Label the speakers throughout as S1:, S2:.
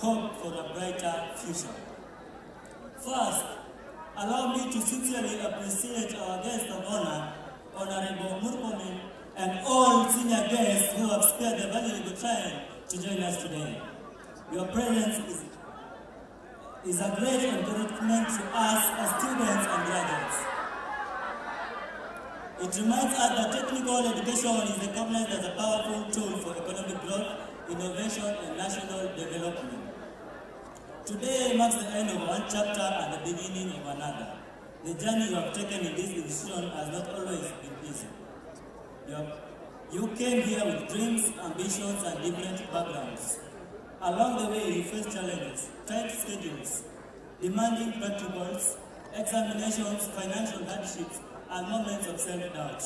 S1: hope for a brighter future. First, allow me to sincerely appreciate our guest of honor, Honorable Murkomen, and all senior guests who have spared the valuable time to join us today. Your presence is a great encouragement to us as students and graduates. It reminds us that technical education is recognized as a powerful tool for economic growth, innovation, and national development. Today marks the end of one chapter and the beginning of another. The journey you have taken in this institution has not always been easy. You came here with dreams, ambitions, and different backgrounds. Along the way, you faced challenges, tight schedules, demanding practicals, examinations, financial hardships, and moments of self-doubt.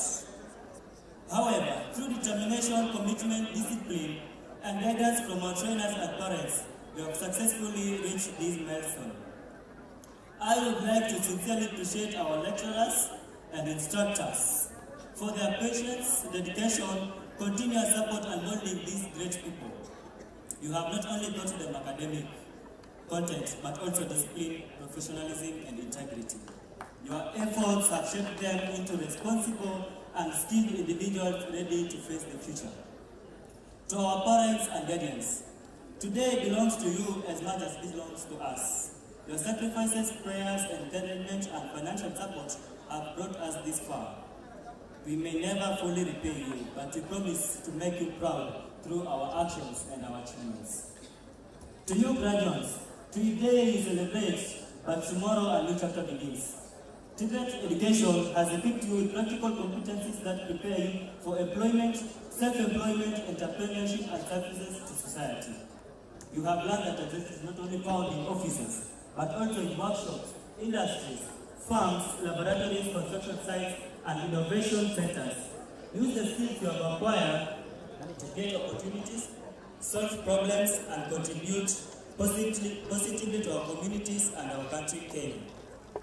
S1: However, through determination, commitment, discipline, and guidance from our trainers and parents, we have successfully reached this milestone. I would like to sincerely appreciate our lecturers and instructors for their patience, dedication, continuous support, and molding these great people. You have not only taught them academic content, but also discipline, professionalism, and integrity. Your efforts have shaped them into responsible and skilled individuals ready to face the future. To our parents and guardians, today belongs to you as much as it belongs to us. Your sacrifices, prayers, encouragement, and financial support have brought us this far. We may never fully repay you, but we promise to make you proud through our actions and our achievements. To you graduates, today you celebrate, but tomorrow a new chapter begins. Student education has equipped you with practical competencies that prepare you for employment, self-employment, entrepreneurship, and services to society. You have learned that success is not only found in offices, but also in workshops, industries, farms, laboratories, construction sites, and innovation centers. Use the skills you have acquired to create opportunities, solve problems, and contribute positively to our communities and our country, Kenya.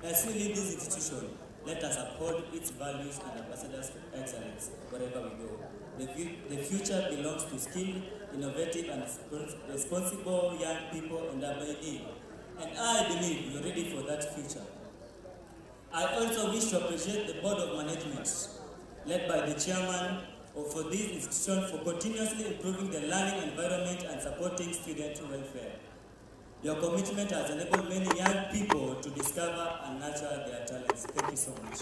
S1: As we leave this institution, let us uphold its values and ambassadors of excellence wherever we go. The future belongs to skilled, innovative, and responsible young people, and I believe you're ready for that future. I also wish to appreciate the Board of Management, led by the chairman for this institution, for continuously improving the learning environment and supporting student welfare. Your commitment has enabled many young people to discover and nurture their talents. Thank you so much.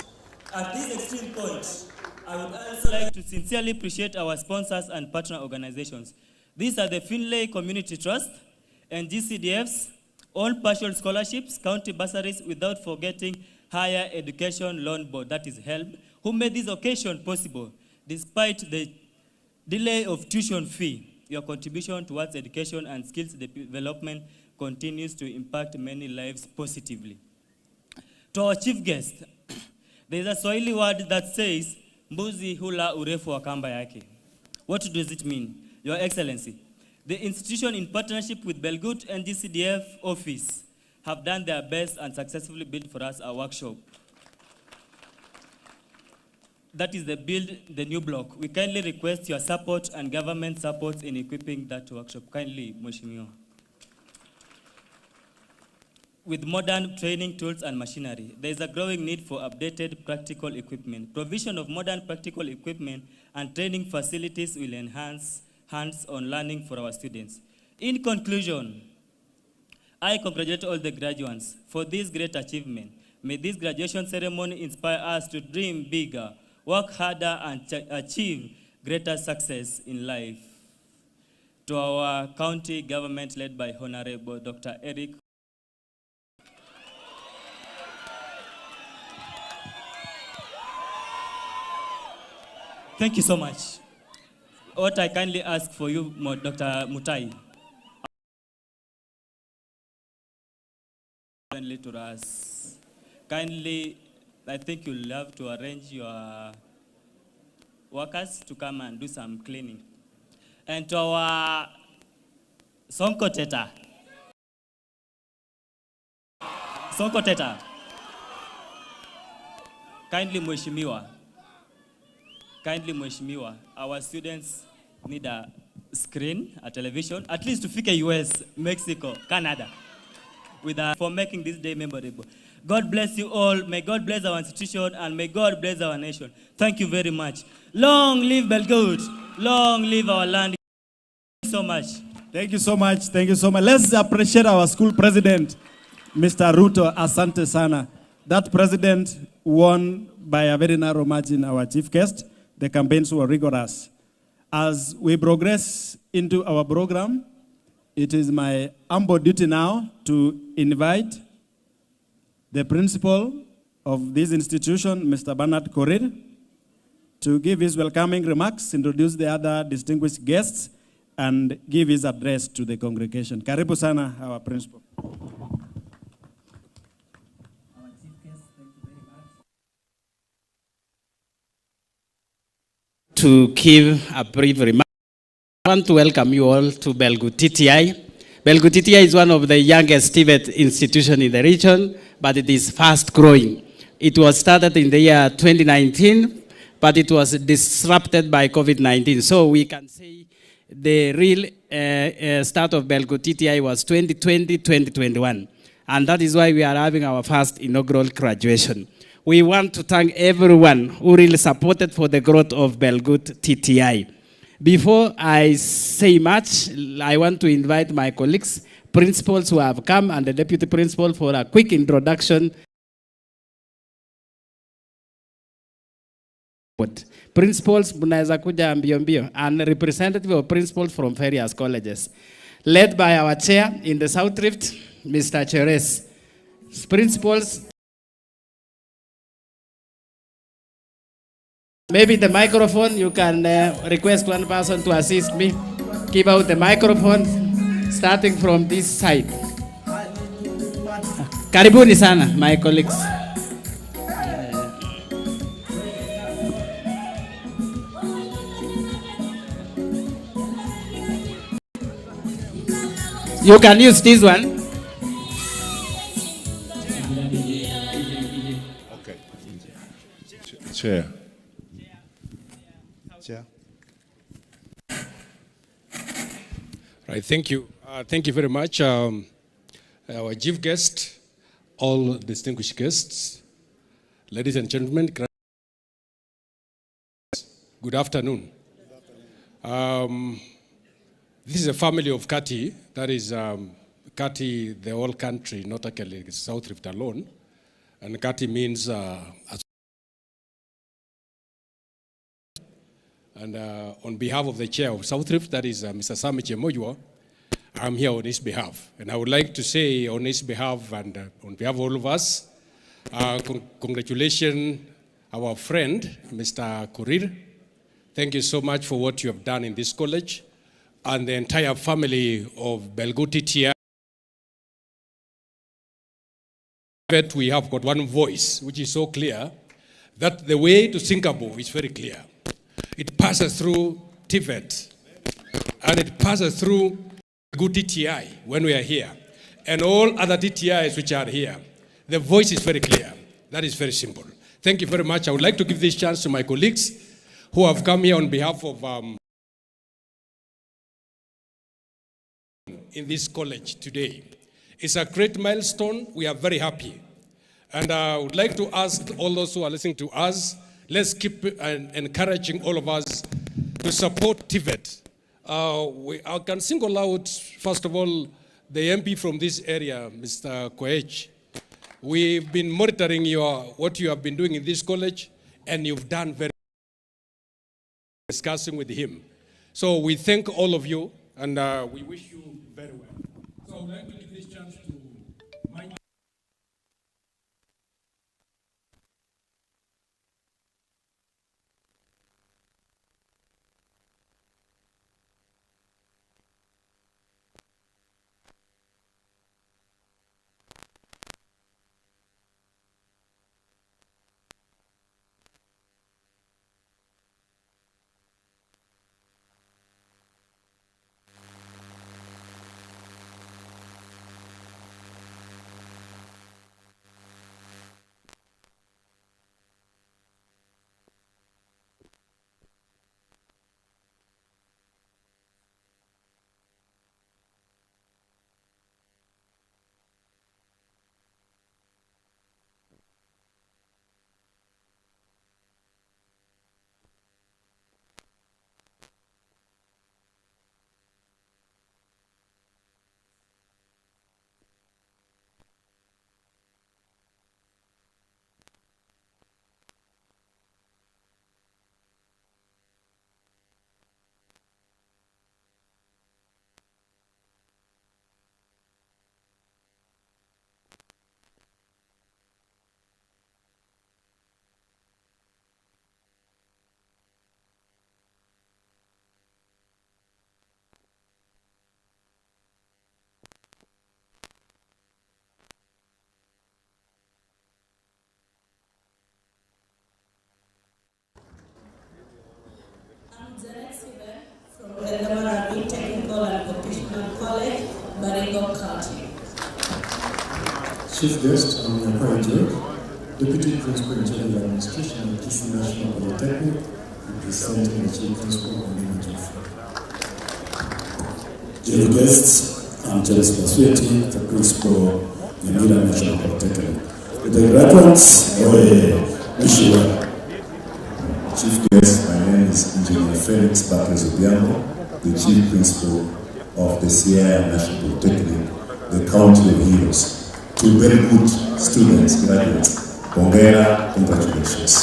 S1: At this extreme point, I would also like to sincerely appreciate our sponsors and partner organizations. These are the Finlay Community Trust and GCDFs, all partial scholarships, county bursaries, without forgetting Higher Education Loan Board, that is HELB, who made this occasion possible. Despite the delay of tuition fee, your contribution towards education and skills development continues to impact many lives positively. To our chief guest, there is a Swahili word that says, mbuzi hula urefu wa kamba yake. What does it mean? Your Excellency, the institution in partnership with Belgut and GCDF office have done their best and successfully built for us a workshop. That is the Build the New Block. We kindly request your support and government support in equipping that workshop. Kindly, Mheshimiwa. With modern training tools and machinery, there is a growing need for updated practical equipment. Provision of modern practical equipment and training facilities will enhance hands-on learning for our students. In conclusion, I congratulate all the graduates for this great achievement. May this graduation ceremony inspire us to dream bigger, work harder, and achieve greater success in life. To our county government led by Honorable Dr. Eric. Thank you so much. What I kindly ask for you, Dr. Mutai, kindly to us. Kindly, I think you'll have to arrange your workers to come and do some cleaning. And to our Sonko Teta. Sonko Teta. Kindly, Mheshimiwa. Kindly, Mheshimiwa, our students need a screen, a television, at least to fika US, Mexico, Canada, for making this day memorable. God bless you all. May God bless our institution and may God bless our nation. Thank you very much. Long live Belgut. Long live our land. Thank you so much.
S2: Thank you so much. Thank you so much. Let's appreciate our school president, Mr. Ruto. Asante sana. That president won by a very narrow margin our chief guest. The campaigns were rigorous. As we progress into our program, it is my humble duty now to invite the principal of this institution, Mr. Bernard Korir, to give his welcoming remarks, introduce the other distinguished guests, and give his address to the congregation. Karibu sana, our principal.
S1: Our chief guest, thank you very much.
S3: To give a brief remark, I want to welcome you all to Belgut T.T.I. Belgut T.T.I is one of the youngest TVET institutions in the region, but it is fast growing. It was started in the year 2019, but it was disrupted by COVID-19. So we can say the real start of Belgut T.T.I was 2020-2021. And that is why we are having our first inaugural graduation. We want to thank everyone who really supported for the growth of Belgut T.T.I. Before I say much, I want to invite my colleagues, principals who have come, and the deputy principal for a quick introduction. Principals, mnaweza kuja mbio mbio, and representative of principals from various colleges, led by our chair in the South Rift, Mr. Cheres. Principals, maybe the microphone, you can request one person to assist me. Give out the microphone, starting from this side. Karibuni sana, my colleagues. You can use this one.
S4: Okay. Chair.
S5: Chair.
S4: Right, thank you. Thank you very much. Our chief guest, all distinguished guests, ladies and gentlemen, good afternoon. This is a family of Kati, that is Kati, the whole country, not actually South Rift alone. And Kati means and on behalf of the chair of South Rift, that is Mr. Sami Chemojua, I'm here on his behalf. And I would like to say on his behalf and on behalf of all of us, congratulations, our friend, Mr. Korir. Thank you so much for what you have done in this college and the entire family of Belgut T.T.I. We have got one voice, which is so clear, that the way to Singapore is very clear. It passes through TVET, and it passes through Belgut T.T.I when we are here, and all other TTIs which are here. The voice is very clear. That is very simple. Thank you very much. I would like to give this chance to my colleagues who have come here on behalf of in this college today. It's a great milestone. We are very happy. And I would like to ask all those who are listening to us, let's keep encouraging all of us to support TVET. I can single out, first of all, the MP from this area, Mr. Koech. We've been monitoring what you have been doing in this college, and you've done very well discussing with him. So we thank all of you, and we wish you very well. So I would like to give this chance to my...
S5: Belgut County.
S6: Chief guest, I'm Nyakwai George, Deputy Principal in Charge of Administration at Kisii National Polytechnic, representing the Chief Principal on the Chief. Chief guest, I'm James Masueti, the Principal in Nyamira National Polytechnic. With the graduates, wish you well. Chief guest, my name is Engineer Felix Bakres Obiango, the Chief Principal of the Sierra National Polytechnic, the County of Heroes. To very good students, graduates, congratulations.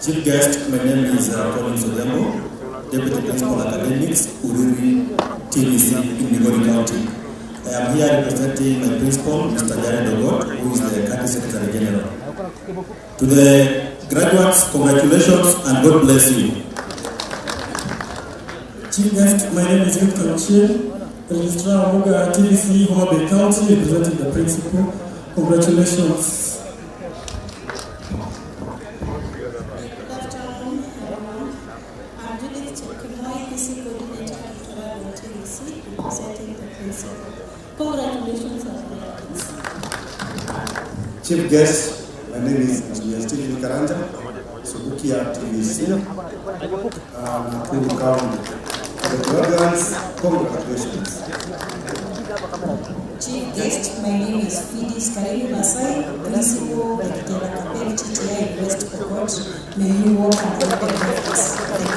S7: Chief guest, my name is Collins Odembo, Deputy Principal Academics, Uriri TVC in Migori County. I am here representing my principal, Mr. Jared Ogot, who is the County Secretary General. To the graduates, congratulations and God bless you.
S8: Chief guest, my name is Victor Chie, Registrar of TVC, Homa Bay County, representing the principal. Congratulations.
S5: Congratulations.
S6: Chief guest, my name is Engineer Stephen Karanja, Subukia TVC, Nakuru County. The graduates, congratulations.
S5: Chief guest, my name is Fidis Kareli Masai, Principal at Belgut T.T.I West Pokot. May you work and get the benefits. Thank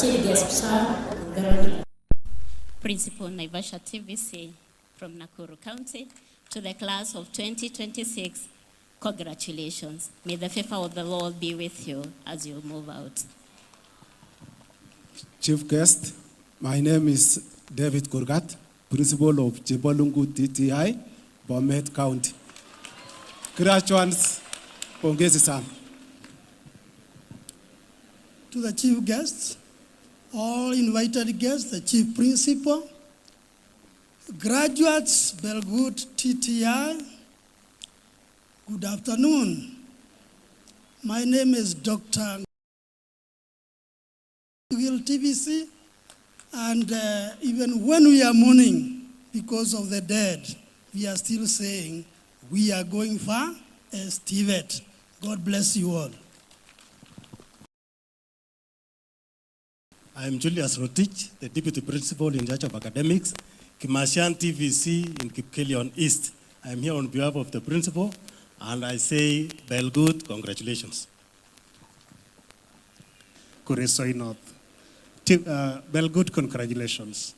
S5: you. Chief guest, sir,
S9: Principal Naivasha TVC from Nakuru County, to the class of 2026, congratulations. May the favor of the Lord be with you as you move out.
S10: Chief guest, my name is David Kurgat, Principal of Belgut T.T.I, Bomet County. Graduates, pongezi sana.
S8: To the chief guests, all invited guests, the chief principal, graduates, Belgut T.T.I, good afternoon. My name is Dr. TVC, and even when we are mourning because of the dead, we are still saying we are going far as TVET. God bless you all.
S10: I am Julius Rotich, the Deputy Principal in charge of Academics, Kimashan TVC in Kipkelion East. I am here on behalf of the principal, and I say, Belgut, congratulations.
S11: Kuresoi North. Belgut, congratulations.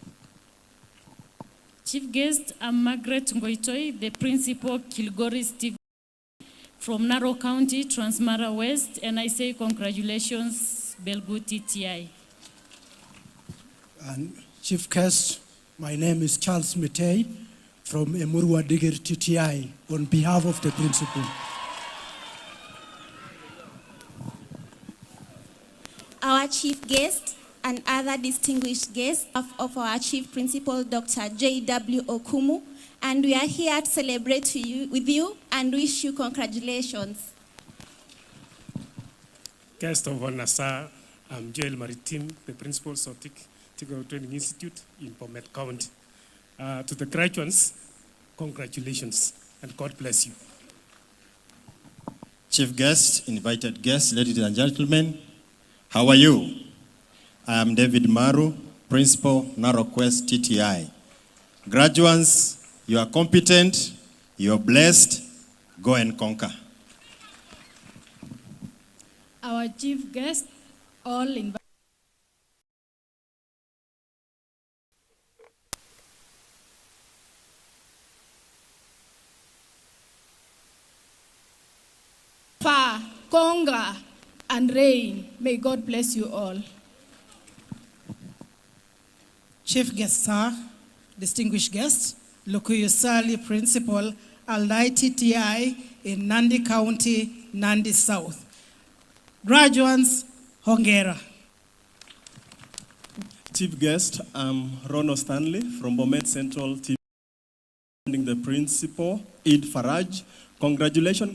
S12: Chief guest, I'm Margaret Ngoitoi, the principal, Kilgoris TV from Narok County, Transmara West, and I say congratulations, Belgut T.T.I.
S8: And chief guest, my name is Charles Mitei from Emurua Digir T.T.I on behalf of the principal.
S13: Our chief guest and other distinguished guests of our chief principal, Dr. J.W. Okumu, and we are here to celebrate with you and wish you congratulations.
S11: Guest of honor, sir, I'm Joel Maritim, the principal of Technical Training Institute in Bomet County. To the graduates, congratulations and God bless you.
S14: Chief guests, invited guests, ladies and gentlemen, how are you? I am David Maru, Principal, Narok West T.T.I. Graduates, you are competent, you are blessed, go and conquer.
S12: Our chief guest, all invited.
S15: Far, conga, and rain. May God bless you all.
S16: Chief guest, sir, distinguished guests, Lukuyu Sali, Principal, Aldai T.T.I in Nandi County, Nandi South. Graduates, hongera.
S2: Chief guest, I'm Rono Stanley from Bomet Central TV, the principal, Eid Faraj. Congratulations,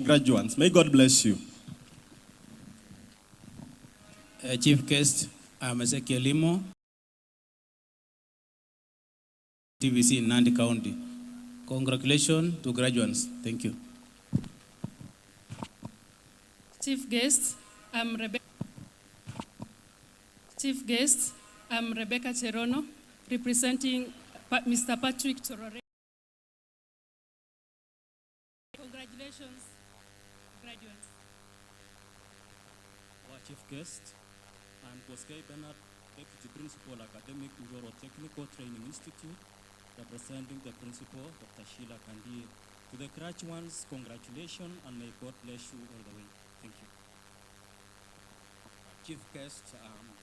S2: graduates. May God bless you.
S17: Chief guest, I'm Ezekiel Limo, TVC in Nandi County. Congratulations to graduates. Thank you.
S12: Chief Guest, I'm Rebecca. Chief Guest, I'm Rebecca Cherono, representing Mr. Patrick Torore. Congratulations, graduates.
S17: Our Chief Guest, I'm Koskei Bernard, Deputy Principal, Academic Ngoro Technical Training Institute, representing the Principal, Dr. Sheila Kandie. To the graduates, congratulations and may God bless you all the way. Thank you.
S18: Chief Guest,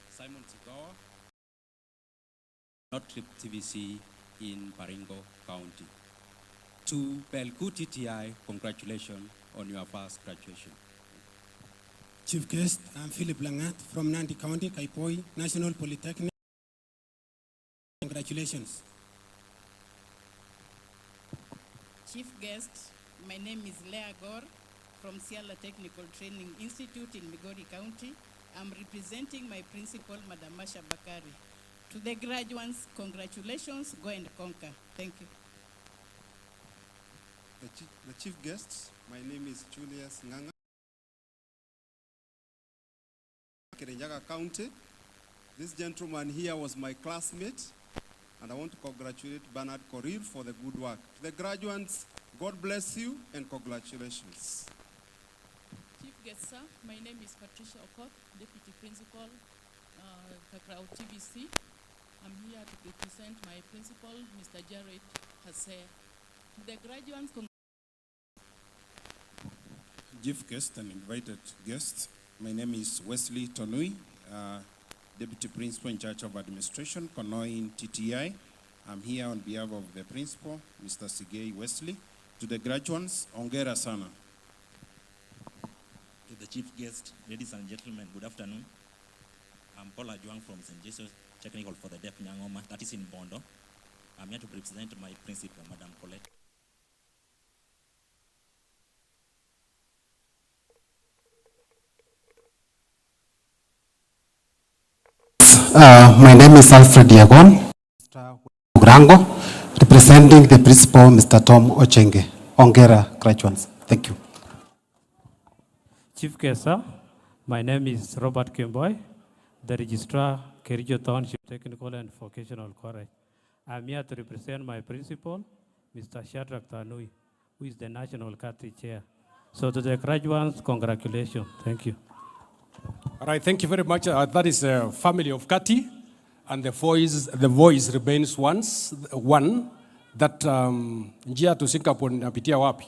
S18: Simon Sigawa, North Trip TVC in Baringo County. To Belgut T.T.I, congratulations on your first graduation.
S19: Chief Guest, I'm Philip Langat from Nandi County, Kaipoi National Polytechnic. Congratulations.
S20: Chief Guest, my name is Leah Gore from Siala Technical Training Institute in Migori County. I'm representing my principal, Madam Masha Bakari. To the graduates, congratulations, go and conquer. Thank you.
S21: The Chief Guest, my name is Julius Nganga, Kericho County. This gentleman here was my classmate, and I want to congratulate Bernard Korir for the good work. To the graduates, God bless you and congratulations.
S22: Chief Guest, sir, my name is Patricia Okot, Deputy Principal, Kakrao TVC. I'm here to represent my principal, Mr. Jared Hasser. To the graduates,
S23: Chief Guest and invited guests, my name is Wesley Tonui, Deputy Principal in charge of Administration, Konoin TTI. I'm here on behalf of the Principal, Mr. Sigei Wesley. To the graduates, Ongera Sana.
S24: To the Chief Guest, ladies and gentlemen, good afternoon. I'm Paula Juang from St. Jesus Technical for the Deaf Nyangoma, that is in Bondo. I'm here to represent my principal, Madam Colette.
S25: My name is Alfred Yagon, Rango, representing the principal, Mr. Tom Ochenge. Ongera graduates. Thank you.
S26: Chief Guest, sir, my name is Robert Kimboy, the Registrar, Kericho Township Technical and Vocational College. I'm here to represent my principal, Mr. Shadrach Tanui, who is the National Cadre Chair. So to the graduates, congratulations. Thank you.
S4: All right, thank you very much. That is a family of Kati, and the voice remains one that njia to Singapore napitia wapi?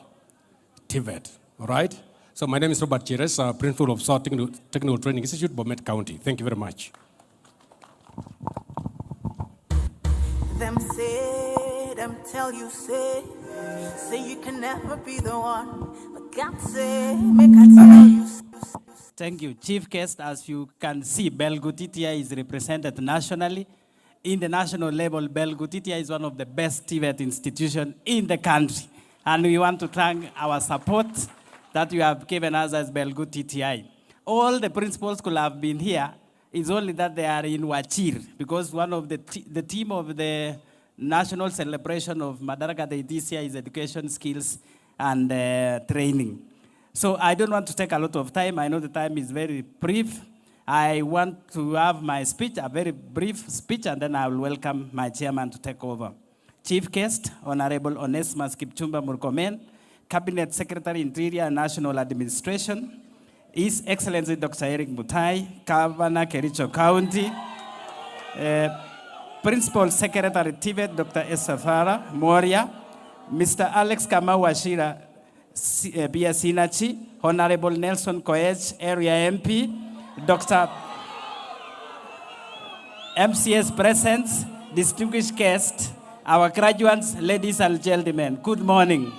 S4: TVET, all right? So my name is Robert Chires, Principal of South Technical Training Institute, Bomet County. Thank you very much.
S27: Them say, them tell you say you can never be the one, but God say, make I tell you.
S3: Thank you. Chief Guest, as you can see, Belgut T.T.I is represented nationally. In the national level, Belgut T.T.I is one of the best TVET institutions in the country. And we want to thank our support that you have given us as Belgut T.T.I. All the principals could have been here. It's only that they are in Wachir, because one of the team of the national celebration of Madaraka Day this year is education, skills, and training. So I don't want to take a lot of time. I know the time is very brief. I want to have my speech, a very brief speech, and then I will welcome my chairman to take over. Chief Guest, Honorable Onesimus Kipchumba Murkomen, Cabinet Secretary, Interior and National Administration, His Excellency Dr. Eric Mutai, Governor, Kericho County, Principal Secretary, TVET, Dr. Esafara Moria, Mr. Alex Kamawashira, Bia Sinachi, Honorable Nelson Koech, Area MP, Dr. MCS presence, distinguished guests, our graduates, ladies and gentlemen, good morning.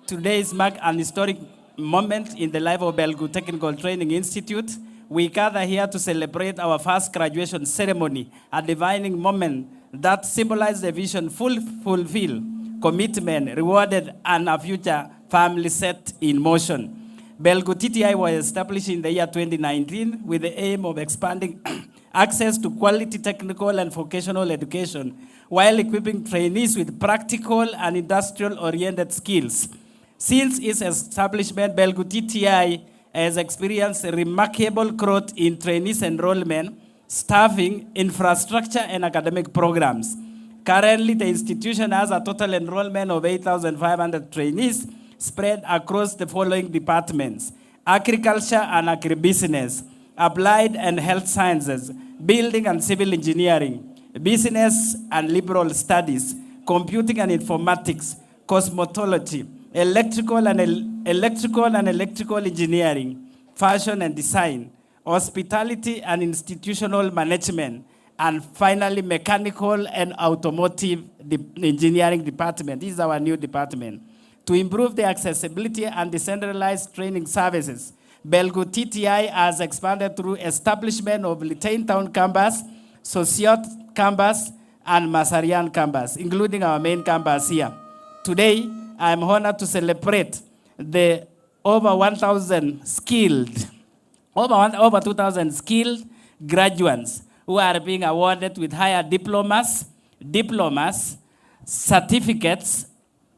S3: Today is marked an historic moment in the life of Belgut Technical Training Institute. We gather here to celebrate our first graduation ceremony, a defining moment that symbolizes the vision fulfilled, commitment rewarded, and a future family set in motion. Belgut T.T.I was established in the year 2019 with the aim of expanding access to quality technical and vocational education, while equipping trainees with practical and industrial-oriented skills. Since its establishment, Belgut T.T.I has experienced a remarkable growth in trainees enrollment, staffing, infrastructure, and academic programs. Currently, the institution has a total enrollment of 8,500 trainees spread across the following departments: agriculture and agribusiness, applied and health sciences, building and civil engineering, business and liberal studies, computing and informatics, cosmetology, electrical and electrical engineering, fashion and design, hospitality and institutional management, and finally mechanical and automotive engineering department. This is our new department. To improve the accessibility and decentralized training services, Belgut T.T.I has expanded through establishment of Litain Town campus, Sosiot campus, and Masarian campus, including our main campus here. Today, I am honored to celebrate the over 1,000 skilled, over 2,000 skilled graduates who are being awarded with higher diplomas, certificates,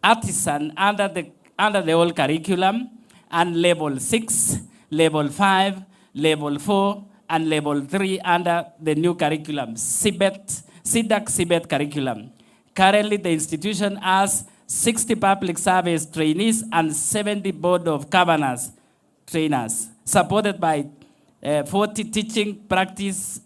S3: artisan under the old curriculum, and level 6, level 5, level 4, and level 3 under the new curriculum, CIDAC curriculum. Currently, the institution has 60 public service trainees and 70 board of governors trainers, supported by 20 teaching practice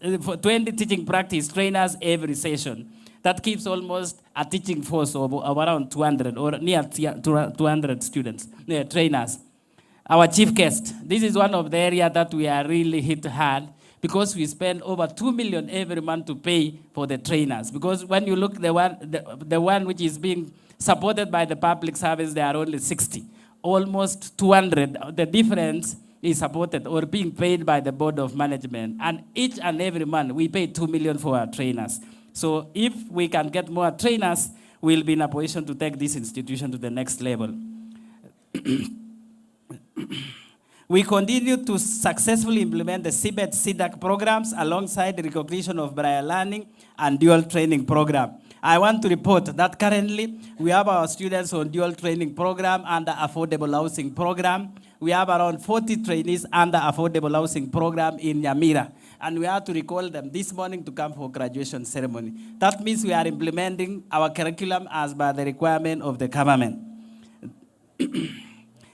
S3: trainers every session. That keeps almost a teaching force of around 200 or near 200 students, trainers. Our chief guest, this is one of the areas that we are really hit hard because we spend over 2 million every month to pay for the trainers. Because when you look the one which is being supported by the public service, there are only 60. Almost 200, the difference is supported or being paid by the board of management. And each and every month, we pay 2 million for our trainers. So if we can get more trainers, we'll be in a position to take this institution to the next level. We continue to successfully implement the CIDAC programs alongside the recognition of Braille learning and dual training program. I want to report that currently we have our students on dual training program under affordable housing program. We have around 40 trainees under affordable housing program in Nyamira. And we have to recall them this morning to come for graduation ceremony. That means we are implementing our curriculum as per the requirement of the government.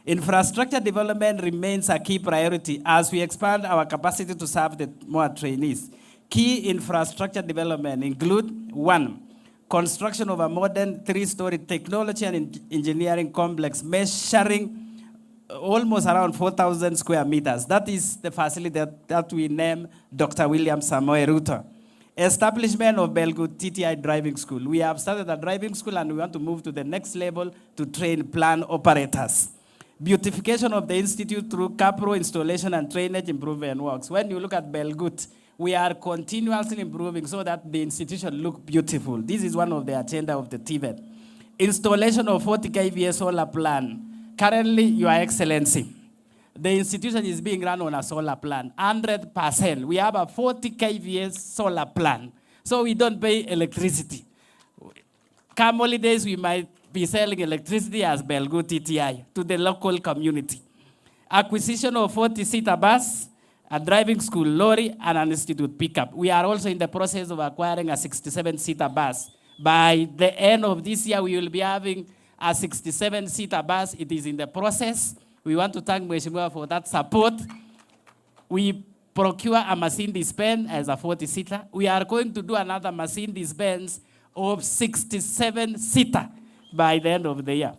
S3: Infrastructure development remains a key priority as we expand our capacity to serve the more trainees. Key infrastructure development include: 1, construction of a modern 3-story technology and engineering complex measuring almost around 4,000 square meters. That is the facility that we name Dr. William Samoei Ruto. Establishment of Belgut T.T.I driving school. We have started a driving school and we want to move to the next level to train plant operators. Beautification of the institute through capro installation and drainage improvement works. When you look at Belgut, we are continuously improving so that the institution looks beautiful. This is one of the agenda of the TVET. Installation of 40 kVA solar plant. Currently, Your Excellency, the institution is being run on a solar plant, 100%. We have a 40 kVA solar plant, so we don't pay electricity. Come holidays, we might be selling electricity as Belgut T.T.I to the local community. Acquisition of 40-seater bus, a driving school lorry, and an institute pickup. We are also in the process of acquiring a 67-seater bus. By the end of this year, we will be having a 67-seater bus. It is in the process. We want to thank Mheshimiwa for that support. We procure a Mercedes-Benz as a 40-seater. We are going to do another Mercedes-Benz of 67-seater by the end of the year.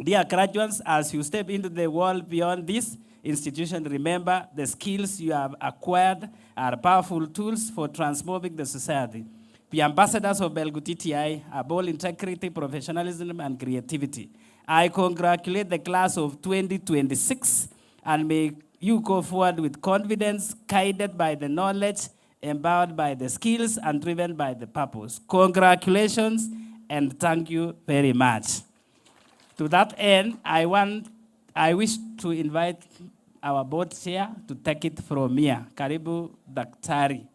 S3: Dear graduates, as you step into the world beyond this institution, remember the skills you have acquired are powerful tools for transforming the society. Be ambassadors of Belgut T.T.I, above integrity, professionalism, and creativity. I congratulate the class of 2026 and may you go forward with confidence, guided by the knowledge, empowered by the skills, and driven by the purpose. Congratulations and thank you very much. To that end, I wish to invite our board chair to take it from here. Karibu Daktari.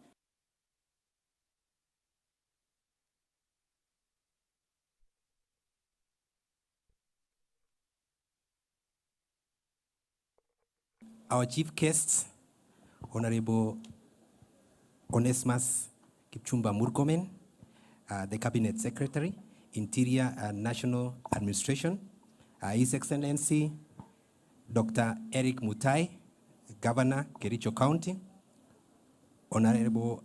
S1: our chief guests, Honorable Onesmus Kipchumba Murkomen, the Cabinet Secretary, Interior and National Administration, His Excellency Dr. Eric Mutai, Governor, Kericho County, Honorable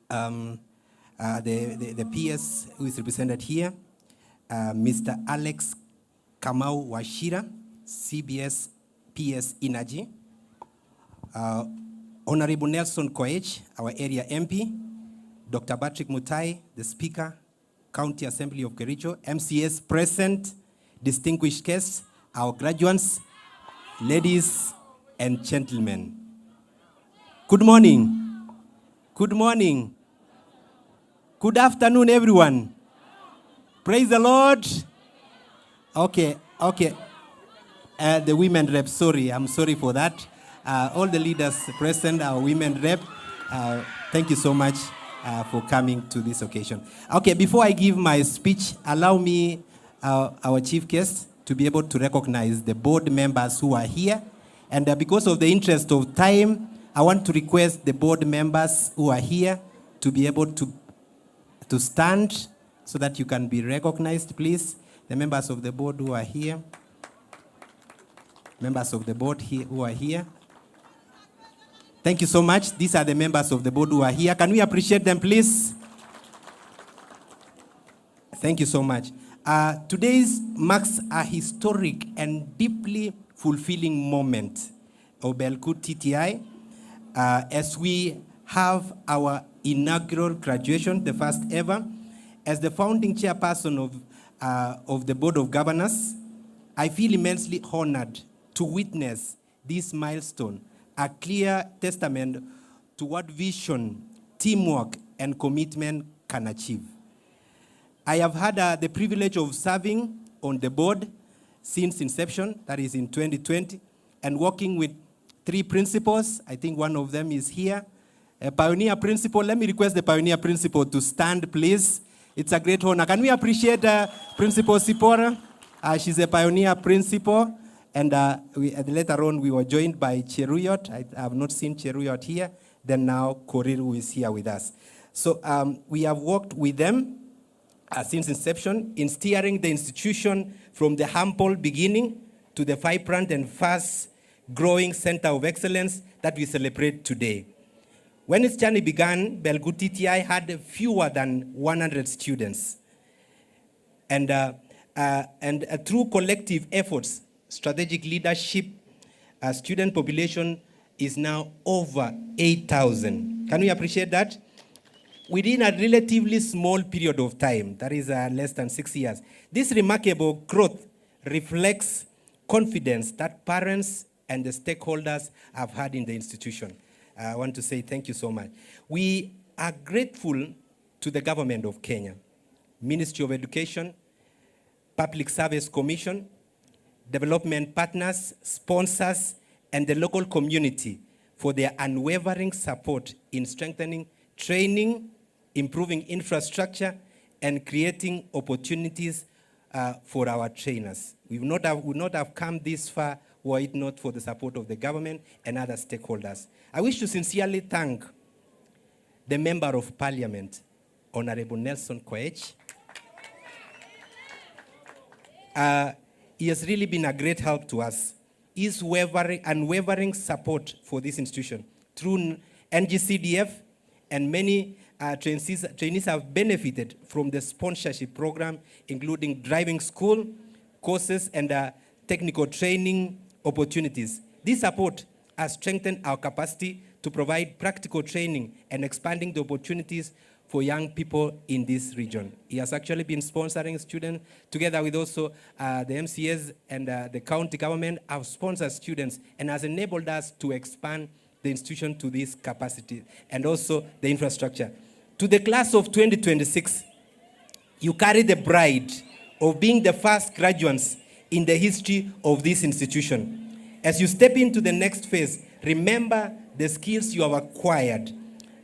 S1: the PS who is represented here, Mr. Alex Kamau Washira, CBS PS Energy, Honorable Nelson Koech, our area MP, Dr. Patrick Mutai, the Speaker, County Assembly of Kericho, MCS present, distinguished guests, our graduates, ladies and gentlemen. Good morning. Good morning. Good afternoon, everyone. Praise the Lord. Okay. The women rep, sorry, I'm sorry for that. All the leaders present, our women rep, thank you so much for coming to this occasion. Okay, before I give my speech, allow me, our chief guest, to be able to recognize the board members who are here. And because of the interest of time, I want to request the board members who are here to be able to stand so that you can be recognized, please. The members of the board who are here. Members of the board here who are here. Thank you so much. These are the members of the board who are here. Can we appreciate them, please? Thank you so much. Today marks a historic and deeply fulfilling moment of Belgut T.T.I. As we have our inaugural graduation, the first ever. As the founding chairperson of the Board of Governors, I feel immensely honored to witness this milestone, a clear testament to what vision, teamwork, and commitment can achieve. I have had the privilege of serving on the board since inception, that is in 2020, and working with 3 principals. I think one of them is here. A pioneer principal. Let me request the pioneer principal to stand, please. It's a great honor. Can we appreciate Principal Sipora? She's a pioneer principal. And later on, we were joined by Cheruyot. I have not seen Cheruyot here. Then now, Korir, who is here with us. So we have worked with them since inception in steering the institution from the humble beginning to the vibrant and fast-growing center of excellence that we celebrate today. When its journey began, Belgut T.T.I had fewer than 100 students. And through collective efforts, strategic leadership, student population is now over 8,000. Can we appreciate that? Within a relatively small period of time, that is less than 6 years. This remarkable growth reflects confidence that parents and the stakeholders have had in the institution. I want to say thank you so much. We are grateful to the government of Kenya, Ministry of Education, Public Service Commission, development partners, sponsors, and the local community for their unwavering support in strengthening training, improving infrastructure, and creating opportunities for our trainers. We would not have come this far were it not for the support of the government and other stakeholders. I wish to sincerely thank the Member of Parliament, Honorable Nelson Koech. He has really been a great help to us. His unwavering support for this institution through NGCDF, and many trainees have benefited from the sponsorship program, including driving school courses and technical training opportunities. This support has strengthened our capacity to provide practical training and expanding the opportunities for young people in this region. He has actually been sponsoring students, together with also the MCS and the county government have sponsored students and has enabled us to expand the institution to this capacity and also the infrastructure. To the class of 2026, you carry the pride of being the first graduates in the history of this institution. As you step into the next phase, remember the skills you have acquired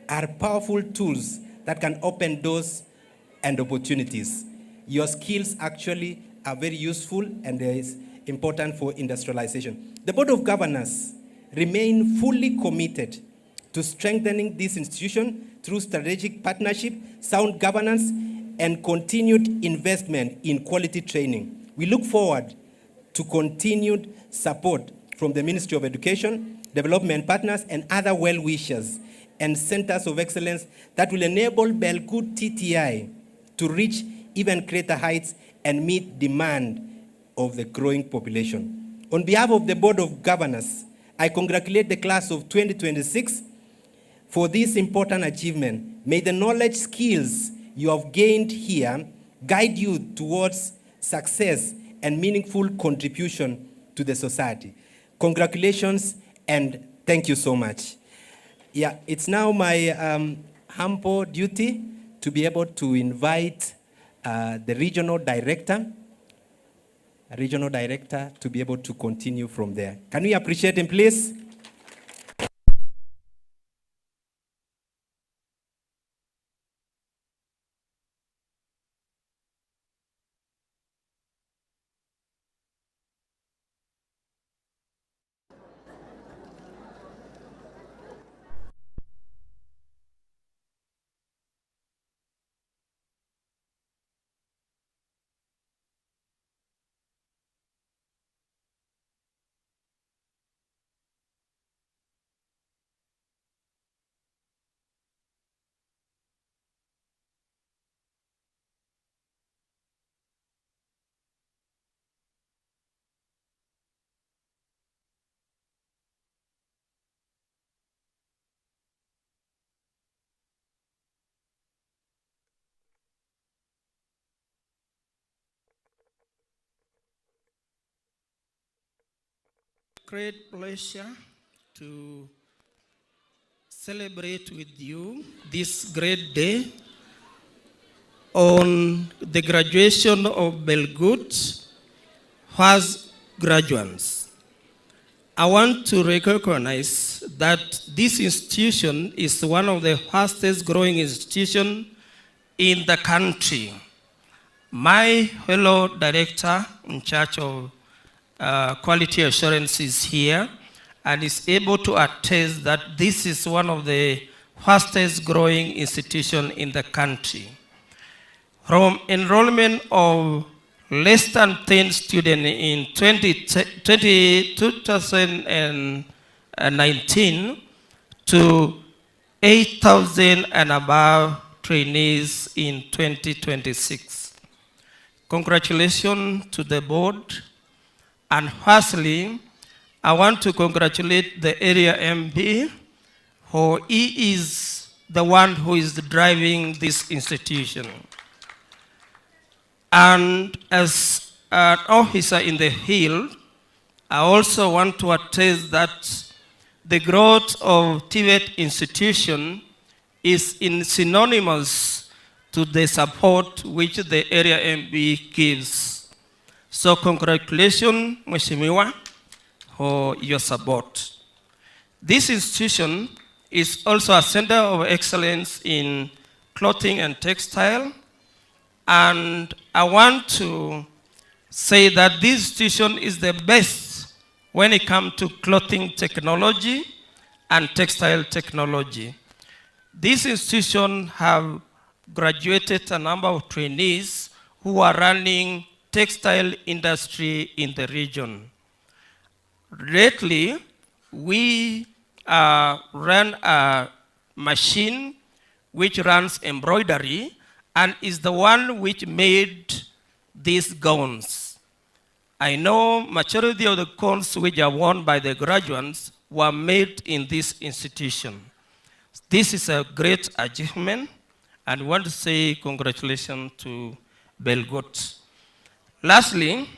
S1: are powerful tools that can open doors and opportunities. Your skills actually are very useful, and important for industrialization. The Board of Governors remain fully committed to strengthening this institution through strategic partnership, sound governance, and continued investment in quality training. We look forward to continued support from the Ministry of Education, development partners, and other well-wishers and centers of excellence that will enable Belgut T.T.I to reach even greater heights and meet demand of the growing population. On behalf of the Board of Governors, I congratulate the class of 2026 for this important achievement. May the knowledge, skills you have gained here guide you towards success and meaningful contribution to the society. Congratulations and thank you so much. Yeah, it's now my humble duty to be able to invite the regional director to be able to continue from there. Can we appreciate him, please?
S5: Great pleasure to celebrate with you this great day on the graduation of Belgut first graduates. I want to recognize that this institution is one of the fastest growing institutions in the country. My fellow director in charge of quality assurance is here and is able to attest that this is one of the fastest growing institutions in the country. From enrollment of less than 10 students in 2019 to 8,000 and above trainees in 2026. Congratulations to the board. And firstly, I want to congratulate the area MP, for he is the one who is driving this institution. And as an officer in the field, I also want to attest that the growth of TVET institution is synonymous to the support which the area MP gives. So congratulations, Mheshimiwa, for your support. This institution is also a center of excellence in clothing and textile. And I want to say that this institution is the best when it comes to clothing technology and textile technology. This institution have graduated a number of trainees who are running textile industry in the region. Lately, we ran a machine which runs embroidery and is the one which made these gowns. I know majority of the gowns which are worn by the graduates were made in this institution. This is a great achievement, and I want to say congratulations to Belgut. Lastly,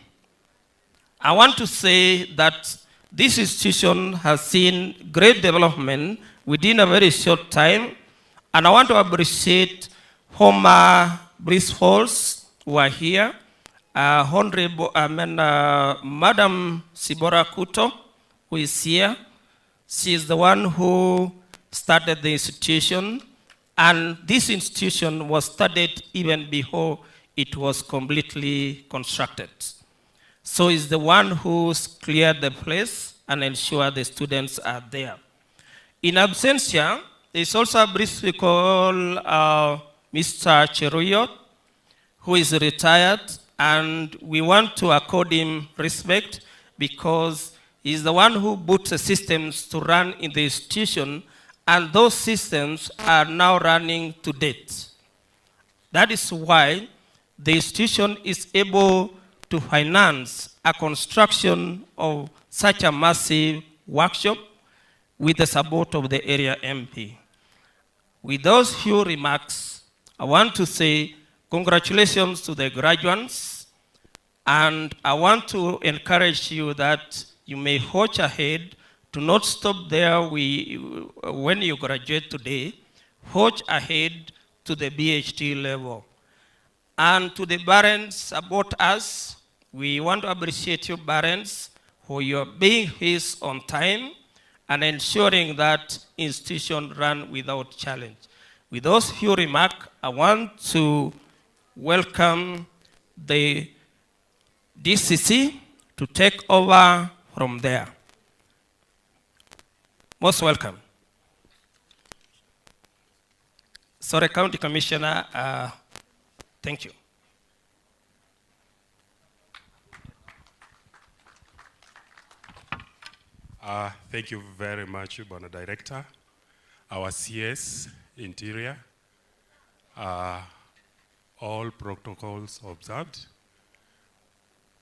S5: I want to say that this institution has seen great development within a very short time, and I want to appreciate former principals who are here, Madam Sibora Kuto, who is here. She is the one who started the institution, and this institution was started even before it was completely constructed. So he's the one who's cleared the place and ensure the students are there. In absentia, there's also a principal, Mr. Cheruyot, who is retired, and we want to accord him respect because he's the one who put the systems to run in the institution, and those systems are now running to date. That is why the institution is able to finance a construction of such a massive workshop with the support of the area MP. With those few remarks, I want to say congratulations to the graduates, and I want to encourage you that you may forge ahead, to not stop there when you graduate today, forge ahead to the PhD level. And to the parents about us, we want to appreciate you parents for your being here on time and ensuring that institution run without challenge. With those few remarks, I want to welcome the DCC to take over from there. Most welcome. Sorry, County Commissioner, thank you.
S6: Thank you very much, Bwana Director. Our CS, Interior, all protocols observed.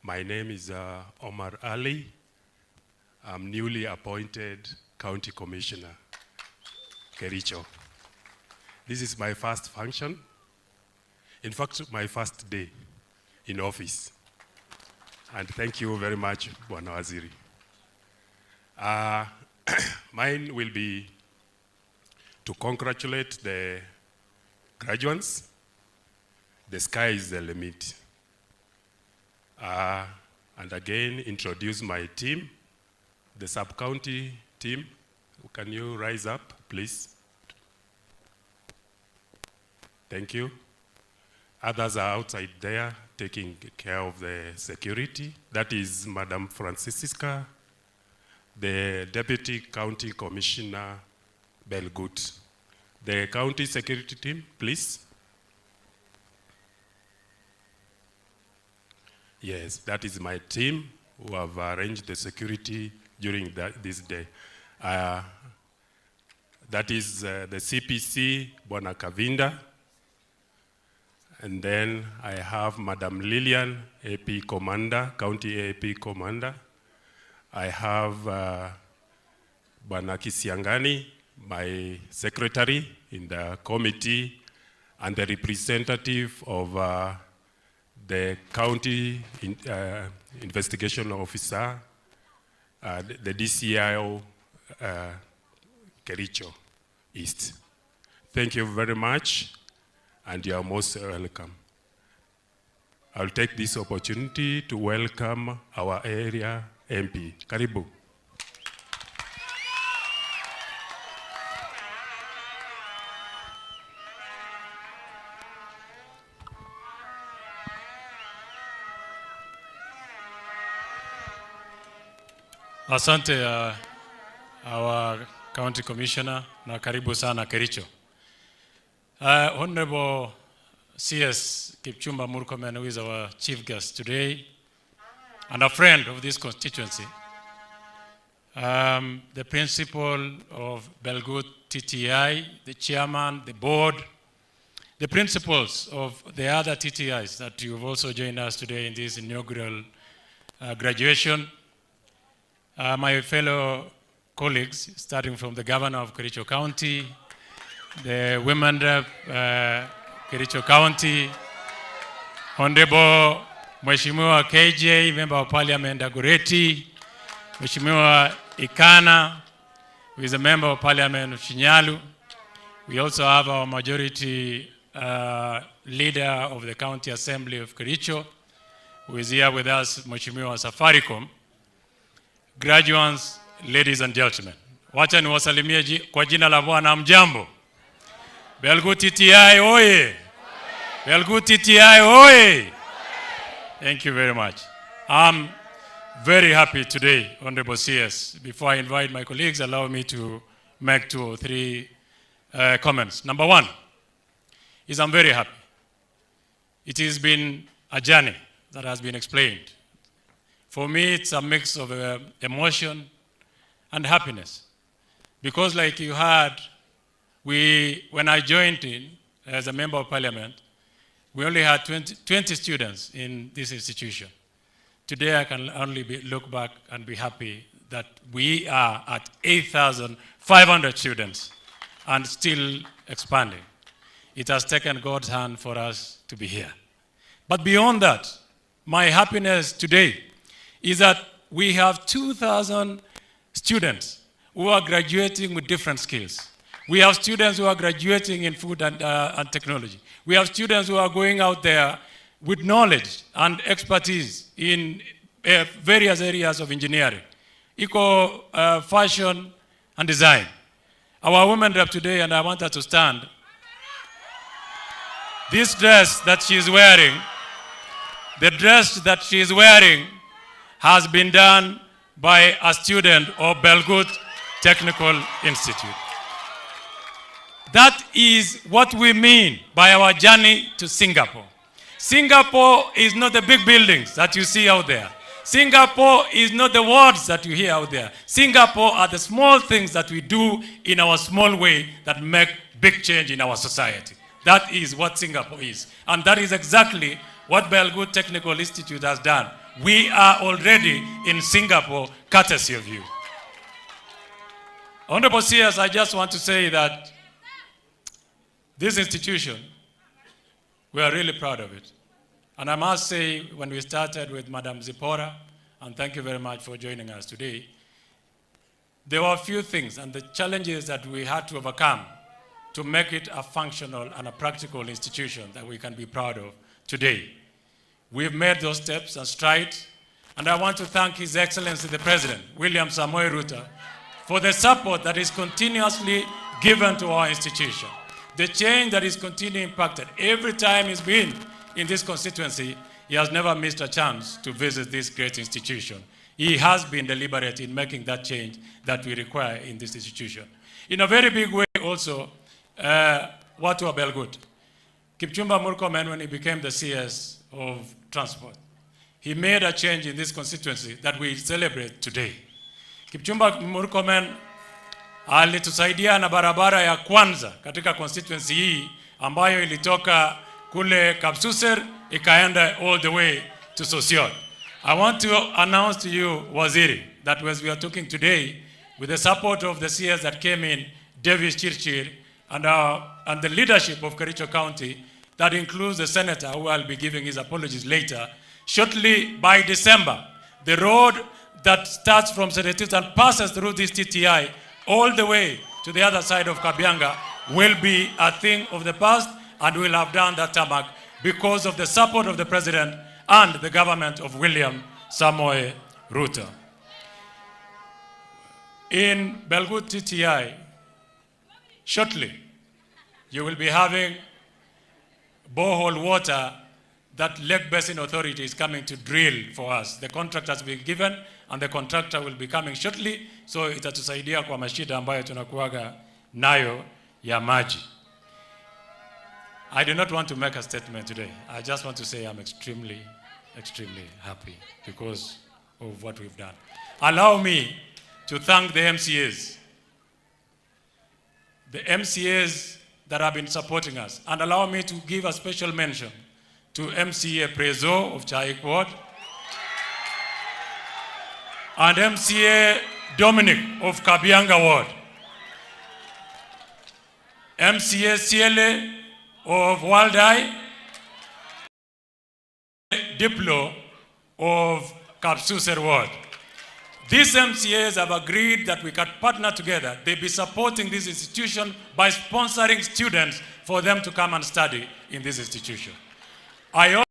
S6: My name is Omar Ali. I'm newly appointed County Commissioner, Kericho. This is my first function. In fact, my first day in office. And thank you very much, Bwana Waziri. Mine will be to congratulate the graduates. The sky is the limit. And again, introduce my team, the sub-county team. Can you rise up, please? Thank you. Others are outside there taking care of the security. That is Madam Francisca, the Deputy County Commissioner Belgut. The county security team, please. Yes, that is my team who have arranged the security during this day. That is the CPC, Bwana Kavinda. And then I have Madam Lillian, AP Commander, County AP Commander. I have Bwana Kisiangani, my secretary in the committee, and the representative of the county investigation officer, the DCIO Kericho East. Thank you very much, and you are most welcome. I'll take this opportunity to welcome our area MP. Karibu.
S7: Asante our County Commissioner, na karibu sana Kericho. Honorable CS Kipchumba Murkomen, who is our chief guest today, and a friend of this constituency. The principal of Belgut T.T.I, the chairman, the board, the principals of the other TTIs that you've also joined us today in this inaugural graduation. My fellow colleagues, starting from the governor of Kericho County, the women rep, Kericho County, Honorable Mheshimiwa KJ, Member of Parliament Agureti, Mheshimiwa Ikana, who is a Member of Parliament of Shinyalu. We also have our majority leader of the County Assembly of Kericho, who is here with us, Mheshimiwa Safaricom. Graduates, ladies and gentlemen, wacha niwasalimie kwa jina la Bwana. Mjambo. Belgut T.T.I oye. Belgut T.T.I oye. Thank you very much. I'm very happy today, Honorable CS. Before I invite my colleagues, allow me to make 2 or 3 comments. Number one is I'm very happy. It has been a journey that has been explained. For me, it's a mix of emotion and happiness. Because like you heard, when I joined in as a member of parliament, we only had 20 students in this institution. Today I can only look back and be happy that we are at 8,500 students and still expanding. It has taken God's hand for us to be here. But beyond that, my happiness today is that we have 2,000 students who are graduating with different skills. We have students who are graduating in food and technology. We have students who are going out there with knowledge and expertise in various areas of engineering, fashion and design. Our women rep today, and I want her to stand. This dress that she is wearing, the dress that she is wearing has been done by a student of Belgut Technical Institute. That is what we mean by our journey to Singapore. Singapore is not the big buildings that you see out there. Singapore is not the words that you hear out there. Singapore are the small things that we do in our small way that make big change in our society. That is what Singapore is. And that is exactly what Belgut Technical Institute has done. We are already in Singapore, courtesy of you. Honorable CS, I just want to say that this institution, we are really proud of it. And I must say, when we started with Madam Zipporah, and thank you very much for joining us today, there were a few things and the challenges that we had to overcome to make it a functional and a practical institution that we can be proud of today. We've made those steps and strides, and I want to thank His Excellency the President, William Samoei Ruto, for the support that is continuously given to our institution. The change that is continually impacted. Every time he's been in this constituency, he has never missed a chance to visit this great institution. He has been deliberate in making that change that we require in this institution. In a very big way also, Watu wa Belgut. Kipchumba Murkomen, when he became the CS of Transport, he made a change in this constituency that we celebrate today. Kipchumba Murkomen alitusaidia na barabara ya kwanza katika constituency hii ambayo ilitoka kule Kapsuser ikaenda all the way to Sosiot. I want to announce to you, Waziri, that as we are talking today, with the support of the CS that came in, Davis Chirchir, and the leadership of Kericho County, that includes the senator who will be giving his apologies later, shortly by December, the road that starts from Seretit and passes through this TTI all the way to the other side of Kabianga will be a thing of the past, and we'll have done that tarmac because of the support of the President and the government of William Samoei Ruto. In Belgut T.T.I, shortly, you will be having borehole water that Lake Basin Authority is coming to drill for us. The contract has been given, and the contractor will be coming shortly, so itatusaidia kwa mashida ambayo tunakuwaga nayo ya maji. I do not want to make a statement today. I just want to say I'm extremely, extremely happy because of what we've done. Allow me to thank the MCAs. The MCAs that have been supporting us. And allow me to give a special mention to MCA Prezo of Chaik Ward and MCA Dominic of Kabianga Ward, MCA Ciele of Waldai, Diplo of Kapsuser Ward. These MCAs have agreed that we can partner together. They'll be supporting this institution by sponsoring students for them to come and study in this institution. I also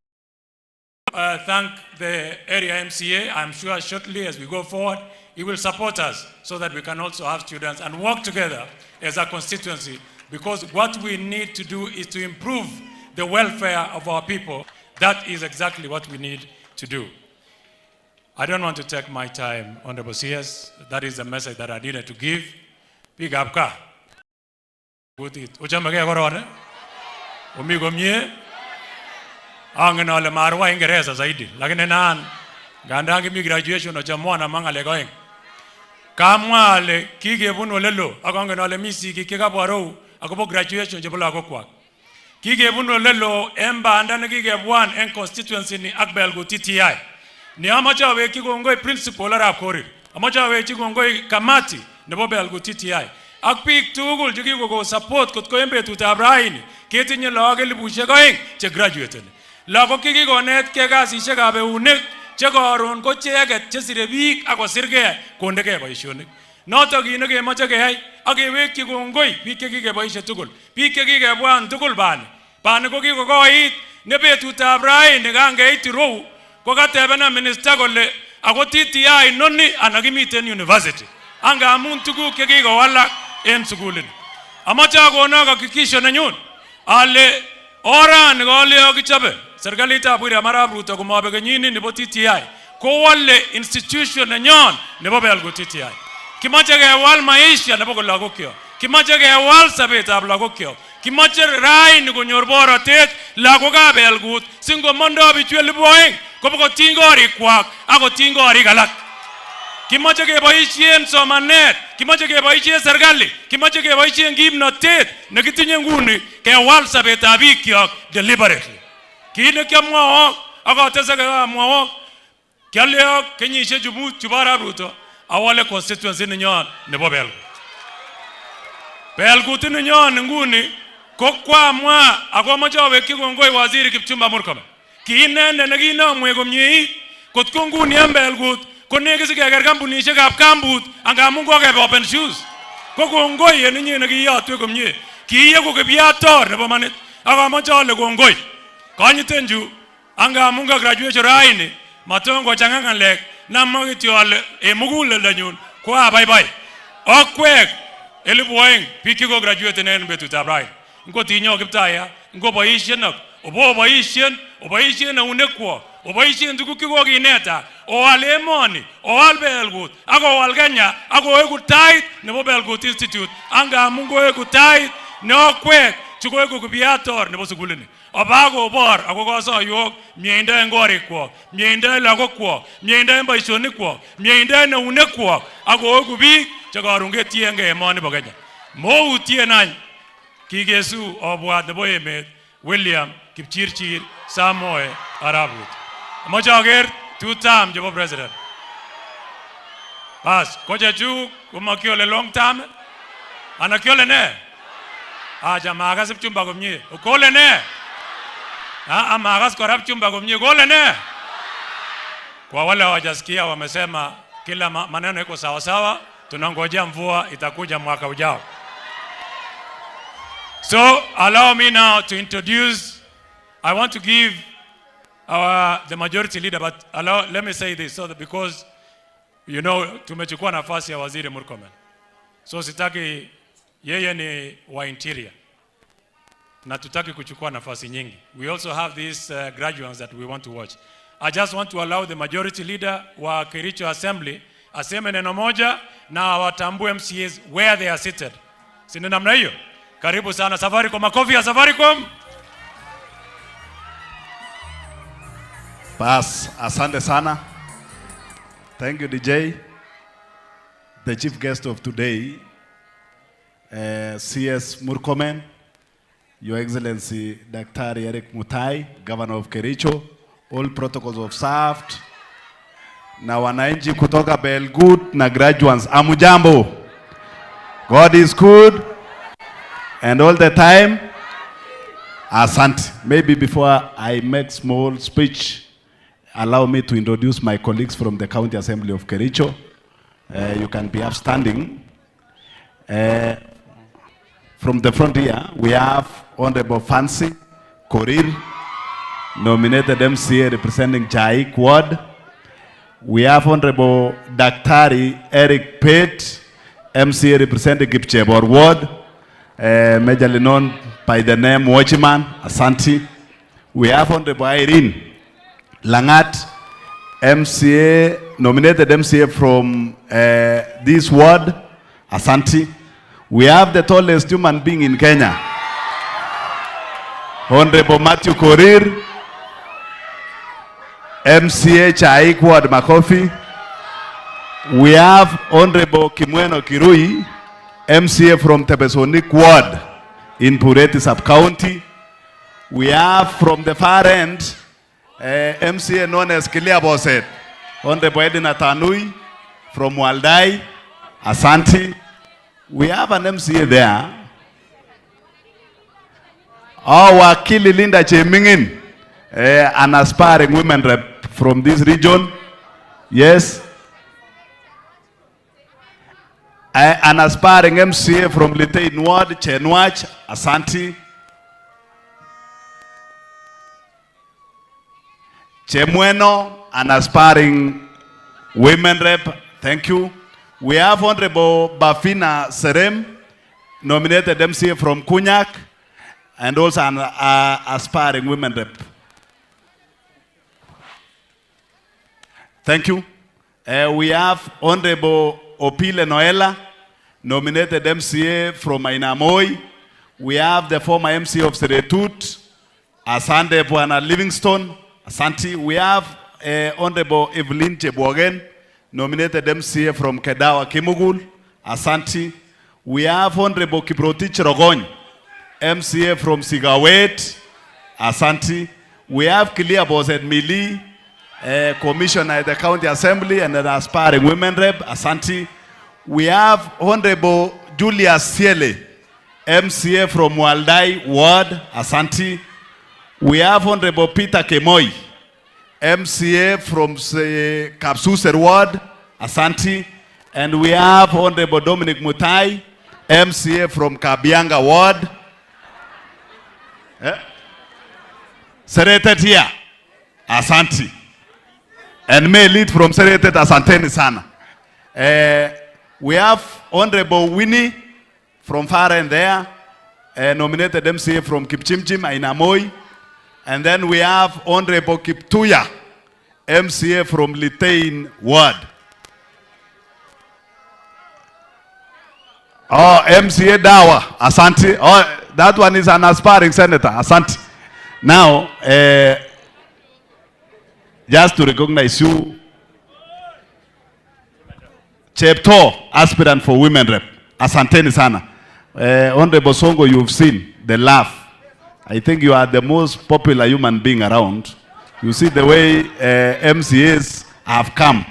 S7: thank the area MCA. I'm sure shortly as we go forward, he will support us so that we can also have students and work together as a constituency, because what we need to do is to improve the welfare of our people. That is exactly what we need to do. I don't want to take my time, Honorable CS. That is the message that I needed to give. Big up ka. Good it. Uchamage korone. Umi gomye. Angen ale marwa Ingereza zaidi. Lakini nan gandangi mi graduation ochamwana mangale going. Kamwa ale kigebun olelo. Akangen ale misi kikabwaro akobo graduation jebola kokwa. Kigebun olelo emba andane kigebwan en constituency ni Belgut T.T.I. Ni amacha we kigongoi principal arab korir. Amacha we kigongoi kamati nebo Belgut T.T.I. Ak pik tugul jikiko support kotko en betutab raini ketinye lagok 2,000 che graduate. Lagok kikikonet ke kasisiekab eunek che koron ko cheket che sire biik ak kosirgei kondegei boisionik. Notok kit nekemoche keyai ak kewekyi kongoi biik che kikeboisie tugul. Biik che kikebwan tugul bani. Bani ko kikokoit ne betutab raini kangeit rou ko katebena minister kole ako T.T.I noni anan kimiten university. Angamun tuguk che kikowalak en sugulini. Amache akono hakikisho nenyun ale orani kole kichobe serikalitab William Arap Ruto komobe kenyini nebo T.T.I kowale institution nenyon nebo Belgut T.T.I. Kimache kewal maisha nebo lagokyok. Kimache kewal sobetab lagokyok. Kimache raini konyor borotet lagokab Belgut singomondo bichu 2,000 kobokotiny korikwak ak kotiny korik alak. Kimache keboisien somanet, kimache keboisien serikali, kimache keboisien kimnotet nekitinye nguni kewal sobetab bikyok deliberately. Kit nekiamwaok ak atese kamwaok kialeok kenyisiek chubo Arap Ruto awale constituency nenyon nebo Belgut. Belgut nenyon nguni ko kwamwa ako amache awekyi kongoi waziri Kipchumba Murkomen. Kiinende nekinomwe komyeit kotko nguni en Belgut ko negisi keker kampunisiekab kambut angamun kokebe open shoes. Ko kongoi en inye nekiyotwe komye. Kiyeku kipyator nebo manit ak amache ale kongoi. Konyitenju angamun ka graduation raini matongo changa ngalek namwa kityo ale muguleldo ko abaibai. Okwek 2,000 biik cheko graduate en betutab raini. Ngo tinyo Kiptaya, ngo boisien ak oboisien eunekwok, oboisien tuguk chekokineta, owal emoni, owal Belgut, ak owal Kenya, ak oeku tait nebo Belgut Institute, angamun koeku tait ne okwek chekoeku kipyator nebo sugulini. Obakobor ako kosoywok mieindo en korikwok, mieindo en lagokwok, mieindo en boisionikwok, mieindo en eunekwok, ak oeku biik chekoron ketiengei emoni bo Kenya. Moutien any kigesu obwat nebo emet William Kipchirchir Samoei Arap Ruto. Amache aker 2 term chebo president. Bas, kochechu komakiole long term ana kiole ne? Acha makas Kipchumba komye. Kole ne? Makas kora Kipchumba komye. Kole ne? Kwa wale hawajasikia wamesema kila maneno iko sawa sawa, tunangojea mvua itakuja mwaka ujao. So allow me now to introduce, I want to give the majority leader, but let me say this, so that because, you know, tumechukua nafasi ya Waziri Murkomen. So sitaki, yeye ni wa interior. Na tutaki kuchukua nafasi nyingi. We also have these graduates that we want to watch. I just want to allow the majority leader wa Kericho Assembly aseme neno moja na watambue MCAs where they are seated. Sini namna hiyo? Karibu sana Safaricom, makofi ya Safaricom.
S8: Bas, asante sana. Thank you, DJ. The chief guest of today, CS Murkomen, Your Excellency Dr. Eric Mutai, Governor of Kericho, all protocols observed. Na wananchi kutoka Belgut na graduates, amujambo. God is good. And all the time, asante. Maybe before I make small speech, allow me to introduce my colleagues from the County Assembly of Kericho. You can be upstanding. From the front here, we have Honorable Fancy Korir, nominated MCA representing Jaik Ward. We have Honorable Daktari Eric Pate, MCA representing Kipchebor Ward. Majorly known by the name Watchman, Asante. We have Honorable Irene Langat, MCA, nominated MCA from this ward, Asante. We have the tallest human being in Kenya, Honorable Matthew Korir, MCA Chaik Ward Makofi. We have Honorable Kimweno Kirui, MCA from Tebesonik Ward in Pureti Sub-County. We have from the far end, MCA known as Kilia Boset, Honorable Edina Tanui from Waldai, Asante. We have an MCA there. Our Kili Linda Chemingin, an aspiring women rep from this region. Yes. An aspiring MCA from Litein Ward, Chenwach, Asante. Chemweno, an aspiring women rep. Thank you. We have Honorable Bafina Serem, nominated MCA from Kunyak, and also an aspiring women rep. Thank you. We have Honorable Opile Noela, nominated MCA from Ainamoi. We have the former MCA of Seretut, Asante Bwana Livingstone, Asante. We have Honorable Evelyn Chebogen, nominated MCA from Kedawa Kimugul, Asante. We have Honorable Kiprotich Rogony, MCA from Sigawet, Asante. We have Kilia Bozet Mili, Commissioner at the County Assembly and an aspiring women rep, Asante. We have Honorable Julia Siele, MCA from Waldai Ward, Asante. We have Honorable Peter Kemoi, MCA from Kapsuser Ward, Asante. And we have Honorable Dominic Mutai, MCA from Kabianga Ward. Senated here, Asante. And may lead from Senated Asante Nisana. We have Honorable Winnie from far end there, nominated MCA from Kipchimchim, Ainamoi. And then we have Honorable Kiptuya, MCA from Litein Ward. Oh, MCA Dawa, Asante. Oh, that one is an aspiring senator, Asante. Now, just to recognize you, Chepto, aspirant for women rep, Asante Nisana. Honorable Songo, you've seen the laugh. I think you are the most popular human being around. You see the way MCAs have come.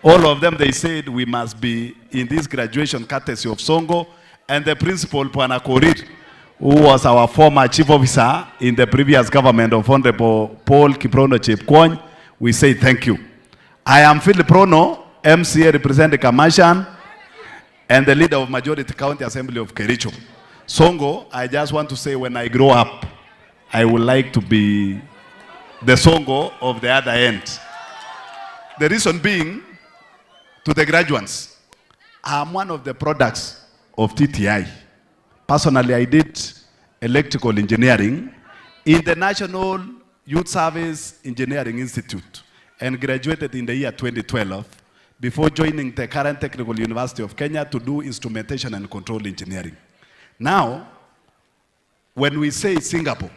S8: All of them, they said we must be in this graduation courtesy of Songo and the principal, Pwana Korir, who was our former chief officer in the previous government of Honorable Paul Kiprono Chepkwony. We say thank you. I am Philip Prono, MCA representing Kamashan and the leader of Majority County Assembly of Kericho. Songo, I just want to say when I grow up, I would like to be the Songo of the other end. The reason being, to the graduates, I'm one of the products of TTI. Personally, I did electrical engineering in the National Youth Service Engineering Institute and graduated in the year 2012 before joining the current Technical University of Kenya to do instrumentation and control engineering. Now, when we say Singapore,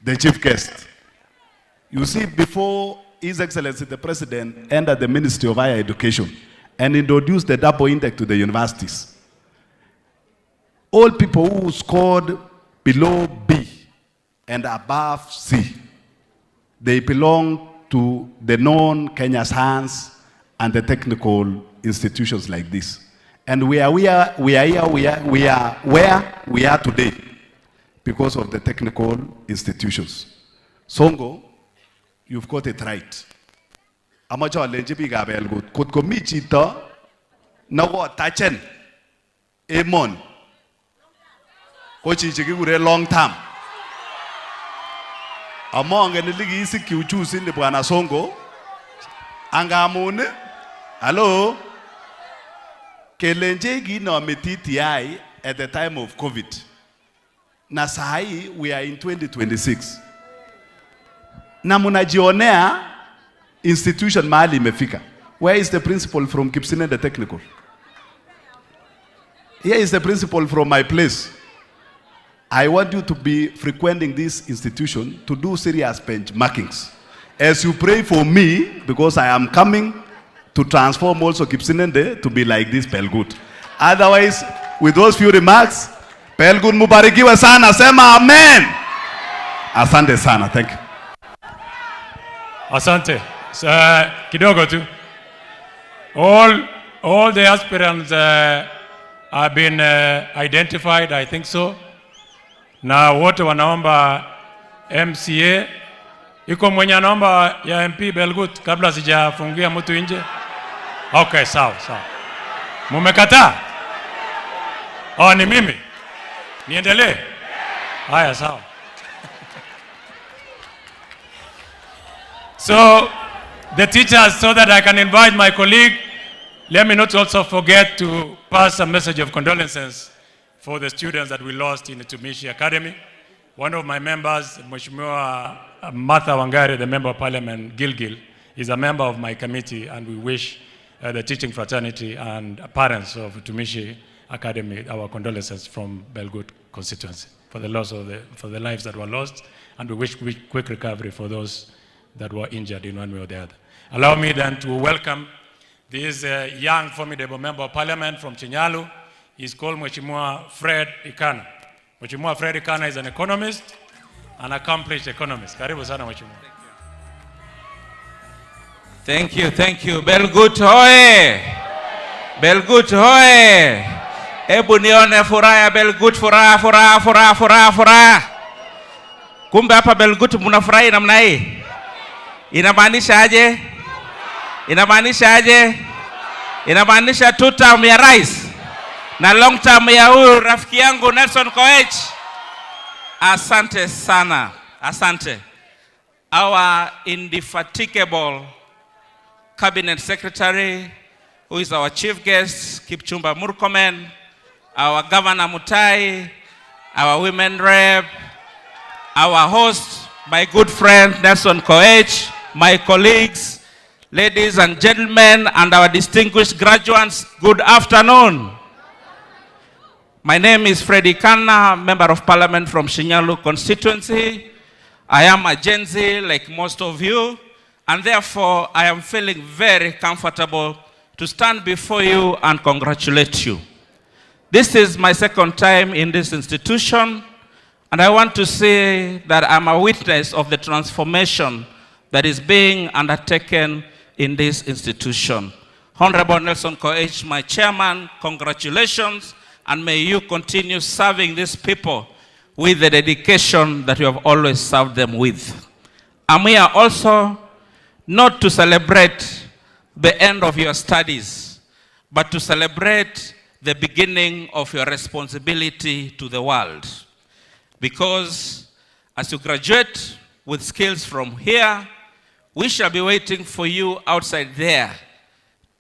S8: the chief guest, you see, before His Excellency the President entered the Ministry of Higher Education and introduced the double index to the universities, all people who scored below B and above C, they belong to the known Kenya Science and the technical institutions like this. And we are where we are today because of the technical institutions. Songo, you've got it right. Amacho alenji biga Belgut. Kut komi chito nago tachen emon. Ko chichi kikure long term. Among en ligi isi kiuchusi ni Bwana Songo. Angamune. Hello. Kelenje ginomi TTI at the time of COVID. Na sahi we are in 2026. Na munajionea institution mahali imefika. Where is the principal from Kipsinende Technical? Here is the principal from my place. I want you to be frequenting this institution to do serious benchmarkings. As you pray for me, because I am coming to transform also Kipsinende to be like this Belgut. Otherwise, with those few remarks, Belgut mubarikiwe sana, sema amen. Asante sana, thank you.
S7: Asante. Kidogo tu. All the aspirants have been identified, I think so. Na wote wanaomba MCA. Iko mwenye anaomba ya MP Belgut kabla sijafungia mtu nje? Okay, sawa. Mumekataa? Oh, ni mimi. Niendelee? Haya, sawa. So, the teachers, so that I can invite my colleague, let me not also forget to pass a message of condolences for the students that we lost in the Tumishi Academy. One of my members, Mheshimiwa Martha Wangari, the Member of Parliament, Gilgil, is a member of my committee, and we wish the teaching fraternity and parents of Tumishi Academy our condolences from Belgut constituency for the loss of for the lives that were lost, and we wish quick recovery for those that were injured in one way or the other. Allow me then to welcome this young, formidable Member of Parliament from Chinyalu. He's called Mheshimiwa Fred Ikana. Mheshimiwa Fred Ikana is an economist, an accomplished economist. Karibu sana Mheshimiwa.
S9: Thank you. Belgut hoye! Belgut hoye! Hebu nione furaha Belgut, furaha. Kumbe hapa Belgut mnafurahi namna hii. Inamaanisha aje? Inamaanisha 2 term ya rais na long term ya huyu rafiki yangu Nelson Koech. Asante sana. Asante. Our indefatigable Cabinet Secretary, who is our chief guest, Kipchumba Murkomen, our Governor Mutai, our women rep, our host, my good friend Nelson Koech, my colleagues, ladies and gentlemen, and our distinguished graduates, good afternoon. My name is Freddy Kana, Member of Parliament from Shinyalu constituency. I am a Gen Z like most of you, and therefore I am feeling very comfortable to stand before you and congratulate you. This is my second time in this institution, and I want to say that I'm a witness of the transformation that is being undertaken in this institution. Honorable Nelson Koech, my chairman, congratulations, and may you continue serving these people with the dedication that you have always served them with. I'm here also not to celebrate the end of your studies, but to celebrate the beginning of your responsibility to the world. Because as you graduate with skills from here, we shall be waiting for you outside there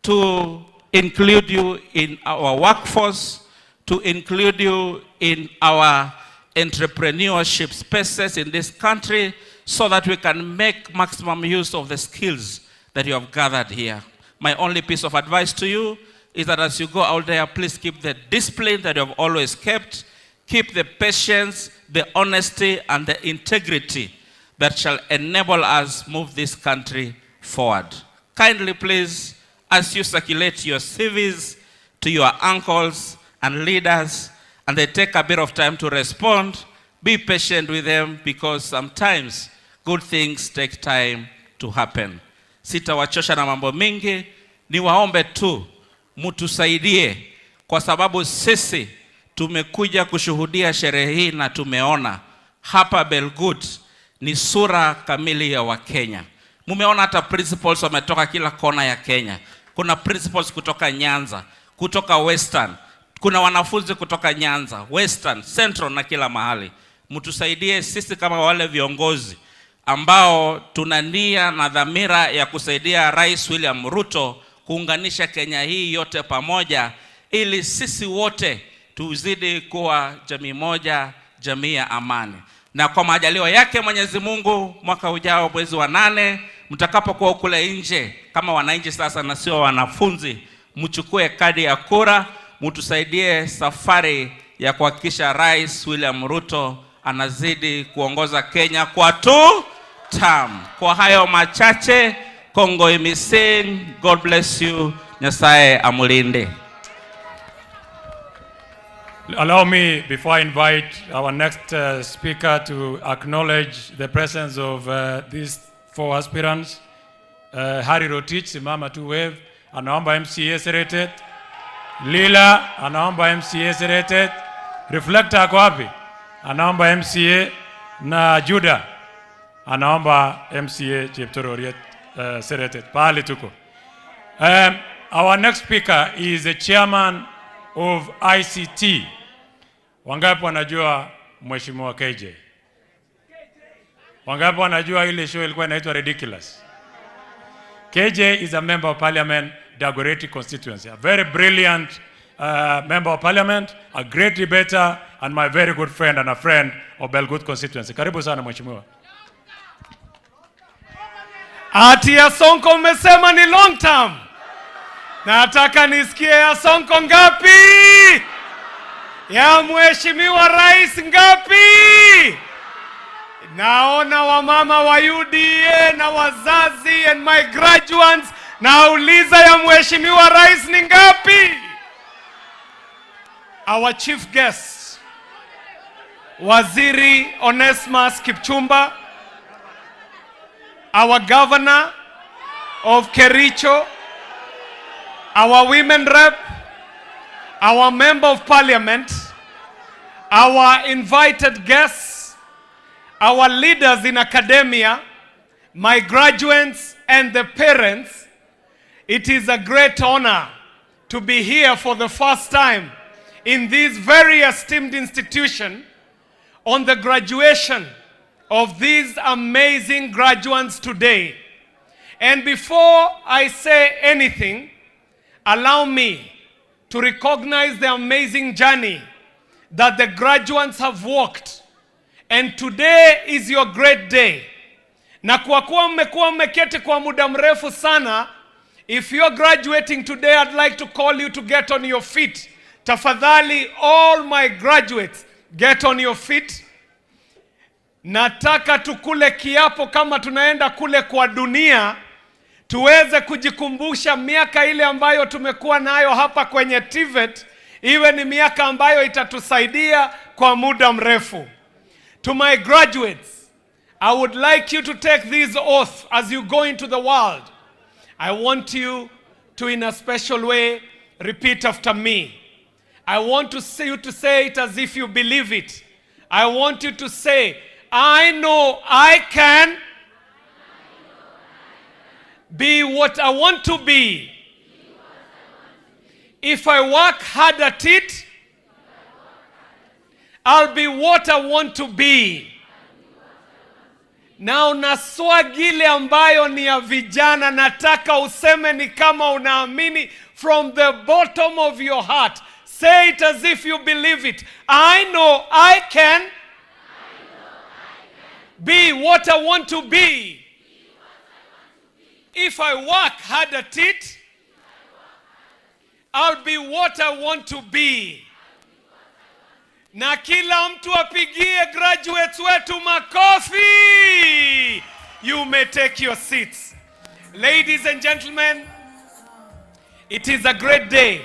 S9: to include you in our workforce, to include you in our entrepreneurship spaces in this country, so that we can make maximum use of the skills that you have gathered here. My only piece of advice to you is that as you go out there, please keep the discipline that you have always kept, keep the patience, the honesty, and the integrity that shall enable us move this country forward. Kindly please, as you circulate your CVs to your uncles and leaders, and they take a bit of time to respond, be patient with them, because sometimes good things take time to happen. Sitawachosha na mambo mingi, niwaombe tu mutusaidie, kwa sababu sisi tumekuja kushuhudia sherehe hii na tumeona hapa Belgut ni sura kamili ya Wakenya. Mumeona hata principals wametoka kila kona ya Kenya. Kuna principals kutoka Nyanza, kutoka Western, kuna wanafunzi kutoka Nyanza, Western, Central na kila mahali. Mtusaidie sisi kama wale viongozi ambao tuna nia na dhamira ya kusaidia Rais William Ruto kuunganisha Kenya hii yote pamoja, ili sisi wote tuzidi kuwa jamii moja, jamii ya amani. Na kwa majaliwa yake Mwenyezi Mungu, mwaka ujao mwezi wa 8, mtakapokuwa kule nje kama wananchi sasa na sio wanafunzi, mchukue kadi ya kura, mtusaidie safari ya kuhakikisha Rais William Ruto anazidi kuongoza Kenya kwa 2 term. Kwa hayo machache, Kongo imising, God bless you, Nyasaye amulinde.
S7: Allow me, before I invite our next speaker, to acknowledge the presence of these 4 aspirants. Harry Rotich, simama tu wave, anaomba MCA Serete. Lila, anaomba MCA Serete. Reflector ako wapi? Anaomba MCA. Na Judah, anaomba MCA Cheptororiet Serete. Pahali tuko. Our next speaker is the chairman of ICT. Wangapi wanajua Mheshimiwa KJ? Wangapi wanajua ile show ilikuwa inaitwa Ridiculous? KJ is a member of parliament, Dagoretti constituency. A very brilliant member of parliament, a great debater, and my very good friend and a friend of Belgut constituency. Karibu sana Mheshimiwa.
S2: Ati ya Sonko umesema ni long term. Nataka nisikie ya Sonko ngapi? Ya Mheshimiwa Rais ngapi? Naona wamama wa UDA na wazazi and my graduates, nauliza ya Mheshimiwa Rais ni ngapi? Our chief guest, Waziri Onesmus Kipchumba, our governor of Kericho, our women rep, our member of parliament, our invited guests, our leaders in academia, my graduates and the parents. It is a great honor to be here for the first time in this very esteemed institution on the graduation of these amazing graduates today. And before I say anything, allow me to recognize the amazing journey that the graduates have walked. And today is your great day. Na kwa kuwa mmekuwa mmeketi kwa muda mrefu sana, if you're graduating today, I'd like to call you to get on your feet. Tafadhali, all my graduates, get on your feet. Nataka tukule kiapo kama tunaenda kule kwa dunia, tuweze kujikumbusha miaka ile ambayo tumekuwa nayo hapa kwenye TVET, iwe ni miaka ambayo itatusaidia kwa muda mrefu. To my graduates, I would like you to take this oath as you go into the world. I want you to, in a special way, repeat after me. I want you to say it as if you believe it. I want you to say, I know I can be what I want to be. If I work hard at it, I'll be what I want to be. Na unaswagile ambayo ni ya vijana, nataka useme ni kama unaamini from the bottom of your heart. Say it as if you believe it. I know I can be what I want to be. If I work hard at it, I'll be what I want to be. Na kila mtu apigie graduates wetu makofi. You may take your seats. Ladies and gentlemen, it is a great day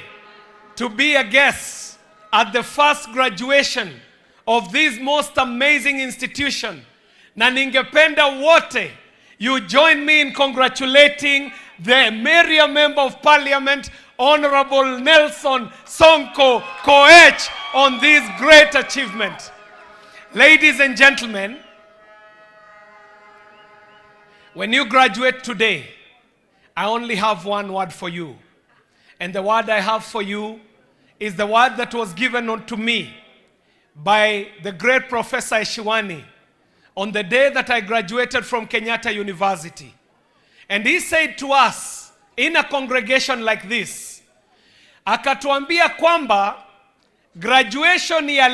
S2: to be a guest at the first graduation of this most amazing institution. Na ningependa wote, you join me in congratulating the area member of parliament, Honorable Nelson Sonko Koech, on this great achievement. Ladies and gentlemen, when you graduate today, I only have one word for you. And the word I have for you is the word that was given to me by the great Professor Eshiwani on the day that I graduated from Kenyatta University. And he said to us in a congregation like this, akatuambia kwamba graduation ya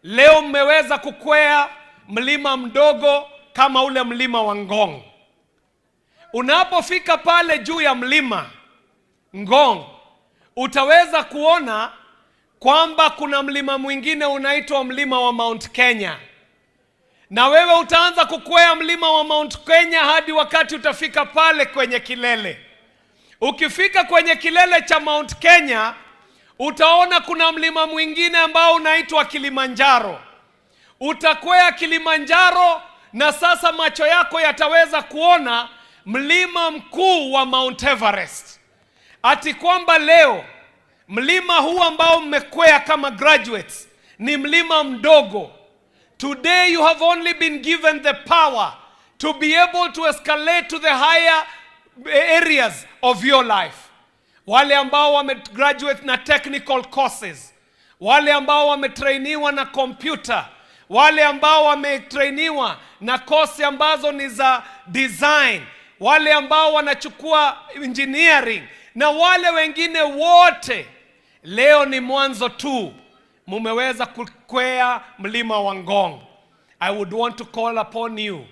S2: leo mmeweza kukwea mlima mdogo kama ule mlima wa Ngong. Unapofika pale juu ya mlima Ngong, utaweza kuona kwamba kuna mlima mwingine unaitwa mlima wa Mount Kenya. Na wewe utaanza kukwea mlima wa Mount Kenya hadi wakati utafika pale kwenye kilele. Ukifika kwenye kilele cha Mount Kenya, utaona kuna mlima mwingine ambao unaitwa Kilimanjaro. Utakwea Kilimanjaro na sasa macho yako yataweza kuona mlima mkuu wa Mount Everest. Ati kwamba leo mlima huu ambao mmekwea kama graduates ni mlima mdogo. Today you have only been given the power to be able to escalate to the higher areas of your life. Wale ambao wamegraduate na technical courses, wale ambao wametrainiwa na computer, wale ambao wametrainiwa na course ambazo ni za design, wale ambao wanachukua engineering na wale wengine wote, leo ni mwanzo tu. Mumeweza kukwea mlima wa Ngong. I would want to call upon you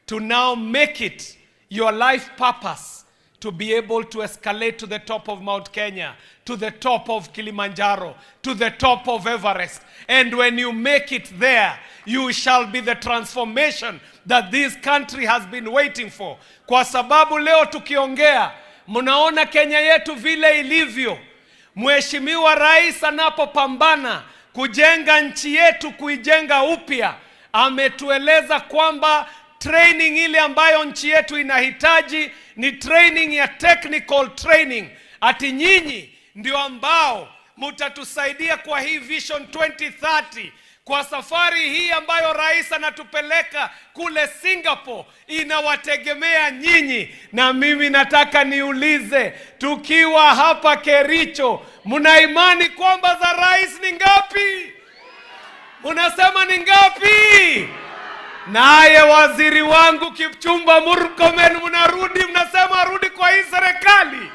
S2: to now make it your life purpose to be able to escalate to the top of Mount Kenya, to the top of Kilimanjaro, to the top of Everest. And when you make it there, you shall be the transformation that this country has been waiting for. Kwa sababu leo tukiongea, mnaona Kenya yetu vile ilivyo. Mheshimiwa Rais anapopambana kujenga nchi yetu, kuijenga upya, ametueleza kwamba training ile ambayo nchi yetu inahitaji ni training ya technical training. Ati nyinyi ndio ambao mutatusaidia kwa hii Vision 2030. Kwa safari hii ambayo rais anatupeleka kule Singapore, inawategemea nyinyi. Na mimi nataka niulize, tukiwa hapa Kericho, mna imani kwamba za rais ni ngapi? Munasema ni ngapi? Naye waziri wangu Kipchumba Murkomen, mnasema arudi kwa hii serikali.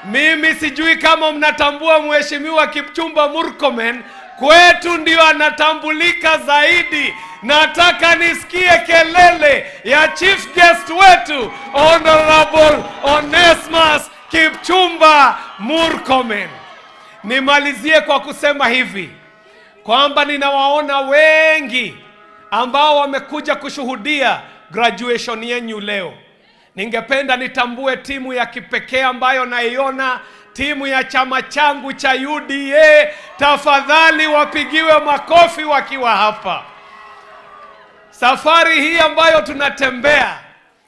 S2: Mimi sijui kama mnatambua Mheshimiwa Kipchumba Murkomen, kwetu ndio anatambulika zaidi. Nataka nisikie kelele ya chief guest wetu Honorable Onesmus Kipchumba Murkomen. Nimalizie kwa kusema hivi kwamba ninawaona wengi ambao wamekuja kushuhudia graduation yenu leo. Ningependa nitambue timu ya kipekee ambayo naiona, timu ya chama changu cha UDA. Tafadhali wapigiwe makofi wakiwa hapa. Safari hii ambayo tunatembea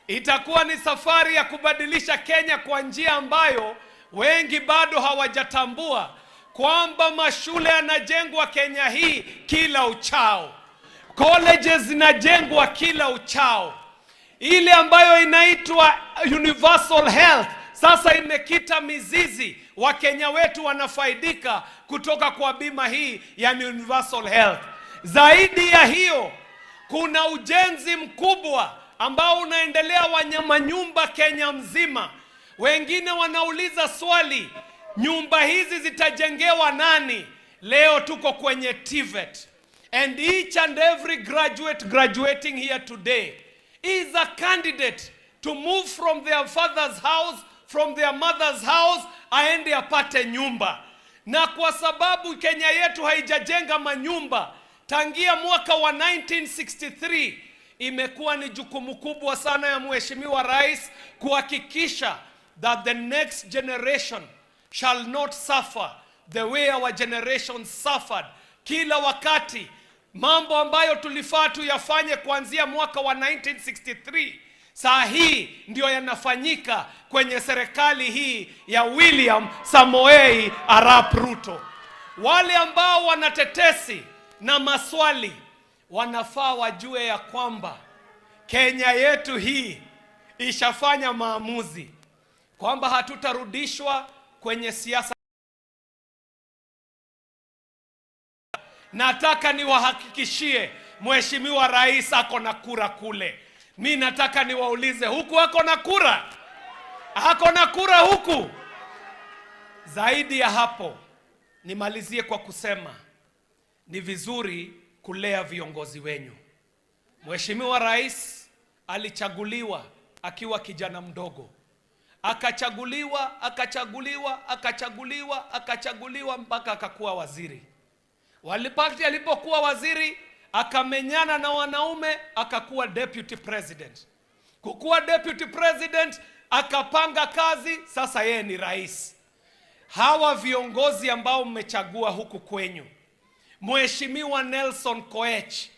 S2: itakuwa ni safari ya kubadilisha Kenya kwa njia ambayo wengi bado hawajatambua kwamba mashule yanajengwa Kenya hii kila uchao. Colleges zinajengwa kila uchao. Ile ambayo inaitwa universal health sasa imekita mizizi. Wakenya wetu wanafaidika kutoka kwa bima hii ya universal health. Zaidi ya hiyo, kuna ujenzi mkubwa ambao unaendelea wa nyumba Kenya mzima. Wengine wanauliza swali, nyumba hizi zitajengewa nani? Leo tuko kwenye TVET. And each and every graduate graduating here today is a candidate to move from their father's house, from their mother's house, aende apate nyumba. Na kwa sababu Kenya yetu haijajenga manyumba tangia mwaka wa 1963, imekuwa ni jukumu kubwa sana ya Mheshimiwa Rais kuhakikisha that the next generation shall not suffer the way our generation suffered. Kila wakati mambo ambayo tulifaa tuyafanye kuanzia mwaka wa 1963, saa hii ndio yanafanyika kwenye serikali hii ya William Samoei Arap Ruto. Wale ambao wanatetesi na maswali wanafaa wajue ya kwamba Kenya yetu hii ishafanya maamuzi kwamba hatutarudishwa kwenye siasa. Nataka niwahakikishie Mheshimiwa Rais ako na kura kule. Mimi nataka niwaulize, huku ako na kura? Ako na kura huku? Zaidi ya hapo, nimalizie kwa kusema ni vizuri kulea viongozi wenyu. Mheshimiwa Rais alichaguliwa akiwa kijana mdogo. Akachaguliwa mpaka akakuwa waziri. Alipokuwa waziri, akamenyana na wanaume, akakuwa deputy president. Kukuwa deputy president, akapanga kazi, sasa yeye ni rais. Hawa viongozi ambao mmechagua huku kwenyu, Mheshimiwa Nelson Koech,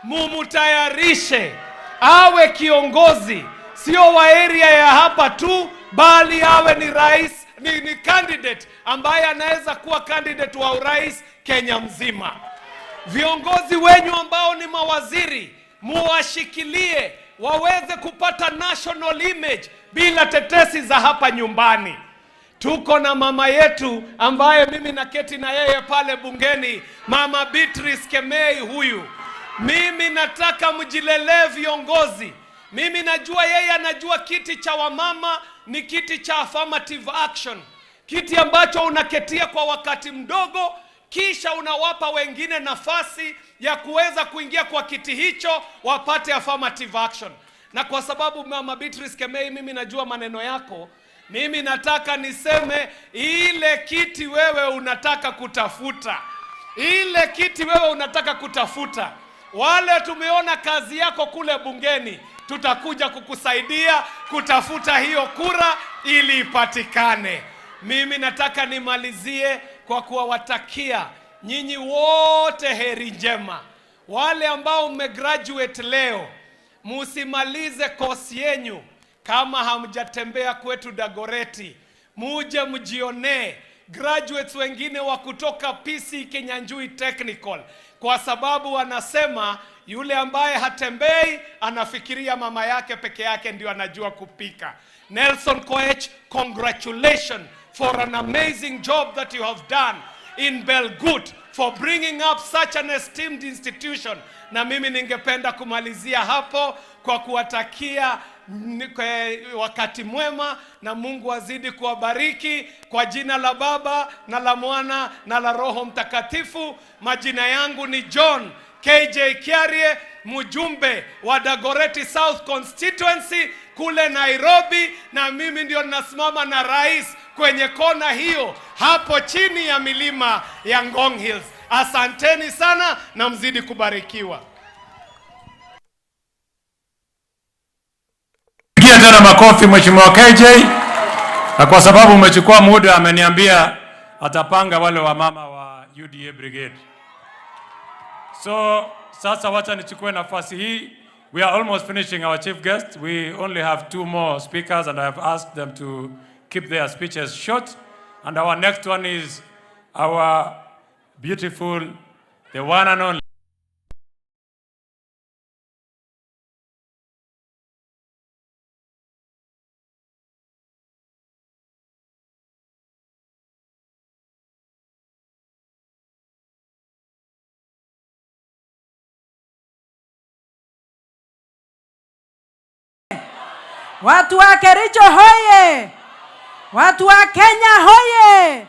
S2: mumutayarishe awe kiongozi, sio wa area ya hapa tu, bali awe ni rais, ni candidate ambaye anaweza kuwa candidate wa urais Kenya mzima. Viongozi wenyu ambao ni mawaziri, muwashikilie waweze kupata national image bila tetesi za hapa nyumbani. Tuko na mama yetu ambaye mimi naketi na yeye pale bungeni, Mama Beatrice Kemei huyu. Mimi nataka mjilelee viongozi. Mimi najua yeye anajua kiti cha wamama ni kiti cha affirmative action. Kiti ambacho unaketia kwa wakati mdogo, kisha unawapa wengine nafasi ya kuweza kuingia kwa kiti hicho wapate affirmative action. Na kwa sababu Mama Beatrice Kemei, mimi najua maneno yako, mimi nataka niseme ile kiti wewe unataka kutafuta. Ile kiti wewe unataka kutafuta. Wale tumeona kazi yako kule bungeni, tutakuja kukusaidia kutafuta hiyo kura ili ipatikane. Mimi nataka nimalizie kwa kuwatakia nyinyi wote heri njema. Wale ambao mmegraduate leo, musimalize kosi yenyu kama hamjatembea kwetu Dagoreti. Muje mjionee graduates wengine wa kutoka PC Kinyanjui Technical, kwa sababu wanasema yule ambaye hatembei anafikiria mama yake peke yake ndio anajua kupika. Nelson Koech, congratulations for an amazing job that you have done in Belgut, for bringing up such an esteemed institution. Na mimi ningependa kumalizia hapo kwa kuwatakia wakati mwema, na Mungu azidi kuwabariki kwa jina la Baba na la Mwana na la Roho Mtakatifu. Majina yangu ni John KJ Kiarie, mjumbe wa Dagoreti South Constituency kule Nairobi, na mimi ndio nasimama na rais kwenye kona hiyo hapo chini ya milima ya Ngong Hills. Asanteni sana na mzidi kubarikiwa.
S7: Pigia tena makofi Mheshimiwa KJ. Na kwa sababu umechukua muda, ameniambia atapanga wale wa mama wa UDA Brigade. So sasa wacha nichukue nafasi hii. We are almost finishing our chief guest. We only have 2 more speakers and I have asked them to keep their speeches short. And our next one is our beautiful, the one and only.
S10: Watu wa Kericho hoye! Watu wa Kenya hoye!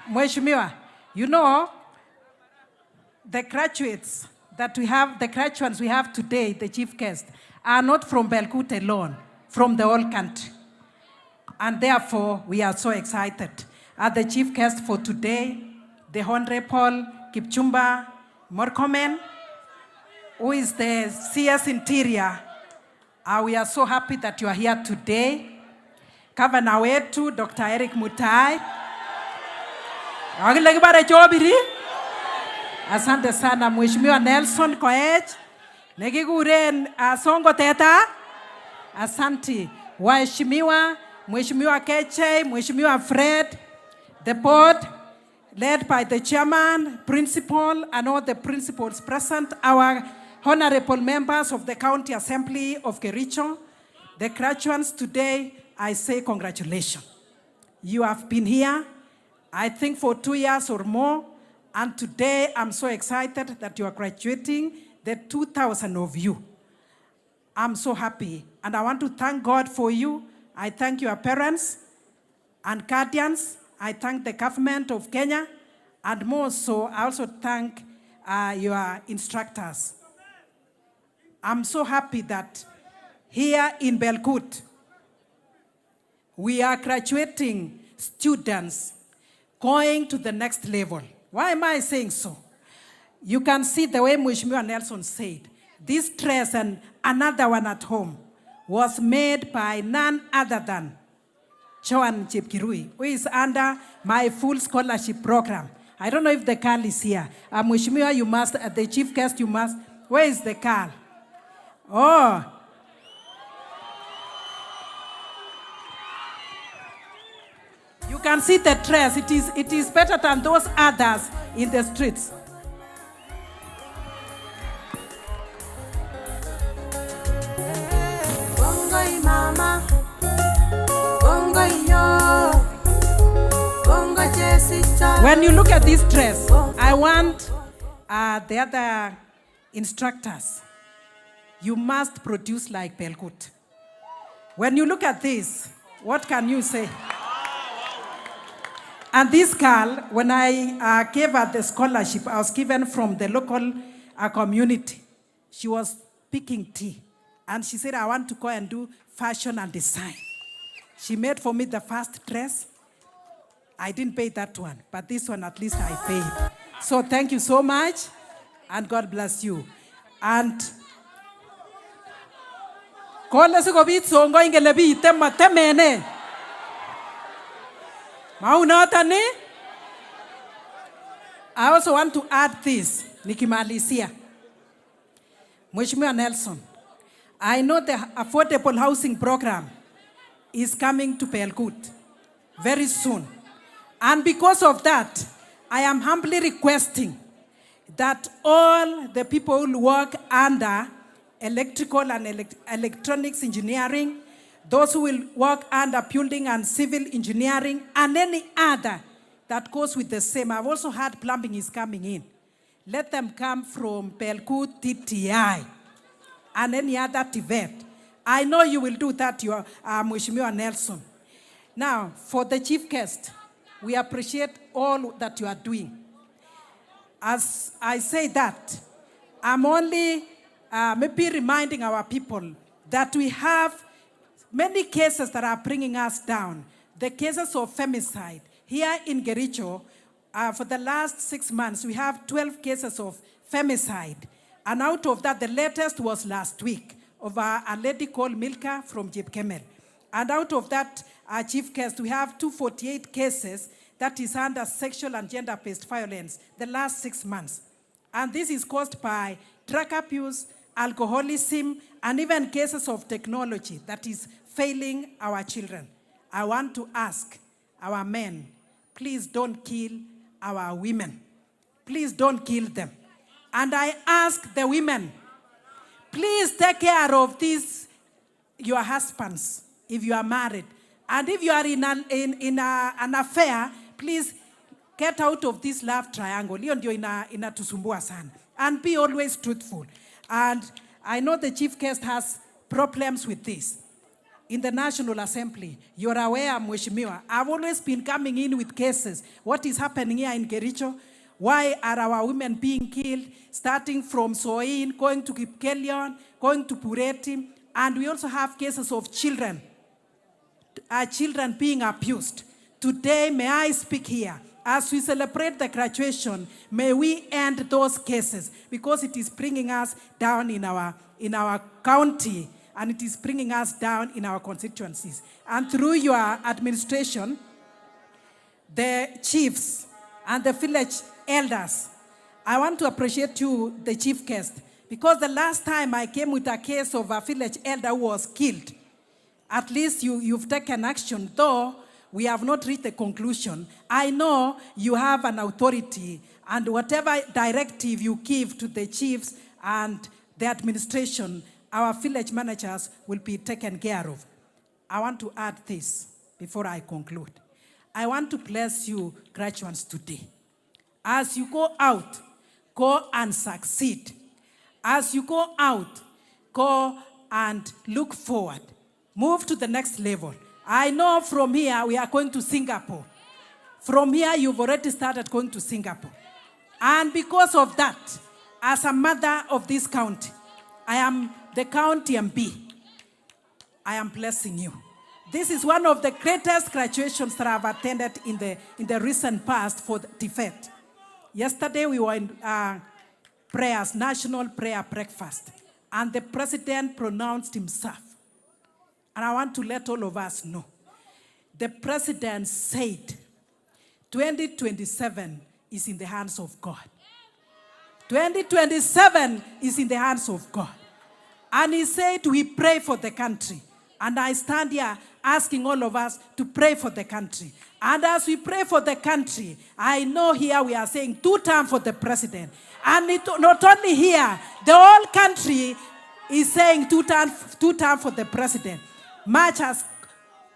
S10: Mheshimiwa, you know, the graduates that we have, the graduates we have today, the chief guest, are not from Belgut alone, from the whole country. And therefore, we are so excited. The chief guest for today, the Honorable Kipchumba Murkomen, who is the CS Interior. We are so happy that you are here today. Governor wetu, Dr. Eric Mutai. Asante sana Mheshimiwa Nelson Koech. Negiguren Songo Teta. Asante. Waheshimiwa, Mheshimiwa Keche, Mheshimiwa Fred, the board led by the chairman, principal, and all the principals present, our honorable members of the County Assembly of Kericho, the graduates today, I say congratulations. You have been here, I think for 2 years or more, and today I'm so excited that you are graduating, the 2,000 of you. I'm so happy, and I want to thank God for you. I thank your parents and guardians. I thank the government of Kenya, and more so, I also thank your instructors. I'm so happy that here in Belgut, we are graduating students going to the next level. Why am I saying so? You can see the way Mheshimiwa Nelson said, this dress and another one at home was made by none other than Joan Chepkirui, who is under my full scholarship program. I don't know if the Carl is here. Mheshimiwa, you must, the chief guest, you must. Where is the Carl? Oh. You can see the dress. It is better than those others in the streets. When you look at this dress, I want the other instructors, you must produce like Belgut. When you look at this, what can you say? And this girl, when I gave her the scholarship, I was given from the local community. She was picking tea. And she said, I want to go and do fashion and design. She made for me the first dress. I didn't pay that one, but this one at least I paid. So thank you so much, and God bless you. And I also want to add this, nikimalizia. Mheshimiwa Nelson, I know the affordable housing program is coming to Belgut very soon. And because of that, I am humbly requesting that all the people who work under electrical and electronics engineering, those who will work under building and civil engineering, and any other that goes with the same. I've also heard plumbing is coming in. Let them come from Belgut T.T.I and any other TVET. I know you will do that, Mheshimiwa Nelson. Now, for the chief guest, we appreciate all that you are doing. As I say that, I'm only maybe reminding our people that we have many cases that are bringing us down. The cases of femicide. Here in Kericho, for the last 6 months, we have 12 cases of femicide. And out of that, the latest was last week of a lady called Milka from Jib Kemel. And out of that, chief guest, we have 248 cases that is under sexual and gender-based violence the last 6 months. And this is caused by drug abuse, alcoholism, and even cases of technology that is failing our children. I want to ask our men, please don't kill our women. Please don't kill them. And I ask the women, please take care of these, your husbands, if you are married. And if you are in an affair, please get out of this love triangle. And be always truthful. And I know the chief guest has problems with this. In the National Assembly, you're aware, Mheshimiwa, I've always been coming in with cases. What is happening here in Kericho? Why are our women being killed? Starting from Soin, going to Kipkelion, going to Pureti. And we also have cases of children. Children being abused. Today, may I speak here, as we celebrate the graduation, may we end those cases, because it is bringing us down in our county, and it is bringing us down in our constituencies. And through your administration, the chiefs and the village elders, I want to appreciate you, the chief guest, because the last time I came with a case of a village elder who was killed, at least you've taken action, though we have not reached a conclusion. I know you have an authority, and whatever directive you give to the chiefs and the administration, our village managers will be taken care of. I want to add this before I conclude. I want to bless you, graduates, today. As you go out, go and succeed. As you go out, go and look forward. Move to the next level. I know from here we are going to Singapore. From here you've already started going to Singapore. And because of that, as a mother of this county, I am the county MP. I am blessing you. This is one of the greatest graduations that I've attended in the recent past for the TVET. Yesterday we were in prayers, national prayer breakfast, and the president pronounced himself. And I want to let all of us know. The president said, 2027 is in the hands of God. 2027 is in the hands of God. And he said, we pray for the country. And I stand here asking all of us to pray for the country. And as we pray for the country, I know here we are saying 2 terms for the president. And not only here, the whole country is saying 2 terms for the president.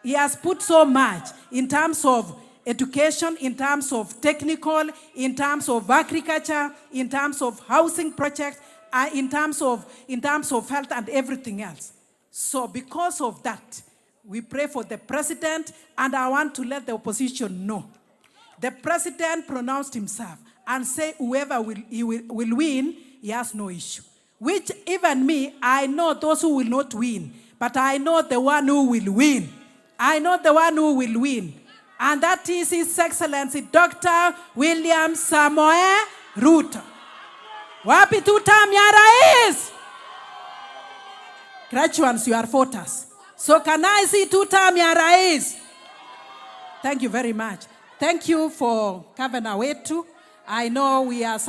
S10: He has put so much in terms of education, in terms of technical, in terms of agriculture, in terms of housing projects, in terms of health and everything else. So because of that, we pray for the president, and I want to let the opposition know. The president pronounced himself and said whoever will win, he has no issue. Which even me, I know those who will not win, but I know the one who will win. I know the one who will win. And that is His Excellency Dr. William Samoei Ruto. Wapi 2 term ya rais? Graduates, you are voters. So can I see 2 term ya rais? Thank you very much. Thank you for Governor wetu. I know you are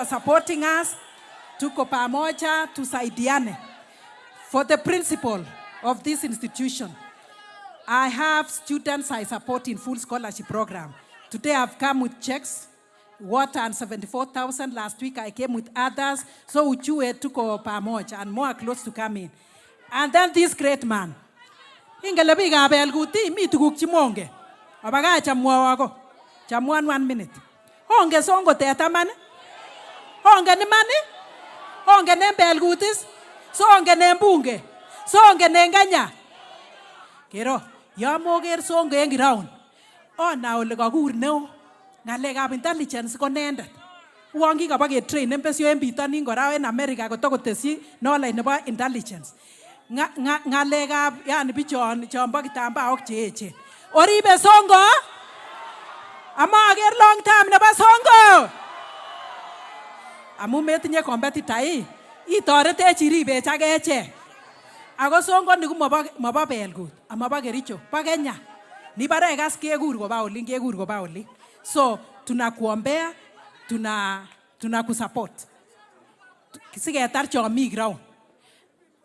S10: supporting us. Tuko pamoja, tusaidiane. For the principal of this institution, I have students I support in full scholarship program. Today I've come with checks, water and 74,000. Last week I came with others. So uchue tuko pamoja and more close to come in. And then this great man. Ingelebi ga Belgut T.I mi tuguk chimonge. Abaga chamwa wako. Chamwan 1 minute. Honge songo teta man. Honge ni mani. Honge ne Belgutis. So honge ne mbunge. So honge ne nganya. Kero. Ya moger songo en ground. Ona ole kakur neo. Ngalekab intelligence ko nendet. Uongi kabage train empesyo en bitonin kora en America kotokotesyi knowledge nebo intelligence. Ngalekab yani bichon chombo kitambaok cheechen. Oribe songo? Amager long term nebo songo. Amu metinye competitor itoretech iribech ak echek. Ako songo ni mabo Belgut, amabo Kericho, pa Kenya. Ni bara ikas kekur koba oli. So tunakuombea, tunakusupport. Siketar chomi ground.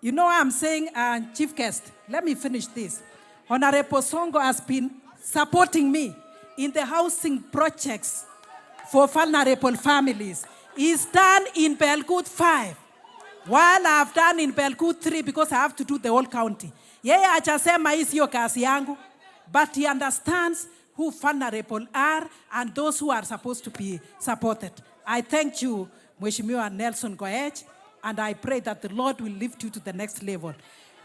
S10: You know what I'm saying, Chief Guest? Let me finish this. Honorable Songo has been supporting me in the housing projects for vulnerable families. He's done in Belgut 5, while I've done in Belgut 3 because I have to do the whole county. Yeye achasema hii sio kazi yangu, but he understands who vulnerable are and those who are supposed to be supported. I thank you, Mheshimiwa Nelson Koech, and I pray that the Lord will lift you to the next level.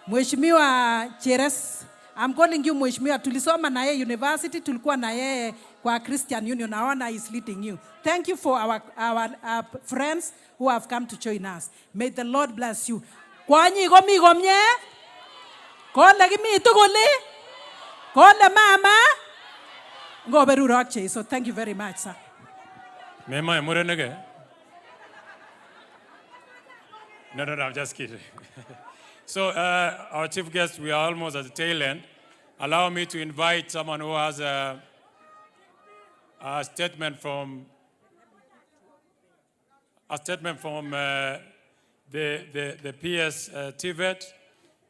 S10: Mheshimiwa Cheres, I'm calling you Mheshimiwa. Tulisoma na yeye university, tulikuwa na yeye kwa Christian Union. Naona is leading you. Thank you for our friends who have come to join us. May the Lord bless you. Kwanyi komi komye? Kole kimi tuguli? Kole mama? Ngoberurok che. So thank you very much, sir.
S7: Mema murenege. No, I'm just kidding. So, our chief guest, we are almost at the tail end. Allow me to invite someone who has a statement from the PS TVET.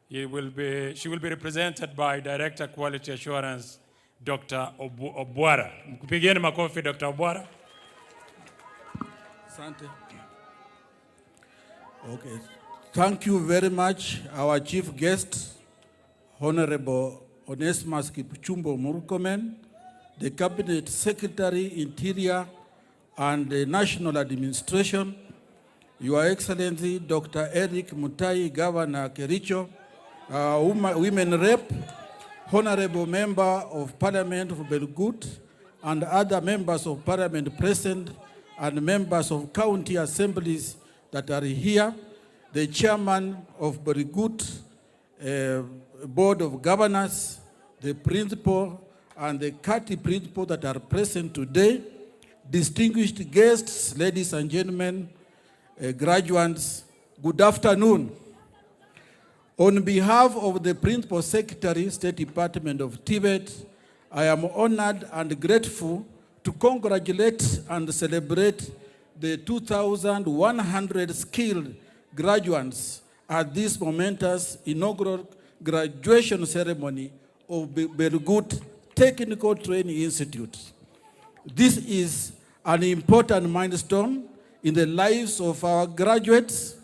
S7: She will be represented by Director Quality Assurance, Dr. Obwara. Mpigeni makofi, Dr. Obwara.
S11: Asante. Okay. Thank you very much, our chief guest, Honorable Onesmus Kipchumba Murkomen, the Cabinet Secretary, Interior, and the National Administration, Your Excellency Dr. Eric Mutai, Governor Kericho, Women Rep, Honorable Member of Parliament for Belgut, and other members of Parliament present, and members of county assemblies that are here, the chairman of Belgut board of governors, the principal, and the CATI principal that are present today, distinguished guests, ladies and gentlemen, graduates, good afternoon. On behalf of the Principal Secretary, State Department of Tibet, I am honored and grateful to congratulate and celebrate the 2,100 skilled graduates at this momentous inaugural graduation ceremony of Belgut Technical Training Institute. This is an important milestone in the lives of our graduates,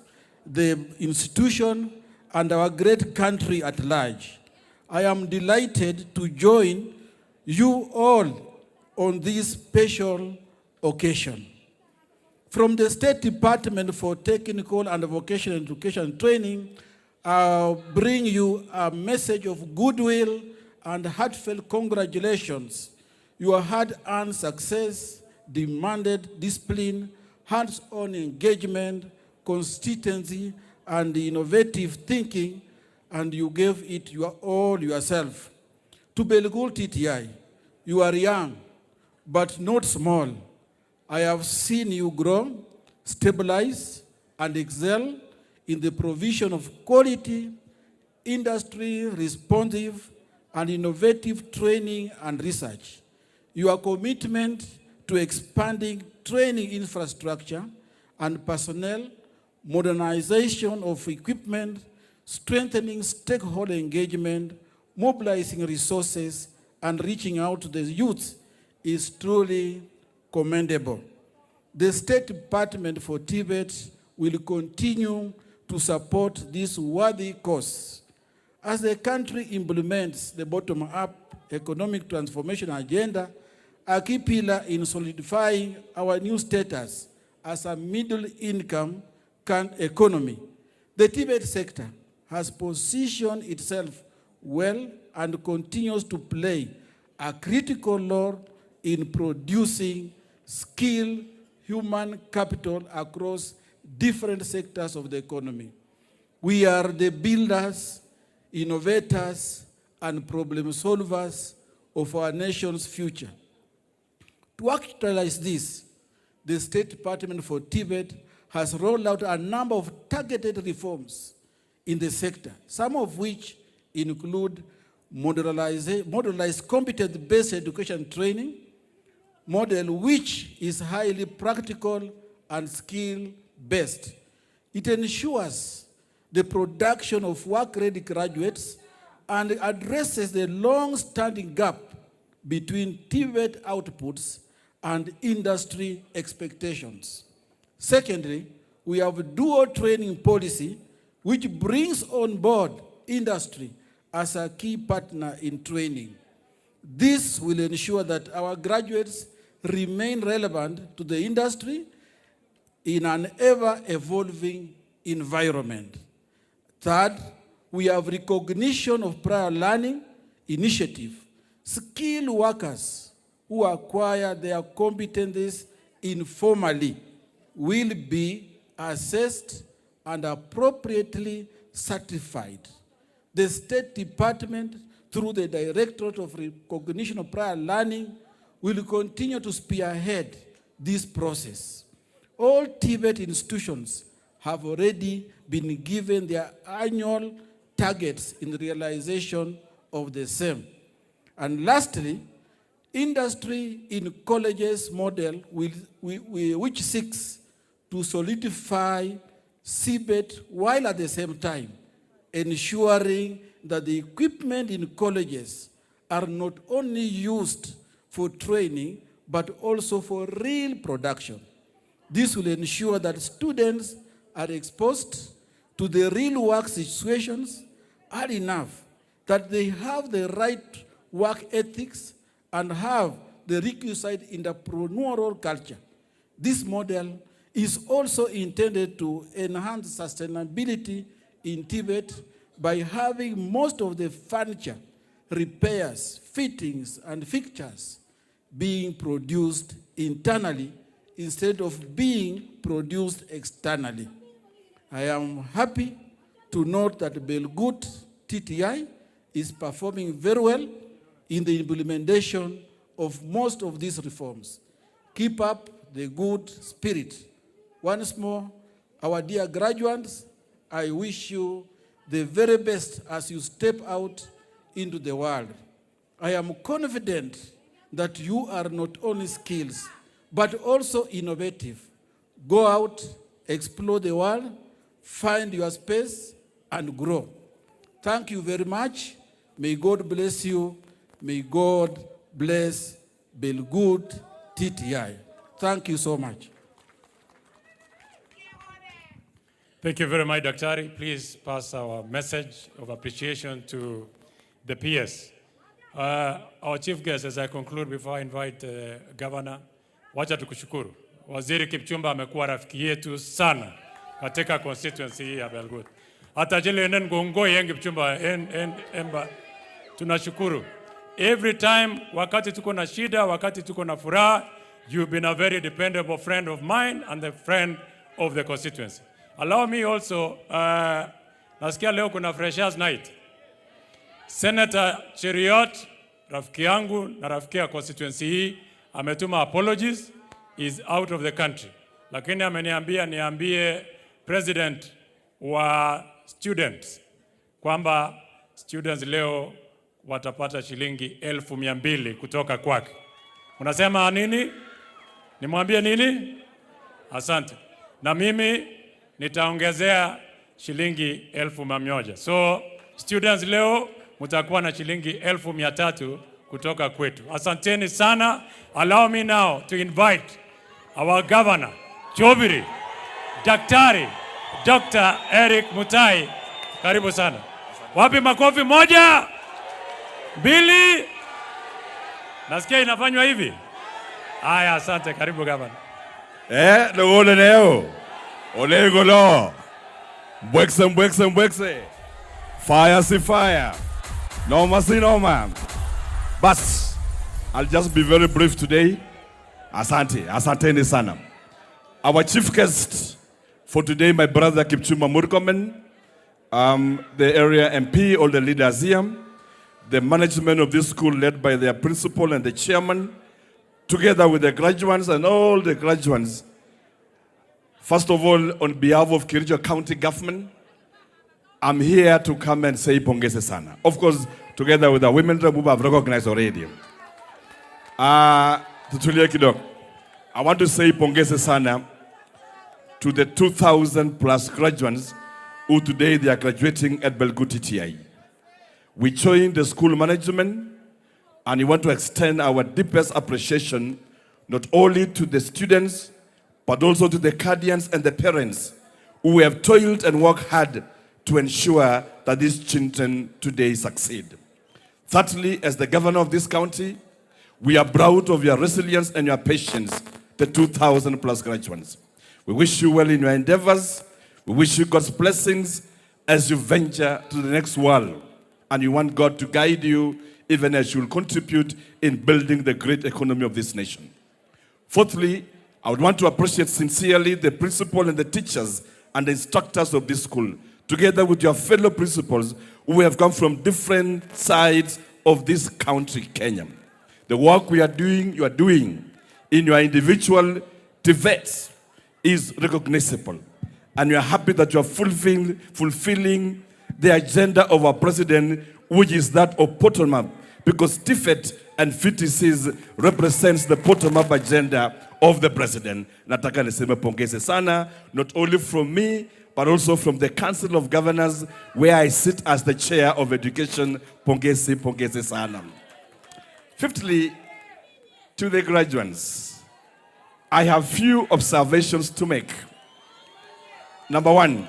S11: the institution, and our great country at large. I am delighted to join you all on this special occasion. From the State Department for Technical and Vocational Education Training, I'll bring you a message of goodwill and heartfelt congratulations. Your hard-earned success demanded discipline, hands-on engagement, consistency, and innovative thinking, and you gave it all yourself. To Belgut T.T.I, you are young, but not small. I have seen you grow, stabilize, and excel in the provision of quality, industry-responsive, and innovative training and research. Your commitment to expanding training infrastructure and personnel, modernization of equipment, strengthening stakeholder engagement, mobilizing resources, and reaching out to the youth is truly commendable. The State Department for Tibet will continue to support this worthy cause. As the country implements the bottom-up economic transformation agenda, a key pillar in solidifying our new status as a middle-income economy, the Tibet sector has positioned itself well and continues to play a critical role in producing skilled human capital across different sectors of the economy. We are the builders, innovators, and problem solvers of our nation's future. To actualize this, the State Department for Tibet has rolled out a number of targeted reforms in the sector, some of which include modernized competence-based education training, model which is highly practical and skill-based. It ensures the production of work-ready graduates and addresses the long-standing gap between Tibet outputs and industry expectations. Secondly, we have a dual training policy which brings on board industry as a key partner in training. This will ensure that our graduates remain relevant to the industry in an ever-evolving environment. Third, we have recognition of prior learning initiative. Skilled workers who acquire their competencies informally will be assessed and appropriately certified. The State Department, through the Directorate of Recognition of Prior Learning, will continue to spearhead this process. All Tibet institutions have already been given their annual targets in the realization of the same. And lastly, industry in colleges model which seeks to solidify CBET while at the same time ensuring that the equipment in colleges are not only used for training but also for real production. This will ensure that students are exposed to the real work situations early enough, that they have the right work ethics and have the requisite entrepreneurial culture. This model is also intended to enhance sustainability in Tibet by having most of the furniture, repairs, fittings, and fixtures being produced internally instead of being produced externally. I am happy to note that Belgut TTI is performing very well in the implementation of most of these reforms. Keep up the good spirit. Once more, our dear graduates, I wish you the very best as you step out into the world. I am confident that you are not only skilled, but also innovative. Go out, explore the world, find your space, and grow. Thank you very much. May God bless you. May God bless Belgut T.T.I. Thank you so much.
S7: Thank you very much, Daktari. Please pass our message of appreciation to the peers. Our chief guest, as I conclude before I invite Governor, wacha tukushukuru. Waziri Kipchumba amekuwa rafiki yetu sana katika constituency hii ya Belgut. Hata jile enen gongoi yengi Kipchumba emba tunashukuru. Every time wakati tuko na shida, wakati tuko na furaha, you've been a very dependable friend of mine and the friend of the constituency. Allow me also, nasikia leo kuna freshers night. Senator Cheriot, rafiki yangu na rafiki ya constituency hii, ametuma apologies, is out of the country. Lakini ameniambia niambie president wa students kwamba students leo watapata shilingi 1,200 kutoka kwake. Unasema nini? Nimwambie nini? Asante. Na mimi nitaongezea shilingi 1,100. So students leo mtakuwa na shilingi 1,300 kutoka kwetu. Asanteni sana. Allow me now to invite our governor, Jobiri, Daktari, Dr. Eric Mutai. Karibu sana. Wapi makofi? Moja, mbili. Nasikia inafanywa hivi. Aya, asante. Karibu governor.
S8: Lugole leo. Olegolo. Mbwekse. Fire si fire. No si no man. But I'll just be very brief today. Asante sana. Our chief guest for today, my brother Kipchumba Murkomen, the area MP, all the leaders here, the management of this school led by their principal and the chairman, together with the graduates and all the graduates. First of all, on behalf of Kericho County Government, I'm here to come and say pongeze sana. Of course, together with the women who have recognized already. Tutulie kidogo. I want to say pongeze sana to the 2,000 plus graduates who today they are graduating at Belgut T.T.I. We join the school management and we want to extend our deepest appreciation not only to the students but also to the guardians and the parents who have toiled and worked hard to ensure that these children today succeed. Thirdly, as the governor of this county, we are proud of your resilience and your patience, the 2,000 plus graduates. We wish you well in your endeavors. We wish you God's blessings as you venture to the next world. And you want God to guide you even as you will contribute in building the great economy of this nation. Fourthly, I would want to appreciate sincerely the principal and the teachers and the instructors of this school, together with your fellow principals who have come from different sides of this country, Kenya. The work we are doing, you are doing in your individual debates is recognizable. And we are happy that you are fulfilling the agenda of our president, which is that of bottom-up, because TFET and FTCs represents the bottom-up agenda of the president. Nataka niseme pongeze sana, not only from me, but also from the Council of Governors, where I sit as the chair of education. Pongeze sana. Fifthly, to the graduates, I have few observations to make. Number one,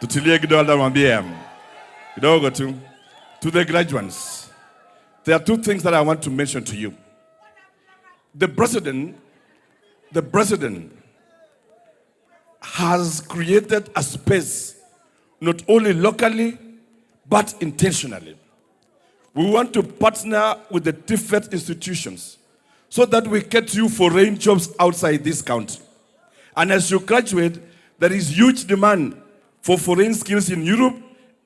S8: tutilie kidogo mwambie kidogo tu. To the graduates, there are two things that I want to mention to you. The president has created a space not only locally but intentionally. We want to partner with the different institutions so that we get you foreign jobs outside this country. And as you graduate, there is huge demand for foreign skills in Europe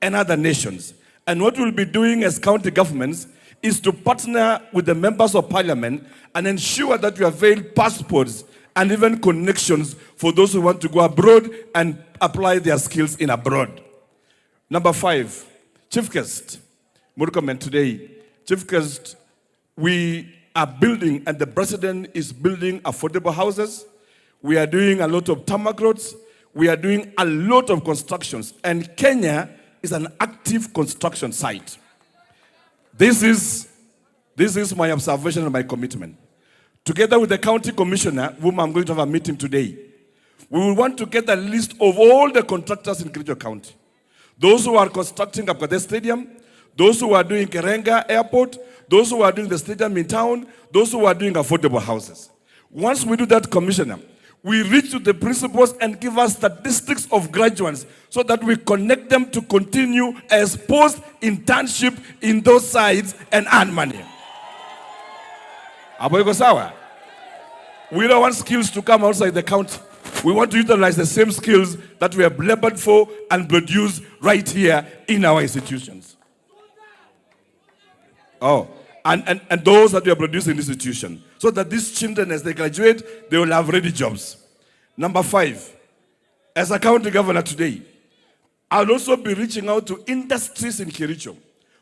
S12: and other nations. And what we'll be doing as county governments is to partner with the members of parliament and ensure that we avail passports and even connections for those who want to go abroad and apply their skills in abroad. Number 5, Chief Guest, Murkomen today. Chief Guest, we are building, and the president is building affordable houses. We are doing a lot of tarmac roads. We are doing a lot of constructions. And Kenya is an active construction site. This is my observation and my commitment. Together with the county commissioner, whom I'm going to have a meeting today, we will want to get a list of all the contractors in Kericho County. Those who are constructing Kapkade Stadium, those who are doing Kerenga Airport, those who are doing the stadium in town, those who are doing affordable houses. Once we do that, Commissioner, we reach to the principals and give us statistics of graduates so that we connect them to continue as post-internship in those sites and earn money. Aboygo sawa? We don't want skills to come outside the county. We want to utilize the same skills that we have labored for and produced right here in our institutions. Oh, and those that we are producing in this institution, so that these children, as they graduate, they will have ready jobs. Number 5, as a county governor today, I'll also be reaching out to industries in Kericho,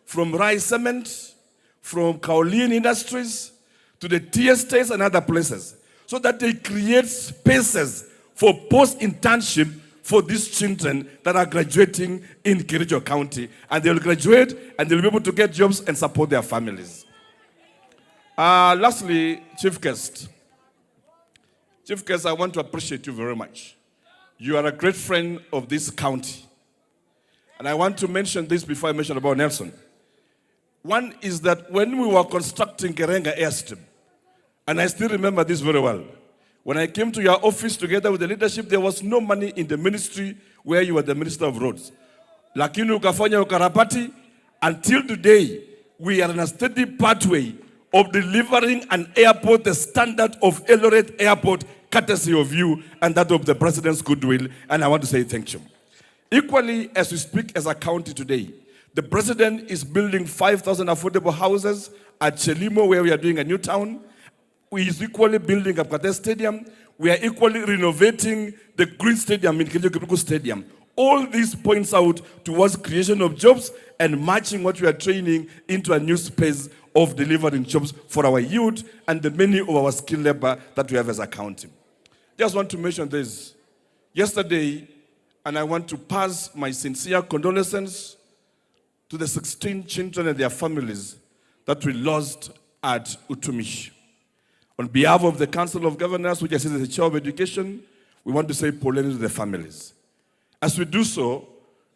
S12: from rice cement, from kaolin industries, to the tea estates and other places, so that they create spaces for post-internship for these children that are graduating in Kericho County. And they will graduate and they'll be able to get jobs and support their families. Lastly, Chief Guest. Chief Guest, I want to appreciate you very much. You are a great friend of this county. And I want to mention this before I mention about Nelson. One is that when we were constructing Kerenga Airstrip, and I still remember this very well, when I came to your office together with the leadership, there was no money in the ministry where you were the Minister of Roads. Lakini ukafanya ukarabati, until today, we are on a steady pathway of delivering an airport, the standard of Eldoret Airport, courtesy of you and that of the President's goodwill, and I want to say thank you. Equally, as we speak as a county today, the President is building 5,000 affordable houses at Chelimo, where we are doing a new town. We is equally building Kapkade Stadium. We are equally renovating the Green Stadium in Kericho Stadium. All this points out towards creation of jobs and matching what we are training into a new space of delivering jobs for our youth and the many of our skilled labor that we have as a county. Just want to mention this. Yesterday, and I want to pass my sincere condolences to the 16 children and their families that we lost at Utumishi. On behalf of the Council of Governors, which I sit as the Chair of Education, we want to say poleni to the families. As we do so,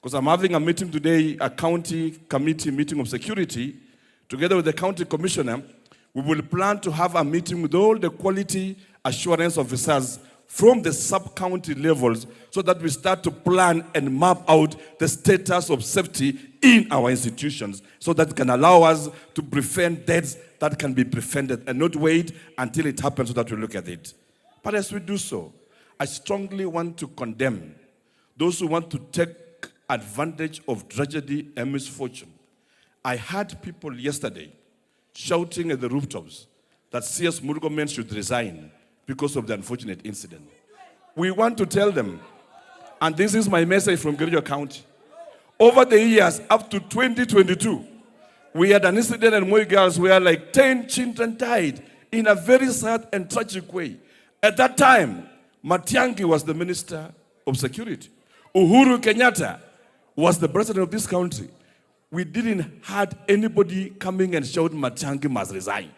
S12: because I'm having a meeting today, a county committee meeting of security, together with the county commissioner, we will plan to have a meeting with all the quality assurance officers from the sub-county levels so that we start to plan and map out the status of safety in our institutions so that can allow us to prevent deaths that can be prevented and not wait until it happens so that we look at it. But as we do so, I strongly want to condemn those who want to take advantage of tragedy and misfortune. I heard people yesterday shouting at the rooftops that CS Murkomen should resign because of the unfortunate incident. We want to tell them, and this is my message from Kericho County, over the years up to 2022, we had an incident in Moi Girls where like 10 children died in a very sad and tragic way. At that time, Matiang'i was the Minister of Security. Uhuru Kenyatta was the president of this country. We didn't have anybody coming and shouting Matiang'i must resign.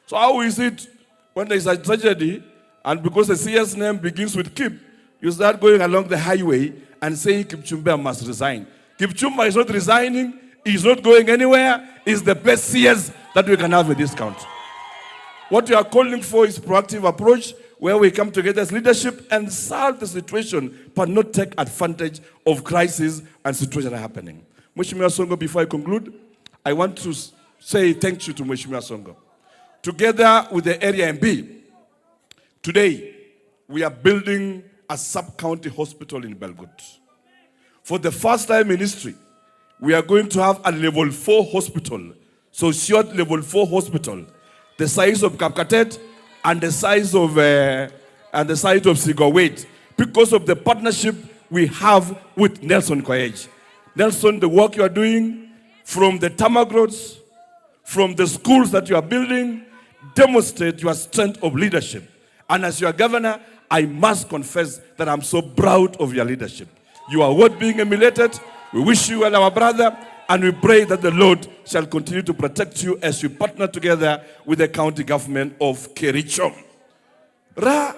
S12: So how is it when there is a tragedy and because the CS name begins with Kip, you start going along the highway and saying Kipchumba must resign. Kipchumba is not resigning. He's not going anywhere. He's the best CS that we can have in this country. What we are calling for is proactive approach where we come together as leadership and solve the situation, but not take advantage of crises and situations that are happening. Mheshimiwa Songo, before I conclude, I want to say thank you to Mheshimiwa Songo. Together with the area MB, today we are building a sub-county hospital in Belgut. For the first time in history, we are going to have a level 4 hospital. So short level 4 hospital, the size of Kapkatet and the size of Sigawait, because of the partnership we have with Nelson Koech. Nelson, the work you are doing from the tarmac roads, from the schools that you are building, demonstrate your strength of leadership. And as your governor, I must confess that I'm so proud of your leadership. You are worth being emulated. We wish you well, our brother, and we pray that the Lord shall continue to protect you as you partner together with the county government of Kericho. Ra,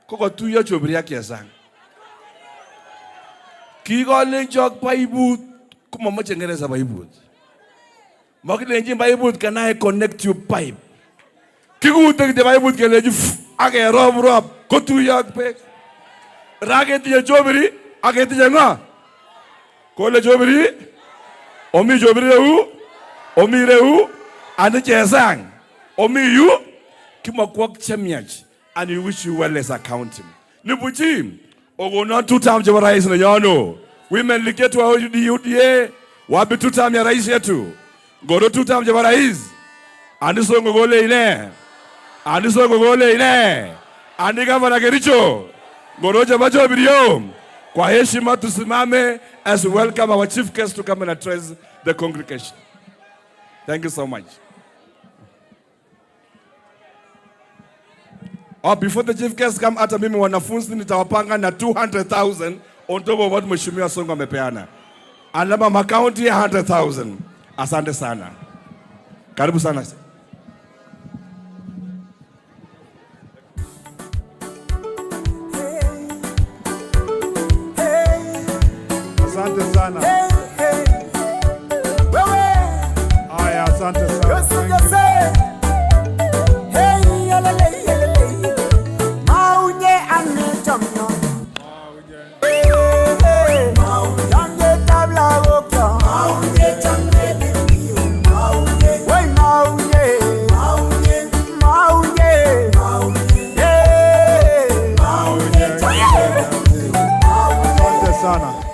S12: koko tuya chobria kiasang. Kigo lenjok paibut, kuma machengereza paibut. Makilenjin paibut, can I connect you pipe? Kigu take the paibut keleji, age rob, ko tuya pek. Rageti ya chobri, ageti ya nga. Kole chobri, omi chobri rehu, omi rehu, ane chesang, omi yu, kima kwak chemiach, and we wish you well as a county. Nipuchi, ogo not 2 times jaba rais na yano. Women liketu wa UDA, wabi 2 times ya rais yetu. Goro 2 times jaba rais. Aniso ngogole ine. Aniso ngogole ine. Andika wana Kericho. Goro jaba jobirio. Kwa heshima tusimame as we welcome our chief guest to come and address the congregation. Thank you so much. Oh, before the chief guest come, hata mimi wanafunzi nitawapanga na 200,000 on top of what Mheshimiwa Sonko amepeana. Alama makaunti 100,000. Asante sana. Karibu sana.
S13: Asante sana. Aya, asante sana.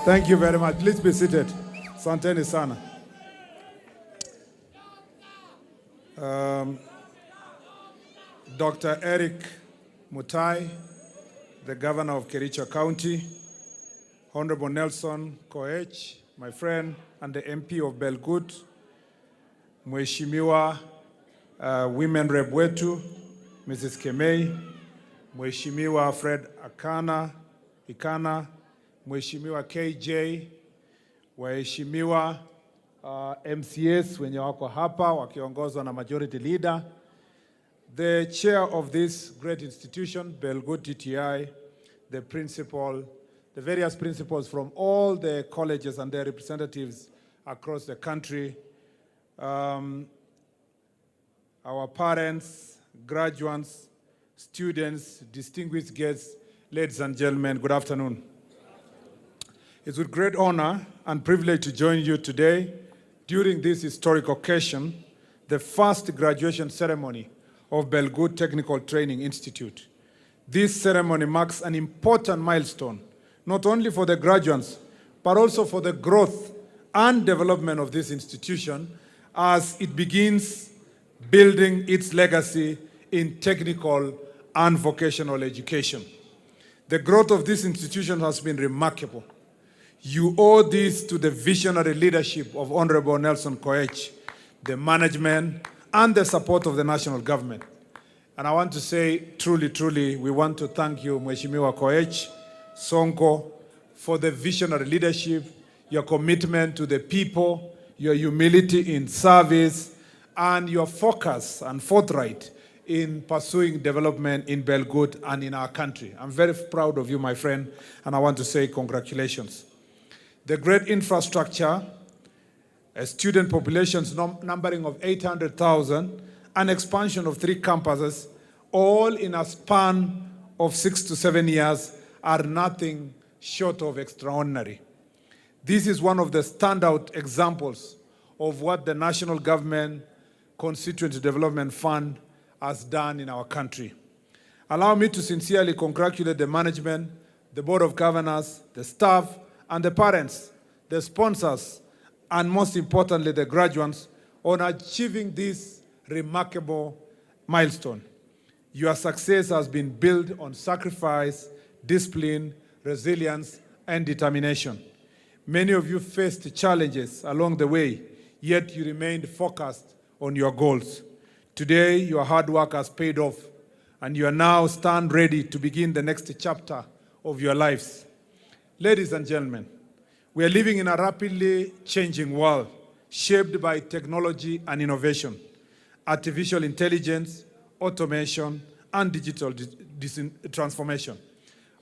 S13: Thank you very much. Please be seated. Santeni sana. Dr. Eric Mutai, the governor of Kericho County, Honorable Nelson Koech, my friend, and the MP of Belgut, Mheshimiwa Women Rep wetu, Mrs. Kemei, Mheshimiwa Fred Ikana, Mheshimiwa KJ, waheshimiwa MCAs wenye wako hapa wakiongozwa na majority leader, the chair of this great institution, Belgut T.T.I, the principal, the various principals from all the colleges and their representatives across the country, our parents, graduates, students, distinguished guests, ladies and gentlemen, good afternoon. It's with great honor and privilege to join you today during this historic occasion, the first graduation ceremony of Belgut Technical Training Institute. This ceremony marks an important milestone, not only for the graduates, but also for the growth and development of this institution as it begins building its legacy in technical and vocational education. The growth of this institution has been remarkable. You owe this to the visionary leadership of Honorable Nelson Koech, the management, and the support of the national government. And I want to say, truly, we want to thank you, Mheshimiwa Koech, Sonko, for the visionary leadership, your commitment to the people, your humility in service, and your focus and forthright in pursuing development in Belgut and in our country. I'm very proud of you, my friend, and I want to say congratulations. The great infrastructure, a student populations numbering of 800,000, an expansion of 3 campuses, all in a span of 6 to 7 years, are nothing short of extraordinary. This is one of the standout examples of what the national government Constituency Development Fund has done in our country. Allow me to sincerely congratulate the management, the Board of Governors, the staff, and the parents, the sponsors, and most importantly, the graduates, on achieving this remarkable milestone. Your success has been built on sacrifice, discipline, resilience, and determination. Many of you faced challenges along the way, yet you remained focused on your goals. Today, your hard work has paid off, and you are now stand ready to begin the next chapter of your lives. Ladies and gentlemen, we are living in a rapidly changing world, shaped by technology and innovation, artificial intelligence, automation, and digital transformation.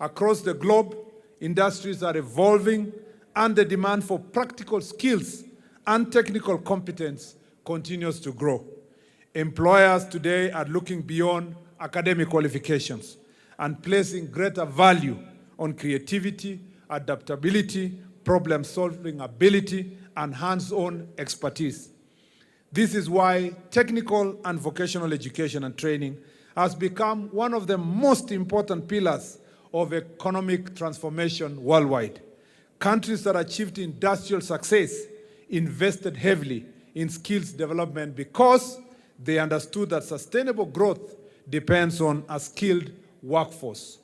S13: Across the globe, industries are evolving, and the demand for practical skills and technical competence continues to grow. Employers today are looking beyond academic qualifications and placing greater value on creativity, adaptability, problem-solving ability, and hands-on expertise. This is why technical and vocational education and training has become one of the most important pillars of economic transformation worldwide. Countries that achieved industrial success invested heavily in skills development because they understood that sustainable growth depends on a skilled workforce.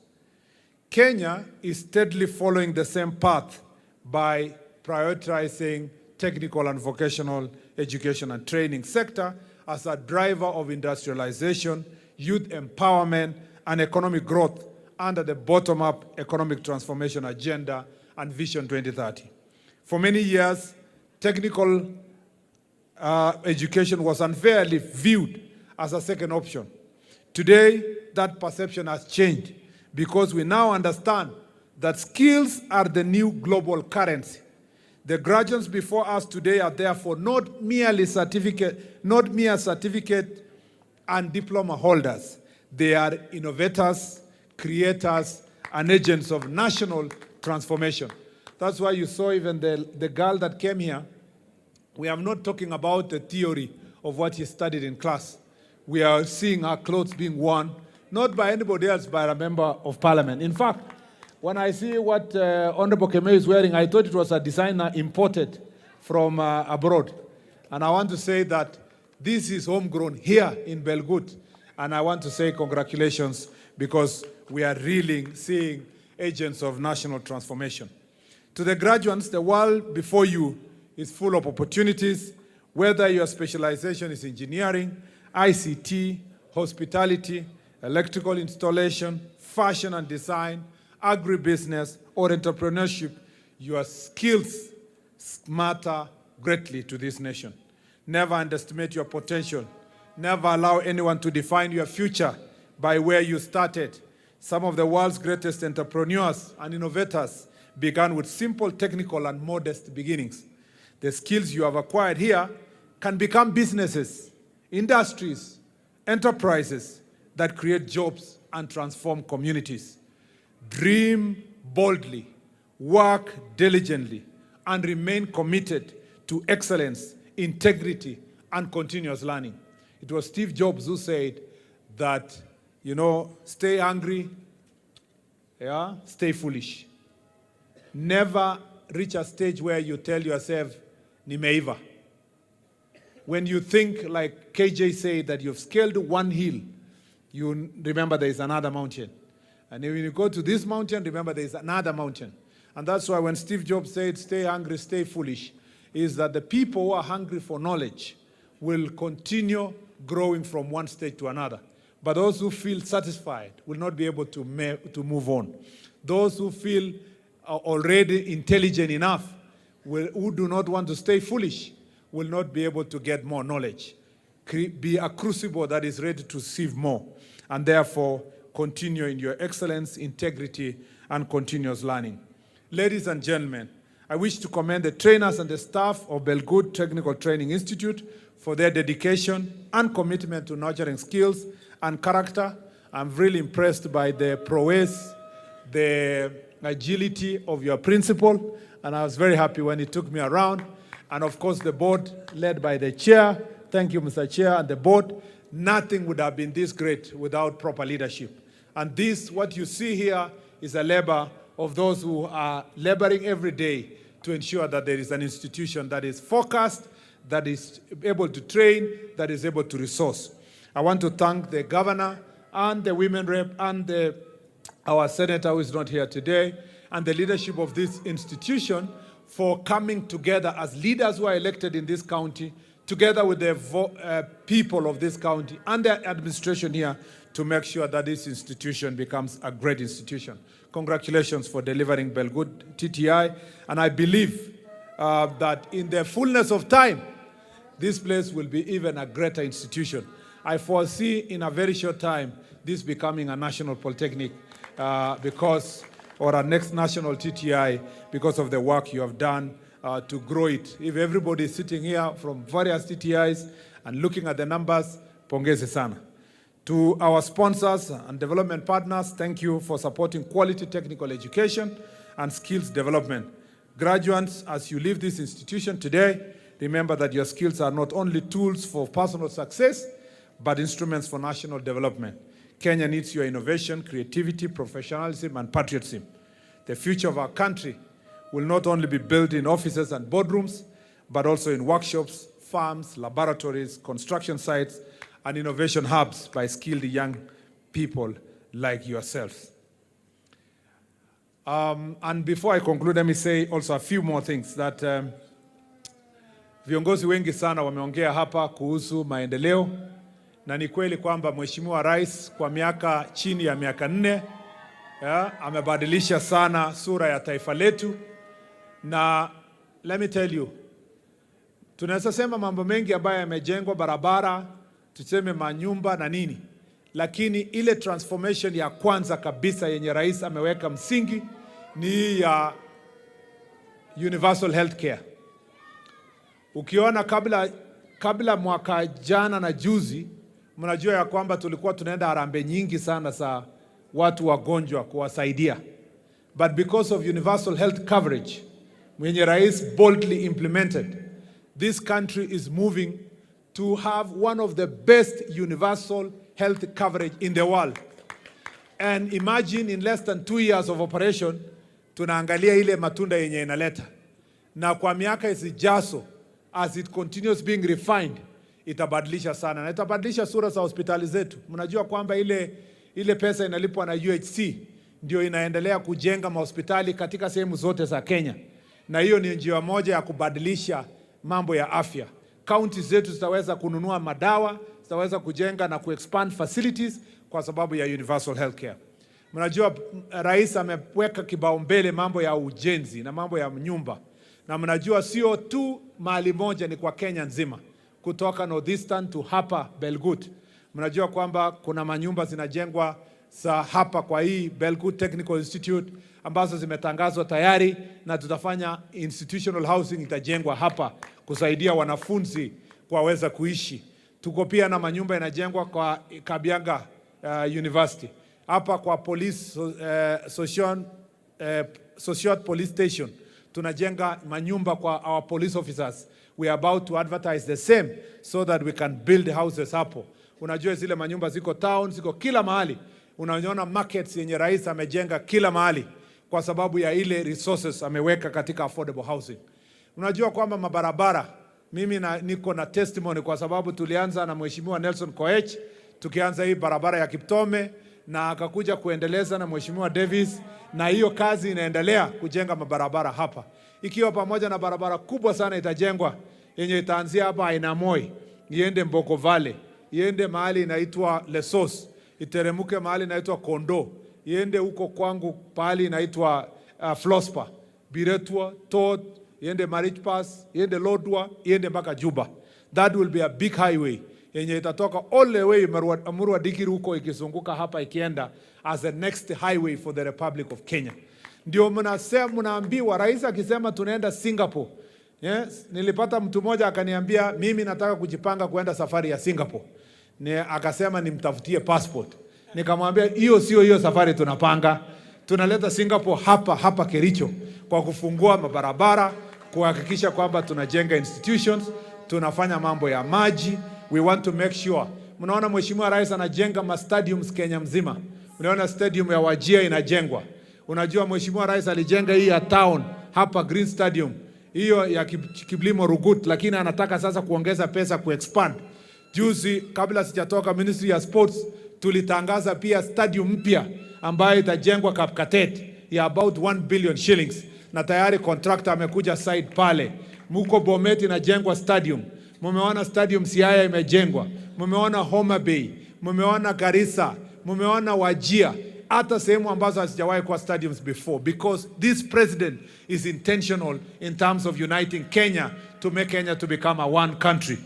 S13: Kenya is steadily following the same path by prioritizing technical and vocational education and training sector as a driver of industrialization, youth empowerment, and economic growth under the bottom-up economic transformation agenda and Vision 2030. For many years, technical education was unfairly viewed as a second option. Today, that perception has changed because we now understand that skills are the new global currency. The graduates before us today are therefore not mere certificate and diploma holders. They are innovators, creators, and agents of national transformation. That's why you saw even the girl that came here. We are not talking about the theory of what he studied in class. We are seeing her clothes being worn, not by anybody else, by a member of parliament. In fact, when I see what Honorable Keme is wearing, I thought it was a designer imported from abroad. And I want to say that this is homegrown here in Belgut. And I want to say congratulations because we are really seeing agents of national transformation. To the graduates, the world before you is full of opportunities, whether your specialization is engineering, ICT, hospitality, electrical installation, fashion and design, agribusiness, or entrepreneurship. Your skills matter greatly to this nation. Never underestimate your potential. Never allow anyone to define your future by where you started. Some of the world's greatest entrepreneurs and innovators began with simple technical and modest beginnings. The skills you have acquired here can become businesses, industries, enterprises that create jobs and transform communities. Dream boldly, work diligently, and remain committed to excellence, integrity, and continuous learning. It was Steve Jobs who said that, stay hungry, stay foolish. Never reach a stage where you tell yourself, nimeiva. When you think, like KJ said, that you've scaled one hill, you remember there is another mountain. And when you go to this mountain, remember there is another mountain. And that's why when Steve Jobs said, stay hungry, stay foolish, is that the people who are hungry for knowledge will continue growing from one stage to another. But those who feel satisfied will not be able to move on. Those who feel already intelligent enough, who do not want to stay foolish, will not be able to get more knowledge. Be a crucible that is ready to receive more, and therefore continue in your excellence, integrity, and continuous learning. Ladies and gentlemen, I wish to commend the trainers and the staff of Belgut Technical Training Institute for their dedication and commitment to nurturing skills and character. I'm really impressed by the prowess, the agility of your principal, and I was very happy when he took me around. And of course, the board led by the chair. Thank you, Mr. Chair, and the board. Nothing would have been this great without proper leadership. And this, what you see here, is a labor of those who are laboring every day to ensure that there is an institution that is focused, that is able to train, that is able to resource. I want to thank the governor and the women rep and our senator who is not here today, and the leadership of this institution for coming together as leaders who are elected in this county, together with the people of this county and the administration here, to make sure that this institution becomes a great institution. Congratulations for delivering Belgut T.T.I. And I believe that in the fullness of time, this place will be even a greater institution. I foresee in a very short time this becoming a national polytechnic or a next national T.T.I. because of the work you have done to grow it. If everybody is sitting here from various T.T.Is and looking at the numbers, pongeze sana. To our sponsors and development partners, thank you for supporting quality technical education and skills development. Graduates, as you leave this institution today, remember that your skills are not only tools for personal success, but instruments for national development. Kenya needs your innovation, creativity, professionalism, and patriotism. The future of our country will not only be built in offices and boardrooms, but also in workshops, farms, laboratories, construction sites, and innovation hubs by skilled young people like yourselves. And before I conclude, let me say also a few more things that viongozi wengi sana wameongea hapa kuhusu maendeleo, na ni kweli kwamba Mheshimiwa Rais kwa miaka chini ya miaka 4 amebadilisha sana sura ya taifa letu, na let me tell you, tunaweza sema mambo mengi ambayo yamejengwa, barabara, tuseme manyumba na nini, lakini ile transformation ya kwanza kabisa yenye rais ameweka msingi ni ya universal healthcare. Ukiona kabla mwaka jana na juzi, mnajua ya kwamba tulikuwa tunaenda harambee nyingi sana za watu wagonjwa kuwasaidia. But because of universal health coverage, mwenye rais boldly implemented, this country is moving to have one of the best universal health coverage in the world. And imagine in less than 2 years of operation, tunaangalia ile matunda yenye inaleta. Na kwa miaka isijazo, as it continues being refined, itabadilisha sana. Na itabadilisha sura za hospitali zetu. Mnajua kwamba ile pesa inalipwa na UHC ndio inaendelea kujenga mahospitali katika sehemu zote za Kenya. Na hiyo ni njia moja ya kubadilisha mambo ya afya. County zetu zitaweza kununua madawa, zitaweza kujenga na kuexpand facilities kwa sababu ya universal healthcare. Mnajua rais ameweka kipaumbele mambo ya ujenzi na mambo ya nyumba. Na mnajua sio tu mahali moja, ni kwa Kenya nzima, kutoka Northeastern to hapa Belgut. Mnajua kwamba kuna manyumba zinajengwa za hapa kwa hii Belgut Technical Institute ambazo zimetangazwa tayari, na tutafanya institutional housing itajengwa hapa kusaidia wanafunzi kuweza kuishi. Tuko pia na manyumba inajengwa kwa Kabianga University. Hapa kwa police Social Police Station tunajenga manyumba kwa our police officers. We are about to advertise the same so that we can build houses hapo. Unajua zile manyumba ziko town, ziko kila mahali. Unaona markets yenye rais amejenga kila mahali kwa sababu ya ile resources ameweka katika affordable housing. Unajua kwamba mabarabara, mimi niko na testimony kwa sababu tulianza na Mheshimiwa Nelson Koech, tukianza hii barabara ya Kiptome, na akakuja kuendeleza na Mheshimiwa Davis, na hiyo kazi inaendelea kujenga mabarabara hapa. Ikiwa pamoja na barabara kubwa sana itajengwa yenye itaanzia hapa Ainamoi, iende Mboko Valley, iende mahali inaitwa Lesos, iteremuke mahali inaitwa Kondo, iende huko kwangu pahali inaitwa Flospa, Biretwa, Tot, iende Marich Pass, iende Lodwa, iende mpaka Juba. That will be a big highway yenye itatoka all the way Murwa Dikiri huko ikizunguka hapa ikienda as the next highway for the Republic of Kenya. Ndio mnaambiwa rais akisema tunaenda Singapore. Yes, nilipata mtu mmoja akaniambia mimi nataka kujipanga kuenda safari ya Singapore. Akasema nimtafutie passport. Nikamwambia hiyo safari tunapanga. Tunaleta Singapore hapa Kericho kwa kufungua mabarabara, kuhakikisha kwamba tunajenga institutions, tunafanya mambo ya maji. We want to make sure. Mnaona Mheshimiwa Rais anajenga ma stadiums Kenya mzima. Unaona stadium ya Wajir inajengwa. Unajua Mheshimiwa Rais alijenga hii ya town hapa Green Stadium, hiyo ya Kiblimo Rugut, lakini anataka sasa kuongeza pesa kuexpand. Juzi kabla sijatoka Ministry ya Sports tulitangaza pia stadium mpya ambayo itajengwa Kapkatet ya about 1 billion shillings, na tayari contractor amekuja site pale. Muko Bomet inajengwa stadium, mumeona stadium Siaya imejengwa, mumeona Homa Bay, mumeona Garissa, mumeona Wajir, hata sehemu ambazo hazijawahi kuwa stadiums before, because this president is intentional in terms of uniting Kenya to make Kenya to become a one country.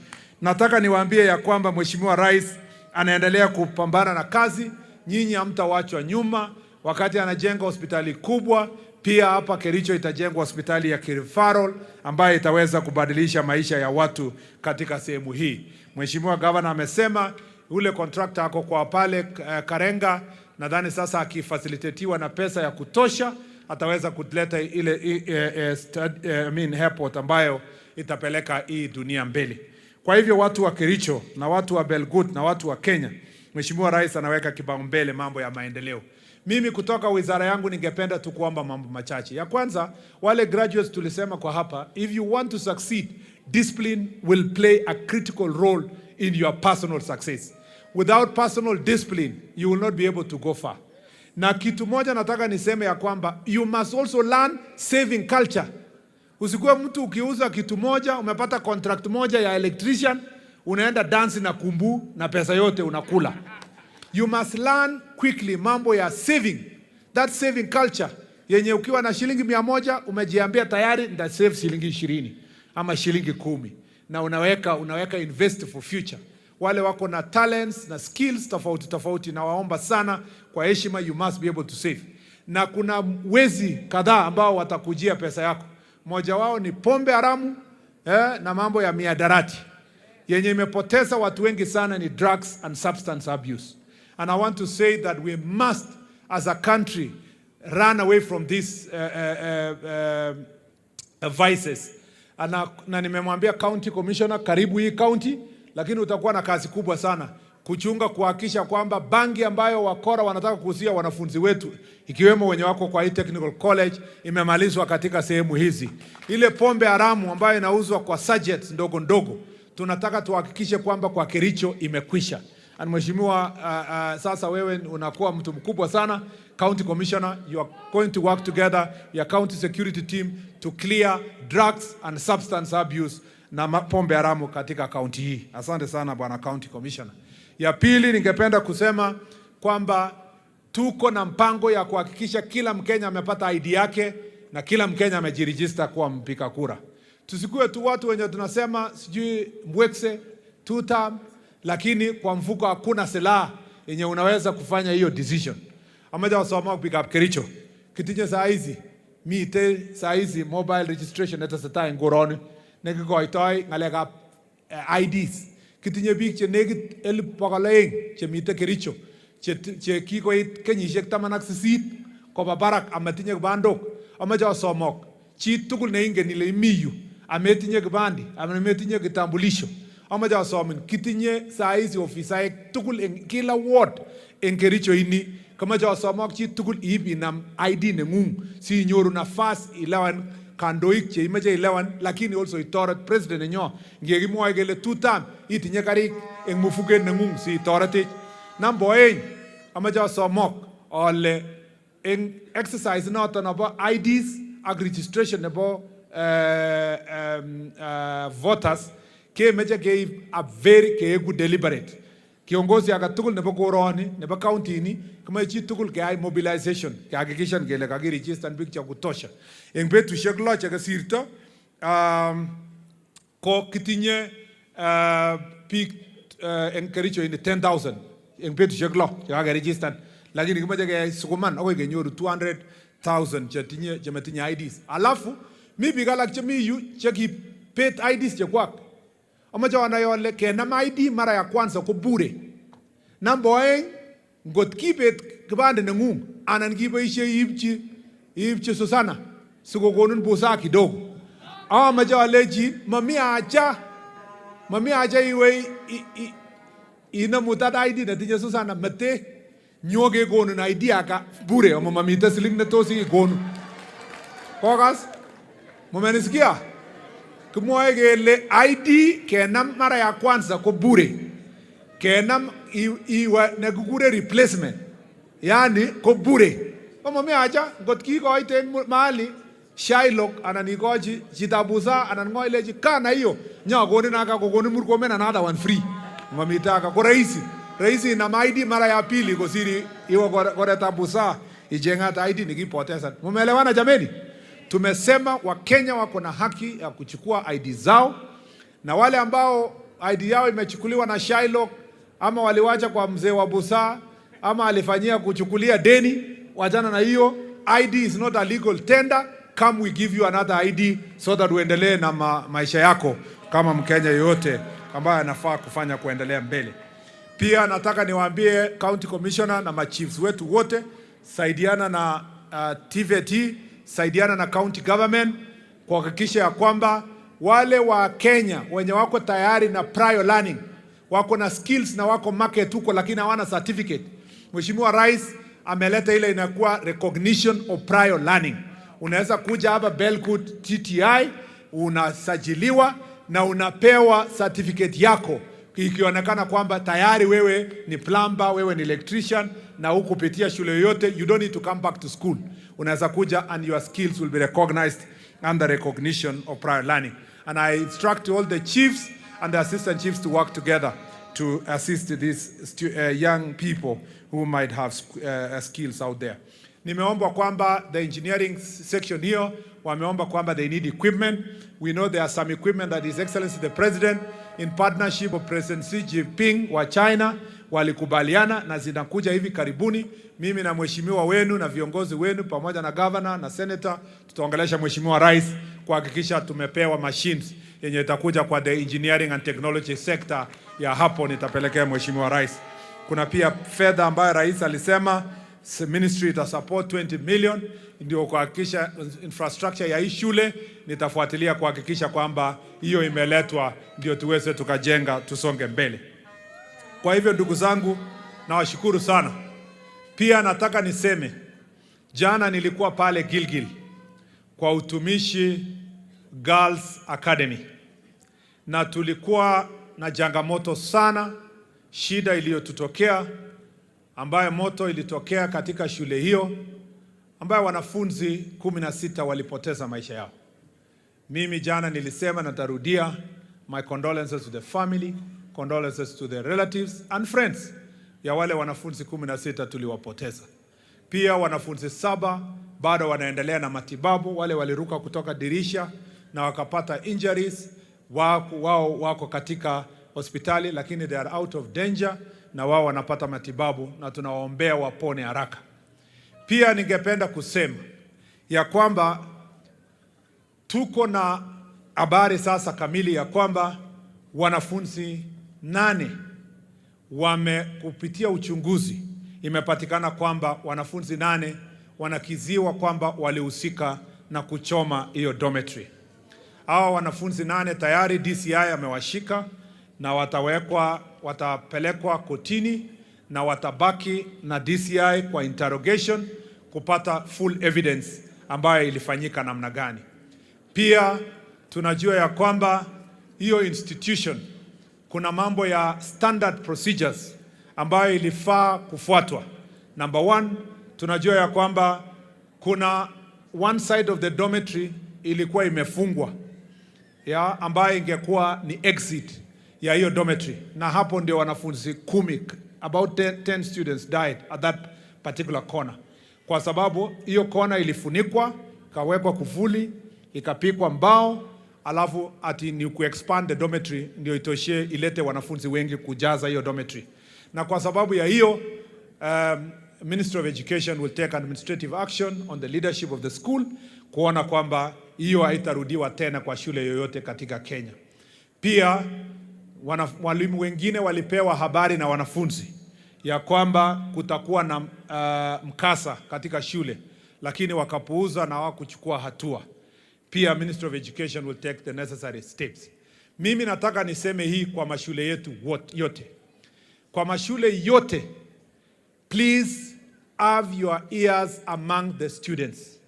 S13: Nataka niwaambie ya kwamba Mheshimiwa Rais anaendelea kupambana na kazi, nyinyi hamtawachwa nyuma. Wakati anajenga hospitali kubwa, pia hapa Kericho itajengwa hospitali ya Kericho ambayo itaweza kubadilisha maisha ya watu katika sehemu hii. Mheshimiwa Governor amesema ule contractor ako kwa pale Karenga, nadhani sasa akifacilitatiwa na pesa ya kutosha ataweza kuleta ile airport ambayo itapeleka hii dunia mbele. Kwa hivyo watu wa Kericho na watu wa Belgut na watu wa Kenya, Mheshimiwa Rais anaweka kipaumbele mambo ya maendeleo. Mimi kutoka wizara yangu ningependa tu kuomba mambo machache. Ya kwanza, wale graduates tulisema kwa hapa, if you want to succeed, discipline will play a critical role in your personal success. Without personal discipline, you will not be able to go far. Na kitu moja nataka niseme ya kwamba, you must also learn saving culture. Usikuwe mtu ukiuza kitu moja, umepata contract moja ya electrician, unaenda dance na kumbu na pesa yote unakula. You must learn quickly mambo ya saving. That saving culture, yenye ukiwa na shilingi 100, umejiambia tayari nita save shilingi 20 ama shilingi 10, na unaweka invest for future. Wale wako na talents na skills tofauti na waomba sana kwa heshima, you must be able to save. Na kuna wezi kadhaa ambao watakujia pesa yako. Moja wao ni pombe haramu na mambo ya miadarati. Yenye imepoteza watu wengi sana ni drugs and substance abuse. And I want to say that we must as a country run away from these vices. Na nimemwambia county commissioner, karibu hii county, lakini utakuwa na kazi kubwa sana kuchunga kuhakikisha kwamba bangi ambayo wakora wanataka kuhusia wanafunzi wetu, ikiwemo wenye wako kwa hii technical college, imemalizwa katika sehemu hizi. Ile pombe haramu ambayo inauzwa kwa sachets ndogo ndogo, tunataka tuhakikishe kwamba kwa Kericho imekwisha. And Mheshimiwa, sasa wewe unakuwa mtu mkubwa sana, county commissioner, you are going to work together, your county security team, to clear drugs and substance abuse na pombe haramu katika county hii. Asante sana bwana county commissioner. Ya pili, ningependa kusema kwamba tuko na mpango ya kuhakikisha kila Mkenya amepata ID yake na kila Mkenya amejirejista kuwa mpiga kura. Tusikue tu watu wenye tunasema sijui mwekse 2 term, lakini kwa mfuko hakuna silaha yenye unaweza kufanya hiyo decision. Amaja wasoma kupiga Kericho. Kitinye saa hizi, mite saa hizi mobile registration neta sata ngoroni. Nekikoitoi ngaleka IDs. Kitinye biik che nekit 1,200 che mite Kericho che kikoit kenyisiek 18 koba barak amatinye kibandok. Amache asomok chi tugul neingen ile imiyu ametinye kibandi ametinye kitambulisho. Amache asomin kitinye saa hizi ofisaek tugul en kila ward en Kericho ini. Kamache asomok chi tugul ibinam ID nengung si inyoru nafas 11 kandoik che imeche 11, lakini also itoret president nenyo ngekimwoe kele 2 term itinye karik eng mufuket nengung si itoretech. Number 8, amache asomok ale eng exercise noton nebo IDs ak registration nebo voters kemeche keib a very keegu deliberate. Kiongozi age tugul nebo koroni nebo county ini kama chi tugul keyai mobilization kehakikishan kele kakiregister biik cha kutosha. Eng betusiek 6 che kasirto ko kitinye biik eng Kericho ini 10,000 eng betusiek 6 che kakeregister, lakini kimache keyai sukuman akoi kenyoru 200,000 che metinye IDs. Alafu mi biik alak che mi yu che kibet IDs chekwak. Amache anai ale kenam ID mara ya kwanza ko bure. Number 2, ngot kibet kibande nengung anan kiboisie iibchi Susana sikokonin busa kidogo. Amache alechi mami acha iwe inamu that ID netinye Susana mete nyoke konin ID aka bure ama mamite siling ne tos ikonu. Kokas Mumenisikia? Kumwae kele ID kenam mara ya kwanza ko bure. Kenam iwa nekukure replacement. Yani ko bure. Kama meacha ngot kikoiten mahali Shylock anan ikochi chitabusa anan ngoilechi kana hiyo nyakonin aka kokonin Murkomen another one free. Mamitaka ko rahisi na ID mara ya pili kosiri iwe koreta busa ijenga ID nikipoteza. Mumeelewana jameni? Tumesema Wakenya wako na haki ya kuchukua ID zao, na wale ambao ID yao imechukuliwa na Shylock ama waliwacha kwa mzee wa busa ama alifanyia kuchukulia deni, wajana na hiyo. ID is not a legal tender. Come we give you another ID so that uendelee na maisha yako kama Mkenya yoyote ambaye anafaa kufanya kuendelea mbele. Pia nataka niwaambie County Commissioner na machiefs wetu wote, saidiana na TVT, saidiana na county government kuhakikisha ya kwamba wale wa Kenya wenye wako tayari na prior learning, wako na skills na wako market huko lakini hawana certificate. Mheshimiwa Rais ameleta ile inakuwa recognition of prior learning. Unaweza kuja hapa Belgut T.T.I, unasajiliwa na unapewa certificate yako ikionekana kwamba tayari wewe ni plumber, wewe ni electrician na hukupitia shule yoyote. You don't need to come back to school. Unaweza kuja and your skills will be recognized under recognition of prior learning. And I instruct all the chiefs and the assistant chiefs to work together to assist these young people who might have skills out there. Nimeomba kwamba the engineering section here, wameomba kwamba they need equipment. We know there are some equipment that His Excellency the President in partnership with President Xi Jinping wa China walikubaliana na zinakuja hivi karibuni. Mimi na mheshimiwa wenu na viongozi wenu pamoja na governor na senator tutaongelesha mheshimiwa rais kuhakikisha tumepewa machines yenye itakuja kwa the engineering and technology sector ya hapo, nitapelekea mheshimiwa rais. Kuna pia fedha ambayo rais alisema ministry ita support 20 million ndio kuhakikisha infrastructure ya hii shule. Nitafuatilia kuhakikisha kwamba hiyo imeletwa ndio tuweze tukajenga tusonge mbele. Kwa hivyo ndugu zangu, nawashukuru sana. Pia nataka niseme jana nilikuwa pale Gilgil kwa Utumishi Girls Academy na tulikuwa na changamoto sana, shida iliyotutokea ambayo moto ilitokea katika shule hiyo ambayo wanafunzi 16 walipoteza maisha yao. Mimi jana nilisema na tarudia, my condolences to the family, condolences to the relatives and friends ya wale wanafunzi 16 tuliwapoteza. Pia wanafunzi 7 bado wanaendelea na matibabu, wale waliruka kutoka dirisha na wakapata injuries, wao wako katika hospitali lakini they are out of danger na wao wanapata matibabu na tunawaombea wapone haraka. Pia ningependa kusema ya kwamba tuko na habari sasa kamili ya kwamba wanafunzi 8 kupitia uchunguzi imepatikana kwamba wanafunzi 8 wanakiziwa kwamba walihusika na kuchoma hiyo dormitory. Hao wanafunzi 8 tayari DCI amewashika na watapelekwa kotini na watabaki na DCI kwa interrogation kupata full evidence ambayo ilifanyika namna gani. Pia tunajua ya kwamba hiyo institution kuna mambo ya standard procedures ambayo ilifaa kufuatwa. Number 1, tunajua ya kwamba kuna one side of the dormitory ilikuwa imefungwa ya ambayo ingekuwa ni exit ya hiyo dormitory, na hapo ndio wanafunzi 10, about 10 students died at that particular corner. Kwa sababu hiyo corner ilifunikwa, kawekwa kufuli, ikapikwa mbao, alafu ati ni ku-expand the dormitory ndio itoshe ilete wanafunzi wengi kujaza hiyo dormitory. Na kwa sababu ya hiyo, Ministry of Education will take administrative action on the leadership of the school kuona kwamba hiyo haitarudiwa tena kwa shule yoyote katika Kenya. Pia walimu wengine walipewa habari na wanafunzi ya kwamba kutakuwa na mkasa katika shule, lakini wakapuuza na hawakuchukua hatua. Pia Ministry of Education will take the necessary steps. Mimi nataka niseme hii kwa mashule yetu yote. Kwa mashule yote, please have your ears among the students.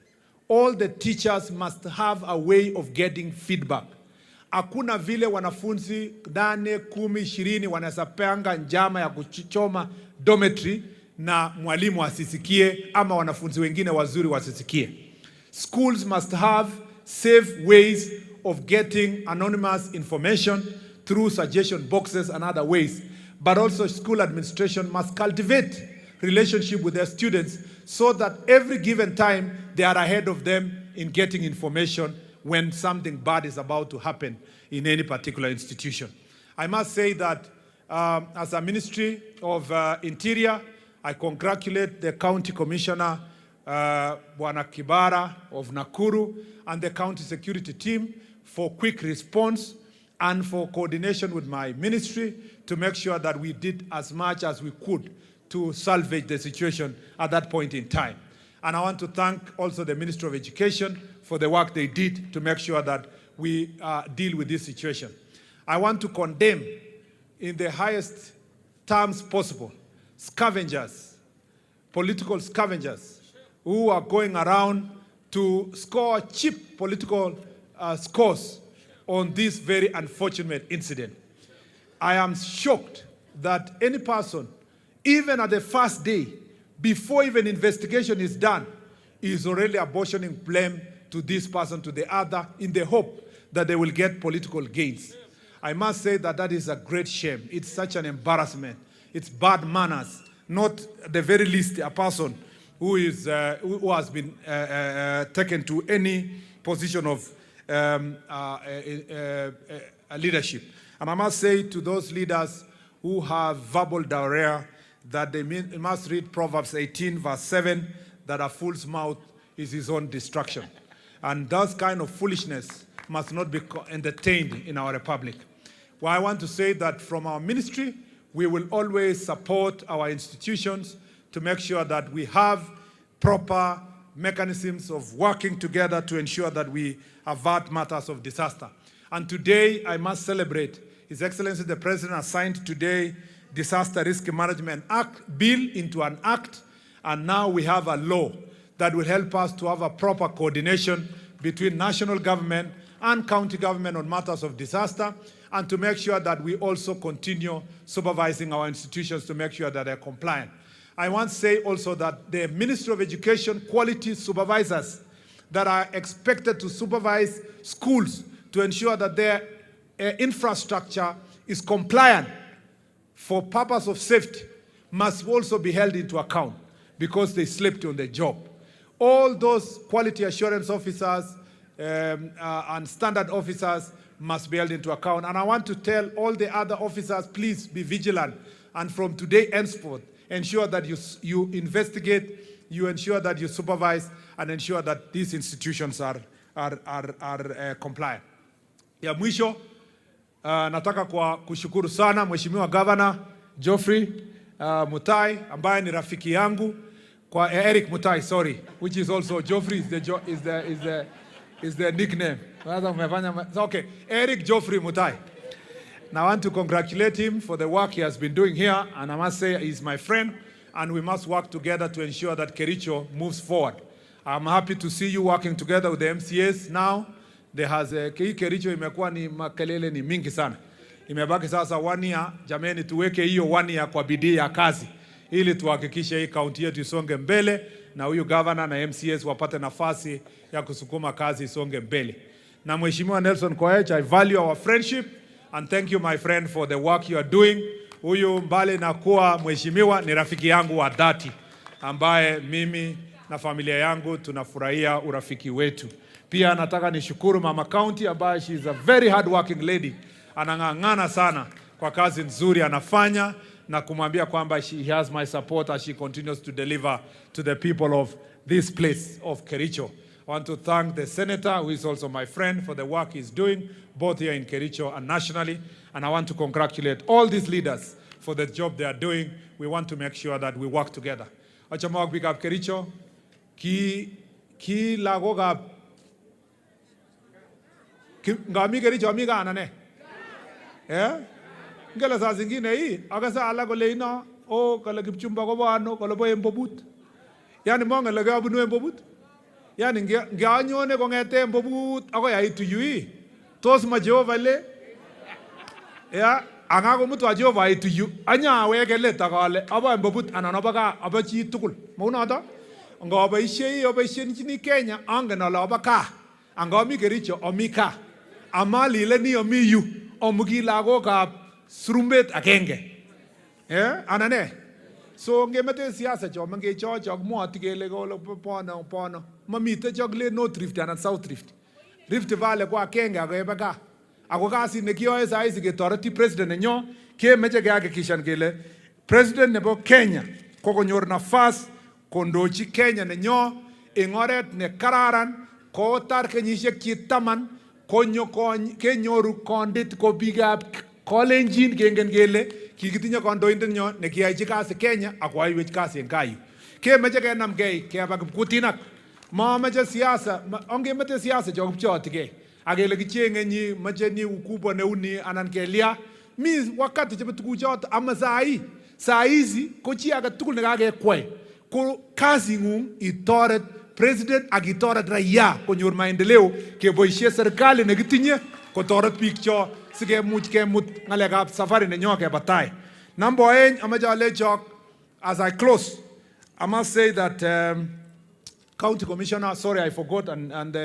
S13: all the teachers must have a way of getting feedback. Hakuna vile wanafunzi 8, 10, 20 wanasapanga njama ya kuchoma dormitory na mwalimu asisikie ama wanafunzi wengine wazuri wasisikie. Schools must have safe ways of getting anonymous information through suggestion boxes and other ways. But also school administration must cultivate relationship with their students so that every given time they are ahead of them in getting information when something bad is about to happen in any particular institution. I must say that as a Ministry of Interior, I congratulate the County Commissioner, Bwana Kibara of Nakuru, and the County Security Team for quick response and for coordination with my ministry to make sure that we did as much as we could to salvage the situation at that point in time. And I want to thank also the Ministry of Education for the work they did to make sure that we deal with this situation. I want to condemn in the highest terms possible scavengers, political scavengers who are going around to score cheap political scores on this very unfortunate incident. I am shocked that any person, even at the first day, before even investigation is done, is already apportioning blame to this person, to the other, in the hope that they will get political gains. I must say that that is a great shame. It's such an embarrassment. It's bad manners, not at the very least a person who has been taken to any position of leadership. And I must say to those leaders who have verbal diarrhea that they must read Proverbs 18 verse 7, that a fool's mouth is his own destruction. And that kind of foolishness must not be entertained in our republic. Well, I want to say that from our ministry, we will always support our institutions to make sure that we have proper mechanisms of working together to ensure that we avert matters of disaster. And today, I must celebrate His Excellency the President has signed today Disaster Risk Management Act bill into an act, and now we have a law that will help us to have a proper coordination between national government and county government on matters of disaster, and to make sure that we also continue supervising our institutions to make sure that they're compliant. I want to say also that the Ministry of Education quality supervisors that are expected to supervise schools to ensure that their infrastructure is compliant for purpose of safety must also be held into account because they slept on the job. All those quality assurance officers and standard officers must be held into account. And I want to tell all the other officers, please be vigilant. And from today henceforth, ensure that you investigate, you ensure that you supervise, and ensure that these institutions are compliant. Ya mwisho, nataka kushukuru sana Mheshimiwa Governor Geoffrey Mutai ambaye ni rafiki yangu, kwa Eric Mutai, sorry, which is also Geoffrey is the nickname. Okay, Eric Geoffrey Mutai. Now I want to congratulate him for the work he has been doing here, and I must say he's my friend, and we must work together to ensure that Kericho moves forward. I'm happy to see you working together with the MCAs now. There has Kericho imekuwa ni makelele ni mingi sana. Imebaki sasa 1 year, jameni tuweke hiyo 1 year kwa bidii ya kazi ili tuhakikishe hii kaunti yetu isonge mbele na huyu governor na MCAs wapate nafasi ya kusukuma kazi isonge mbele. Na Mheshimiwa Nelson Koech, I value our friendship and thank you my friend for the work you are doing. Huyu mbali na kuwa mheshimiwa ni rafiki yangu wa dhati ambaye mimi na familia yangu tunafurahia urafiki wetu. Pia nataka nishukuru Mama County ambaye she is a very hard working lady. Anang'ang'ana sana kwa kazi nzuri anafanya na kumwambia kwamba he has my support as she continues to deliver to the people of this place of Kericho. I want to thank the senator, who is also my friend, for the work he's doing, both here in Kericho and nationally. And I want to congratulate all these leaders for the job they are doing. We want to make sure that we work together. Achamawag big up Kericho. Ki lagogab ngami Kericho amiga anane. Yeah? Ngela saa zingine hii akasa ala kole ino o kala kipchumba ko bano kala bo embobut. Yani monga lagay abunu embobut. Yani ngianyone kongete mbobut akoi aitu yui. Tos ma Jehova le? Ya, anga ko mutu Jehova aitu yu. Anya weke let akale aba mbobut anan aba ka aba chi tugul. Maunoto? Ngoboisien chini Kenya angen ale aba ka. Angomi Kericho omi ka. Amali le ni omi yu. Omugi lagokab surumbet agenge. Yeah, anane. So ngemete siasa cho mange cho moti kele ko pono mamite cho le North Rift and South Rift. Rift Valley kwa Kenya akebe ka. Ako kasi nekiyoe saisi ketoreti president nenyo kemeche kehakikishan kele president nebo Kenya kokonyor nafas kondochi Kenya nenyo eng oret ne kararan kotar kenyisiek chitaman kenyoru kondit ko biikab Kolenjin kengen kele kikitinye kandoindet nyo nekiyachi kasi Kenya akoaiwech kasi eng kayu. Kemeche kenamgei keba kipkutinak. Mameche siasa, ongemete siasa cho kipchotikei. Akele kichenge nyi meche ni ukubwa neuni anan kelia. Mi wakati chebo tukuchoto ama saa hizi ko chi age tugul nekakekwai ko kazi ng'ung itoret president ak itoret raia konyor maendeleo keboisie serikali nekitinye kotoret biik cho sikemuch kemut ng'alekab safari nenyo keba tai. Number 2, amache alecho as I close, I must say that County Commissioner, sorry I forgot, and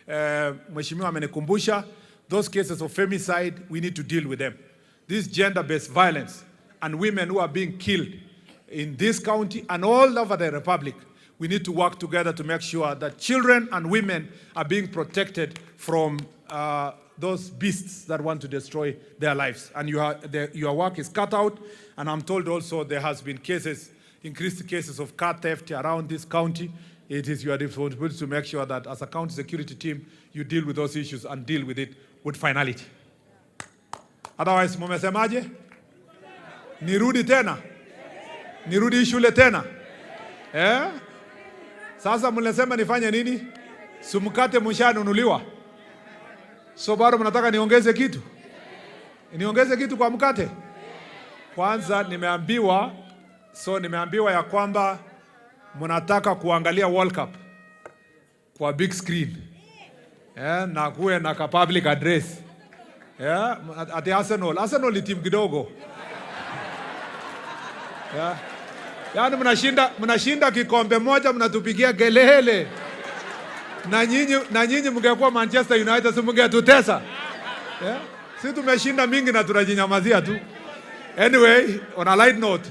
S13: Mheshimiwa amenikumbusha, those cases of femicide, we need to deal with them. This gender-based violence and women who are being killed in this county and all over the Republic, we need to work together to make sure that children and women are being protected from those beasts that want to destroy their lives. And your work is cut out, and I'm told also there has been increased cases of car theft around this county. It is your responsibility to make sure that as a county security team, you deal with those issues and deal with it with finality. Otherwise, mumesemaje? Nirudi tena? Nirudi shule tena? Sasa mnasema nifanye nini? Sumkate mshanunuliwa. So bado mnataka niongeze kitu? Niongeze kitu kwa mkate? Kwanza nimeambiwa ya kwamba mnataka kuangalia World Cup kwa big screen. Na kuwe na ka public address. Ati Arsenal ni timu kidogo. Yaani mnashinda kikombe moja mnatupigia kelele. Na nyinyi mngekuwa Manchester United si mngetutesa. Si tumeshinda mingi na tunajinyamazia tu. Anyway, on a light note,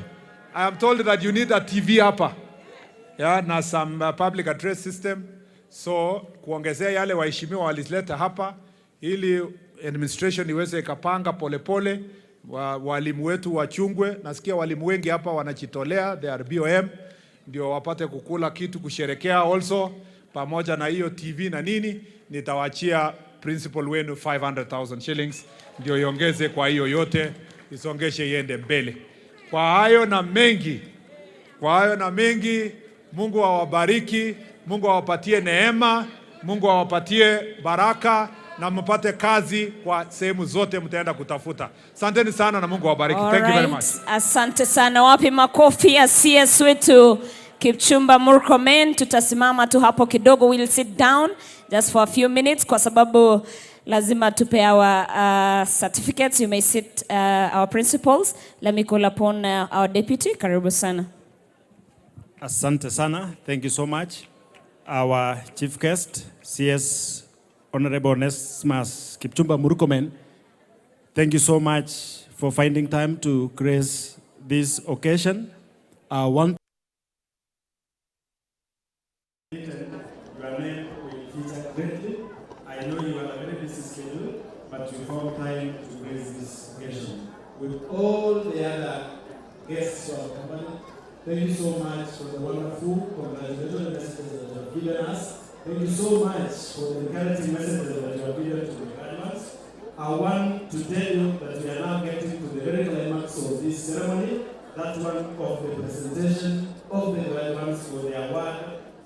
S13: I am told that you need a TV hapa. Na some public address system. So kuongezea yale waheshimiwa walizileta hapa ili administration iweze ikapanga polepole. Walimu wetu wachungwe. Nasikia walimu wengi hapa wanajitolea, they are BOM, ndio wapate kukula kitu kusherekea also. Pamoja na hiyo TV na nini, nitawachia principal wenu 500,000 shillings ndio iongeze kwa hiyo yote, isongeshe iende mbele. Kwa hayo na mengi, Mungu awabariki, Mungu awapatie neema, Mungu awapatie baraka na mpate kazi kwa sehemu zote mtaenda kutafuta. Asanteni sana na Mungu awabariki. Thank you very much.
S14: Asante sana. Wapi makofi ya CS wetu Kipchumba Murkomen. Tutasimama tu hapo kidogo, we'll sit down just for a few minutes kwa sababu lazima tupe our certificates. You may sit our principals. Let me call upon our deputy. Karibu sana.
S15: Asante sana. Thank you so much. Our chief guest, CS Honorable Onesmus Kipchumba Murkomen. Thank you so much for finding time to grace this occasion. Your name will feature greatly. I know you are a very busy schedule, but you found time to grace this occasion. With all the other guests who have accompanied, thank you so much for the wonderful congratulations messages that you have given us. Thank you so much for the encouraging messages that you have given to the graduates. I want to tell you that we are now getting to the very climax of this ceremony, that one of the presentation of the graduates for the award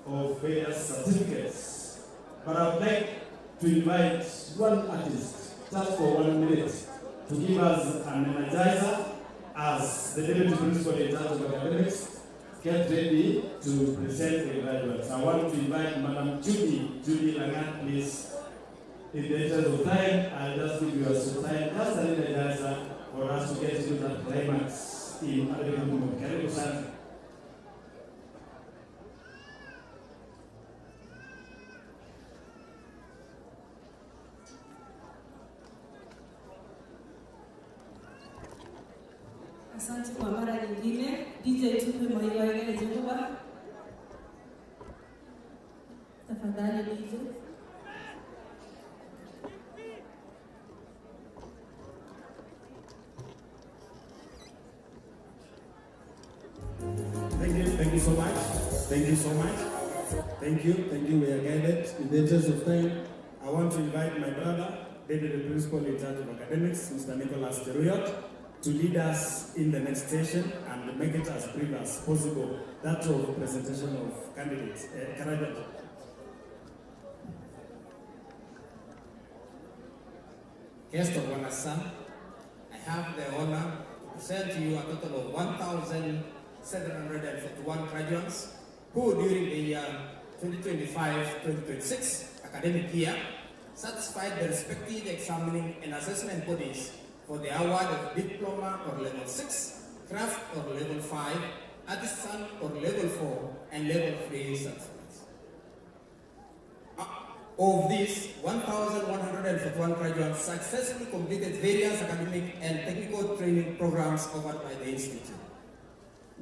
S15: of various certificates. But I would like to invite one artist, just for 1 minute, to give us an energizer as the Deputy Principal in charge of academics get ready to present the graduates. I want to invite Madam Judy Langat, please. In the interest of time, I'll just give you some time, just a little answer for us to get into that climax in Kericho Center.
S16: Asante kwa mara nyingine. DJ tupe maua yake Jehova. Tafadhali DJ.
S15: Thank you so much. Thank you so much. Thank you. We are guided. In the interest of time, I want to invite my brother, Deputy Principal in charge of academics, Mr. Nicholas Teruyot, to lead us in the next session and make it as brief as possible. That of presentation of candidates.
S17: Guest of honor, sir, I have the honor to present to you a total of 1,741 graduates who during the year 2025-2026 academic year satisfied the respective examining and assessment bodies for the award of diploma or level 6, craft or level 5, artisan or level 4, and level 3 certificates. Of these, 1,141 graduates successfully completed various academic and technical training programs offered by the institute,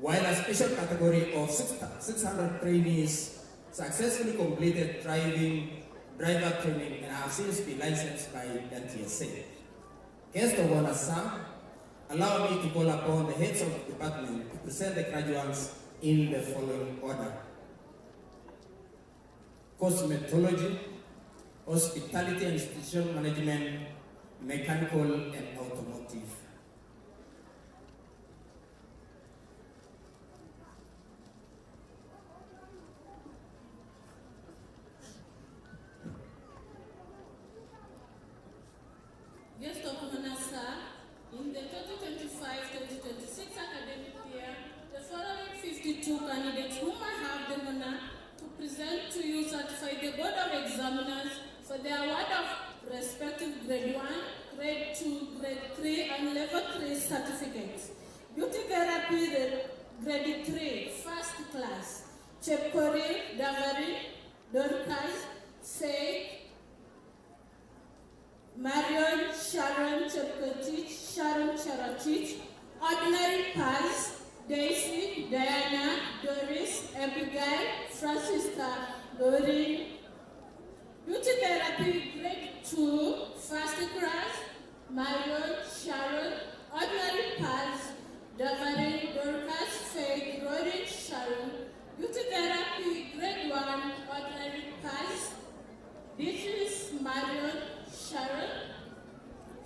S17: while a special category of 600 trainees successfully completed driver training and have since been licensed by NTSA. Guest of honor, sir, allow me to call upon the heads of the department to present the graduates in the following order: cosmetology, hospitality and institution management, mechanical and automotive.
S18: Guest of honor, sir, in the 2025-2026 academic year, the following 52 candidates whom I have the honor to present to you certify the Board of Examiners for the award of respective grade 1, grade 2, grade 3, and level 3 certificates. Beauty therapy, grade 3, first class. Chepkori, Davari, Dorcas, Faith, Marion, Sharon Chepkotich, Sharon Charatich, ordinary pass, Daisy, Diana, Doris, Abigail, Francisca, Doreen. Beauty therapy, grade 2, first class, Marion, Sharon, ordinary pass, Davari, Dorcas, Faith, Rodin, Sharon. Beauty therapy, grade 1, ordinary pass, Beatrice, Marion, Sharon.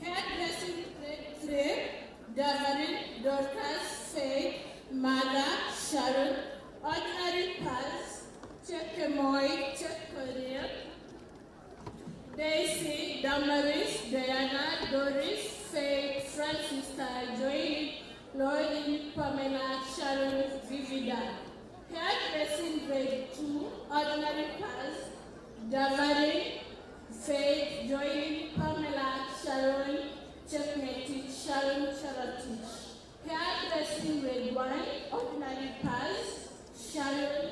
S18: Hairdressing, grade 3, Davari, Dorcas, Faith, Mala, Sharon. Ordinary pass, Chekemoy, Chekoria. Daisy, Damaris, Diana, Doris, Faith, Francisca, Joey, Lauren, Pamela, Sharon, Vivida. Hairdressing, grade 2, ordinary pass, Davari, Faith, Joey, Pamela, Sharon, Checkmatich, Sharon, Charatich. Hairdressing, grade 1, ordinary pass, Sharon.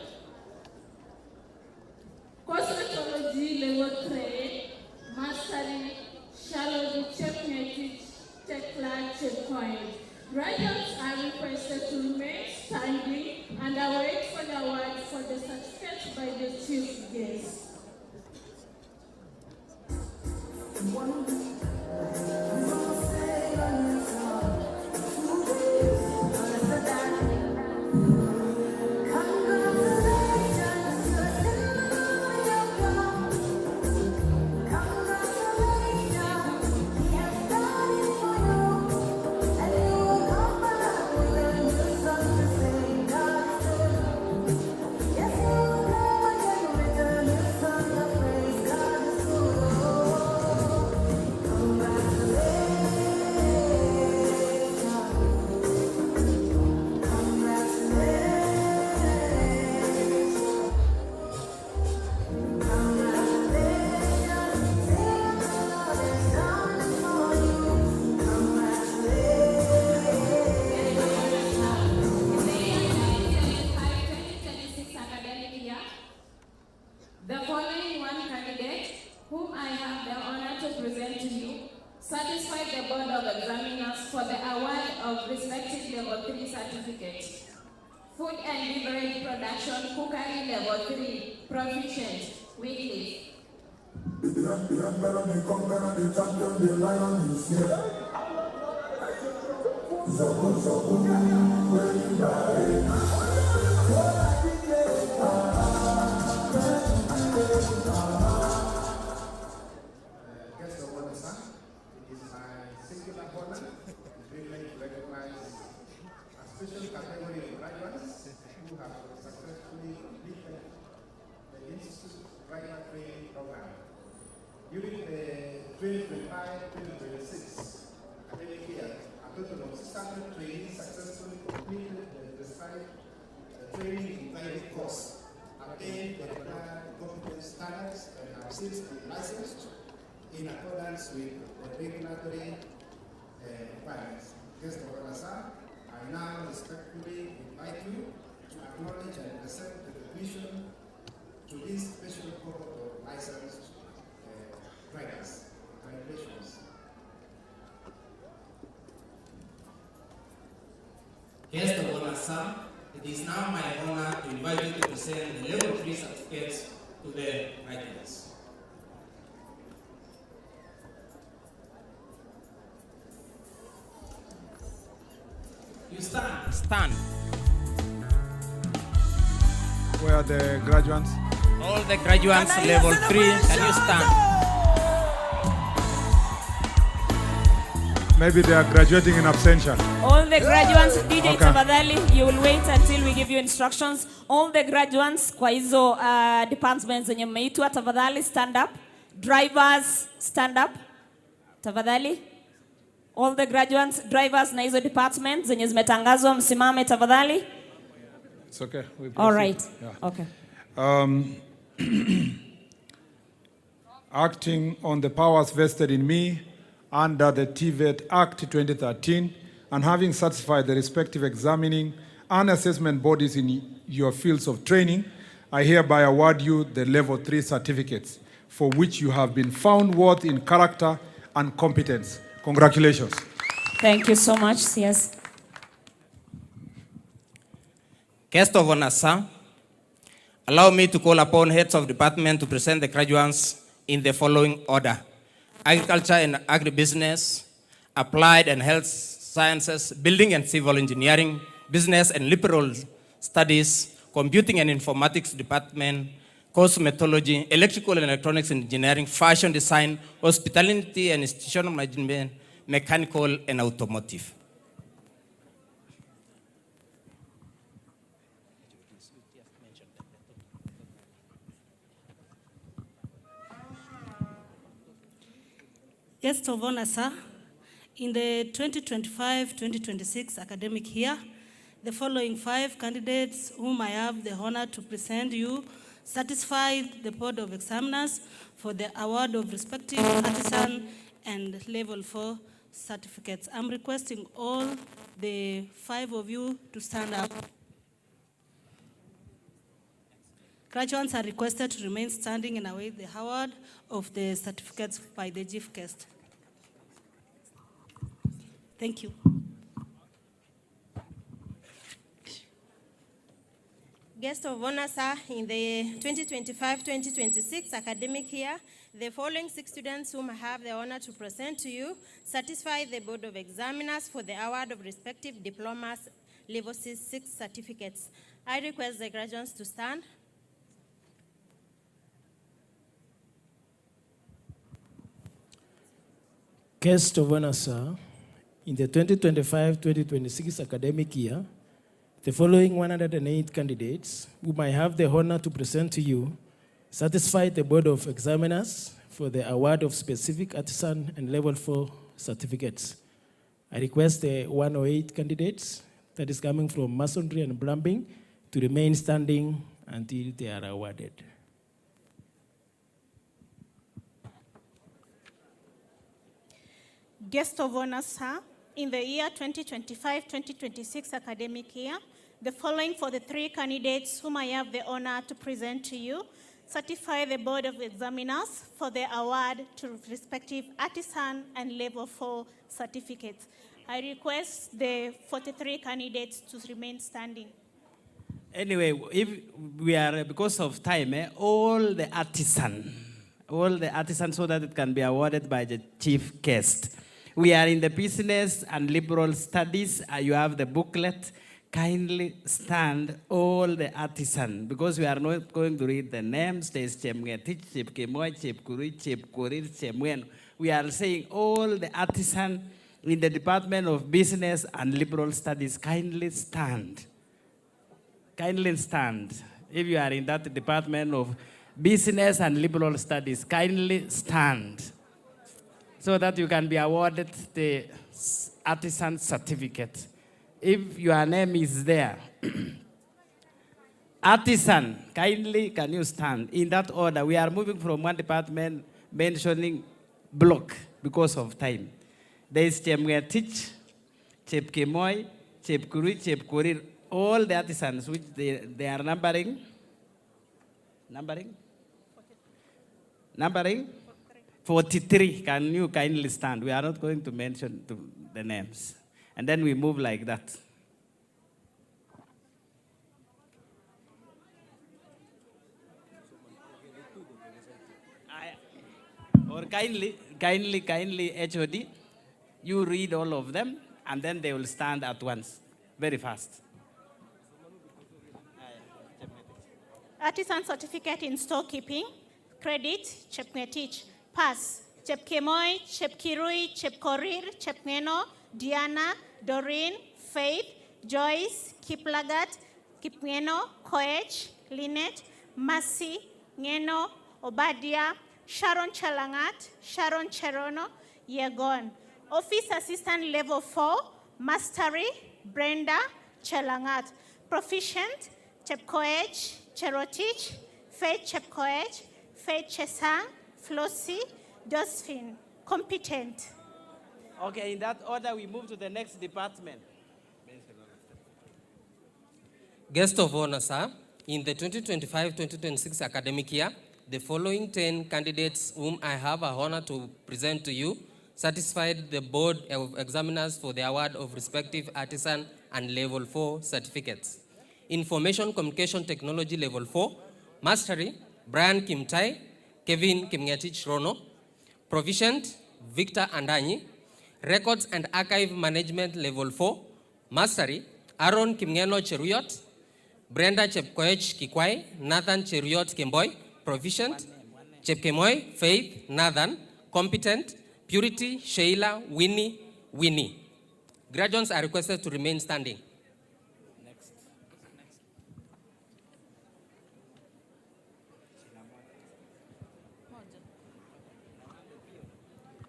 S18: Cosmetology, level 3, mastery, Sharon, Checkmatich, Tekla, Checkpoint. Graduates are requested to remain standing and await for the award for the certificate by the chief guest. satisfy the Board of Examiners for the award of respective Level 3 certificate. Food and beverage production, cookery Level 3, proficient, weekly.
S19: Special category of graduates who have successfully completed the Institute Graduate Training Program. During the 2025-2026 academic year, a total of 600 trainees successfully completed the prescribed training in various courses, attained the required competence standards, and have since been licensed in accordance with the regulatory requirements. Guest of honor, sir, I now respectfully invite you to acknowledge and present the admission to this special cohort of licensed writers. Congratulations.
S17: Guest of honor, sir, it is now my honor to invite you to present the Level 3 certificates to the writers. You stand. Stand.
S13: Where are the graduates?
S17: All the graduates Level 3, can you stand?
S13: Maybe they are graduating in absentia.
S14: All the graduates, DJ
S13: Okay.
S14: tafadhali, you will wait until we give you instructions. All the graduates kwa hizo departments zenye mmeitwa, tafadhali stand up. Drivers, stand up. Tafadhali. All the graduates, drivers na hizo departments zenye zimetangazwa, msimame tafadhali.
S13: It's okay. We
S14: All right.
S13: Yeah.
S14: Okay.
S13: Acting on the powers vested in me under the TVET Act 2013 and having satisfied the respective examining and assessment bodies in your fields of training, I hereby award you the Level 3 certificates for which you have been found worthy in character and competence. Congratulations.
S14: Thank you so much. Yes.
S17: Guest of honor, sir, allow me to call upon heads of department to present the graduates in the following order: agriculture and agribusiness, applied and health sciences, building and civil engineering, business and liberal studies, computing and informatics department, cosmetology, electrical and electronics engineering, fashion design, hospitality and institutional management, mechanical and automotive.
S20: Guest of honor, sir, in the 2025-2026 academic year, the following 5 candidates whom I have the honor to present you satisfied the Board of Examiners for the award of respective artisan and level 4 certificates. I'm requesting all the 5 of you to stand up. Graduates are requested to remain standing and await the award of the certificates by the chief guest. Thank you.
S21: Guest of honor, sir, in the 2025-2026 academic year, the following 6 students whom I have the honor to present to you satisfy the Board of Examiners for the award of respective diplomas, level 6 certificates. I request the graduates to stand.
S22: Guest of honor, sir, in the 2025-2026 academic year, the following 108 candidates, whom I have the honor to present to you, satisfied the Board of Examiners for the award of specific artisan and level 4 certificates. I request the 108 candidates that is coming from masonry and plumbing to remain standing until they are awarded.
S21: Guest of honor, sir, in the year 2025-2026 academic year, the following for the 3 candidates whom I have the honor to present to you
S3: certify the Board of Examiners for the award to respective artisan and level 4 certificates. I request the 43 candidates to remain standing.
S4: Anyway, if we are, because of time, all the artisans, so that it can be awarded by the chief guest. We are in the business and liberal studies. You have the booklet. Kindly stand, all the artisans, because we are not going to read the names. There's Chemgetich, Chepkemoy, Chepkuri, Chepkorir, Chemwen. We are saying all the artisans in the Department of Business and Liberal Studies, kindly stand. Kindly stand. If you are in that Department of Business and Liberal Studies, kindly stand, so that you can be awarded the artisan certificate. If your name is there, artisan, kindly can you stand? In that order, we are moving from one department mentioning block because of time. There is Chemgetich, Chepkemoy, Chepkuri, Chepkorir, all the artisans which they are numbering. 43. Can you kindly stand? We are not going to mention the names. And then we move like that. Or kindly, HOD, you read all of them, and then they will stand at once, very fast.
S3: Artisan certificate in storekeeping, credit, Chepngetich, pass, Chepkemoy, Chepkirui, Chepkorir, Chepngeno, Diana, Doreen, Faith, Joyce, Kiplagat, Kipngeno, Koech, Lynette, Mercy, Ngeno, Obadia, Sharon Chalangat, Sharon Cherono, Yegon. Office Assistant Level 4, Mastery, Brenda, Chalangat. Proficient, Chepkoech, Cherotich, Faith Chepkoech, Faith Chesang, Flossie, Josephine. Competent.
S4: Okay, in that order, we move to the next department.
S23: Guest of honor, sir, in the 2025-2026 academic year, the following 10 candidates whom I have a honor to present to you satisfied the Board of Examiners for the award of respective artisan and level 4 certificates. Information Communication Technology level 4, Mastery, Brian Kimtai, Kevin Kimngetich Rono. Proficient, Victor Andanyi. Records and Archive Management level 4, Mastery, Aaron Kimngeno Cheruyot, Brenda Chepkoech Kikwai, Nathan Cheruyot Kimboy. Proficient, Chepkemoy, Faith, Nathan. Competent, Purity, Sheila, Winnie. Graduates are requested to remain standing.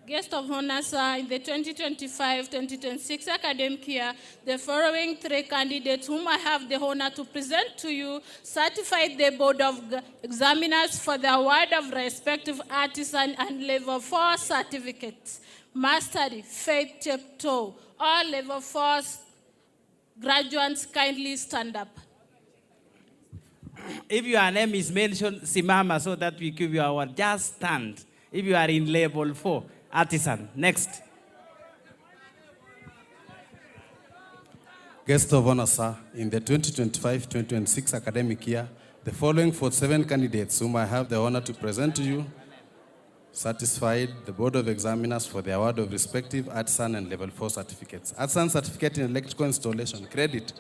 S18: Guest of honor, sir, in the 2025-2026 academic year, the following 3 candidates whom I have the honor to present to you certified the Board of Examiners for the award of respective artisan and level 4 certificates. Mastery, Faith Chepto. All level 4 graduates kindly stand up.
S4: If your name is mentioned, Simama, so that we give you our just stand. If you are in level 4, artisan. Next.
S24: Guest of honor, sir, in the 2025-2026 academic year, the following 47 candidates whom I have the honor to present to you satisfied the Board of Examiners for the award of respective artisan and level 4 certificates. Artisan certificate in electrical installation, credit,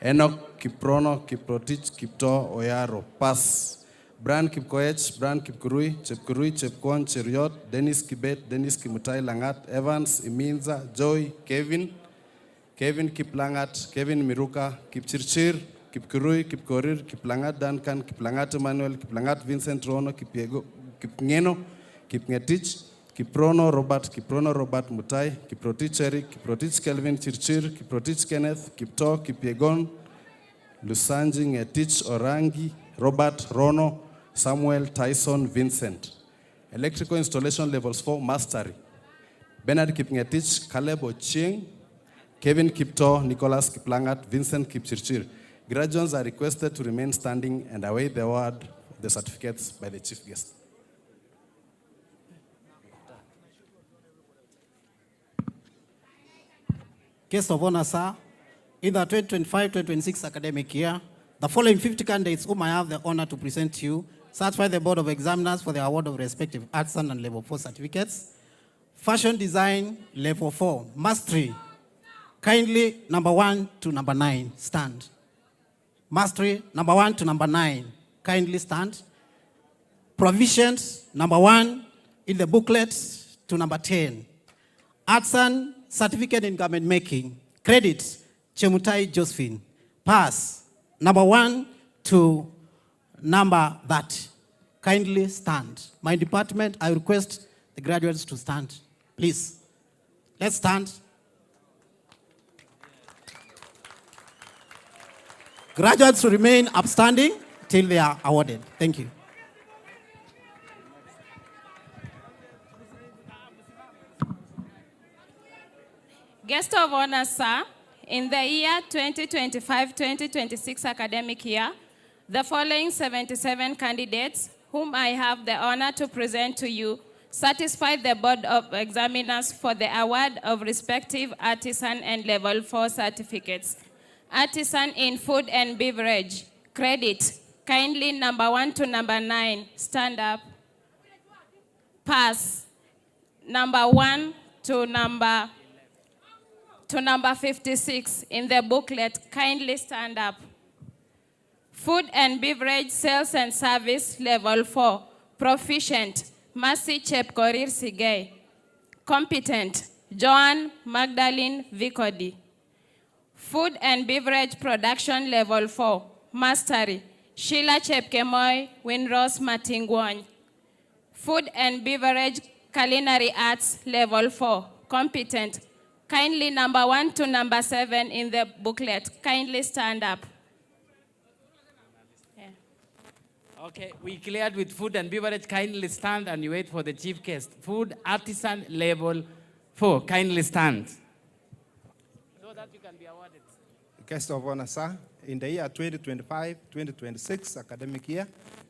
S24: Enoch Kiprono, Kiprotich, Kipto, Oyaro, pass. Brian Kipkoech, Brian Kipkurui, Chepkwon, Cheriot, Dennis Kibet, Dennis Kimutai Langat, Evans, Iminza, Joy, Kevin Kiplangat, Kevin Miruka, Kipchirchir, Kipkurui, Kipkorir, Kiplangat Duncan, Kiplangat Emmanuel, Kiplangat Vincent Rono, Kipngeno, Kipngetich, Kiprono Robert Mutai, Kiprotich Eric, Kiprotich Kelvin Chirchir, Kiprotich Kenneth, Kipto, Kipiegon, Lusanji Ngetich Orangi, Robert Rono, Samuel Tyson Vincent. Electrical installation levels 4, Mastery. Bernard Kipngetich, Caleb Ochieng, Kevin Kipto, Nicholas Kiplangat, Vincent Kipchirchir. Graduates are requested to remain standing and await the award the certificates by the chief guest.
S1: Guest of honor, sir, in the 2025-2026 academic year, the following 50 candidates whom I have the honor to present to you satisfy the Board of Examiners for the award of respective artisan and level 4 certificates. Fashion design, level 4, mastery. Kindly, number 1 to number 9, stand. Mastery, number 1 to number 9, kindly stand. Provisions, number 1 in the booklet to number 10. Artisan certificate in garment making, credit, Chemutai Josephine. Pass, number 1 to number that. Kindly stand. My department, I request the graduates to stand. Please, let's stand. Graduates to remain upstanding till they are awarded. Thank you.
S14: Guest of honor, sir, in the year 2025-2026 academic year, the following 77 candidates whom I have the honor to present to you satisfied the Board of Examiners for the award of respective artisan and level 4 certificates. Artisan in food and beverage, credit, kindly number 1 to number 9, stand up. Pass, number 1 to number 56 in the booklet, kindly stand up. Food and beverage sales and service, level 4, proficient, Mercy Chepkorir Sigay. Competent, Joan Magdalene Vikodi. Food and beverage production, level 4, mastery, Sheila Chepkemoy Winrose Matingwony. Food and beverage culinary arts, level 4, competent, kindly number 1 to number 7 in the booklet, kindly stand up.
S4: Okay, we cleared with food and beverage. Kindly stand and you wait for the chief guest. Food artisan level 4. Kindly stand. So that you can be awarded.
S19: Guest of honor, sir, in the year 2025-2026 academic year,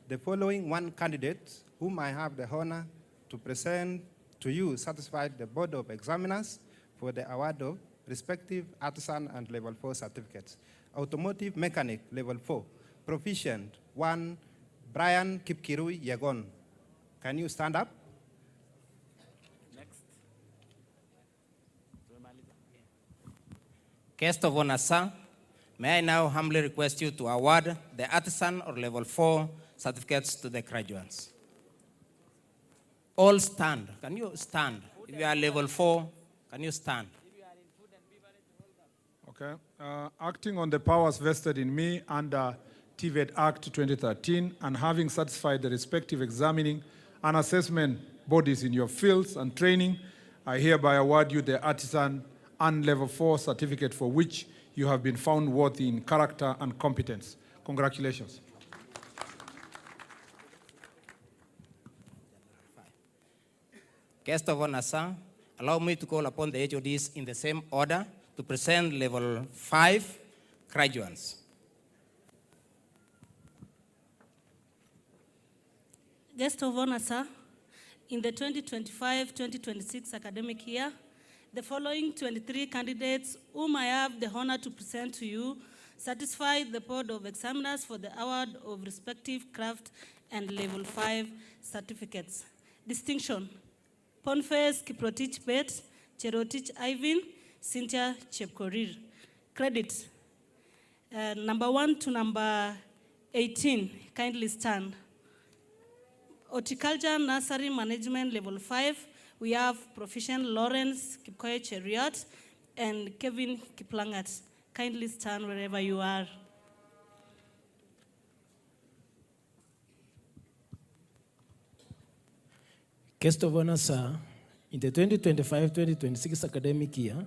S19: the following 1 candidate whom I have the honor to present to you satisfied the Board of Examiners for the award of respective artisan and level 4 certificates. Automotive mechanic, level 4. Proficient, 1, Brian Kipkirui Yagon. Can you stand up?
S4: Next.
S17: Guest of honor, sir, may I now humbly request you to award the artisan or level 4 certificates to the graduates. All stand. Can you stand? If you are level 4, can you stand?
S13: Okay. Acting on the powers vested in me under TVET Act 2013 and having satisfied the respective examining and assessment bodies in your fields and training, I hereby award you the artisan and level 4 certificate for which you have been found worthy in character and competence. Congratulations.
S17: Guest of honor, sir, allow me to call upon the HODs in the same order to present level 5 graduates.
S20: Guest of honor, sir, in the 2025-2026 academic year, the following 23 candidates whom I have the honor to present to you satisfied the Board of Examiners for the award of respective craft and level 5 certificates. Distinction, Ponfes Kiprotich Bet, Cherotich Ivan, Cynthia Chepkorir. Credit, number 1 to number 18, kindly stand. Horticulture Nursery Management Level 5, we have Proficient Lawrence Kipkoye Cheriot and Kevin Kiplangat. Kindly stand wherever you are.
S22: Guest of honor, sir, in the 2025-2026 academic year,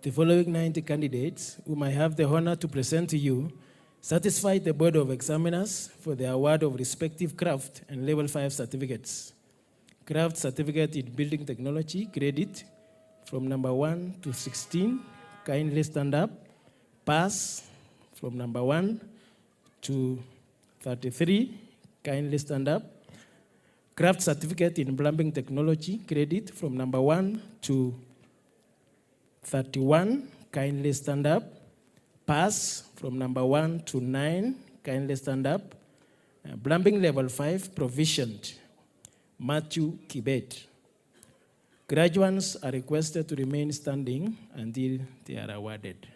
S22: the following 90 candidates whom I have the honor to present to you satisfied the Board of Examiners for the award of respective craft and level 5 certificates. Craft certificate in building technology, credit, from number 1 to 16, kindly stand up. Pass, from number 1 to 33, kindly stand up. Craft certificate in plumbing technology, credit from number 1 to 31, kindly stand up. Pass from number 1 to 9, kindly stand up. Plumbing level 5, proficient, Matthew Kibet. Graduates are requested to remain standing until they are awarded.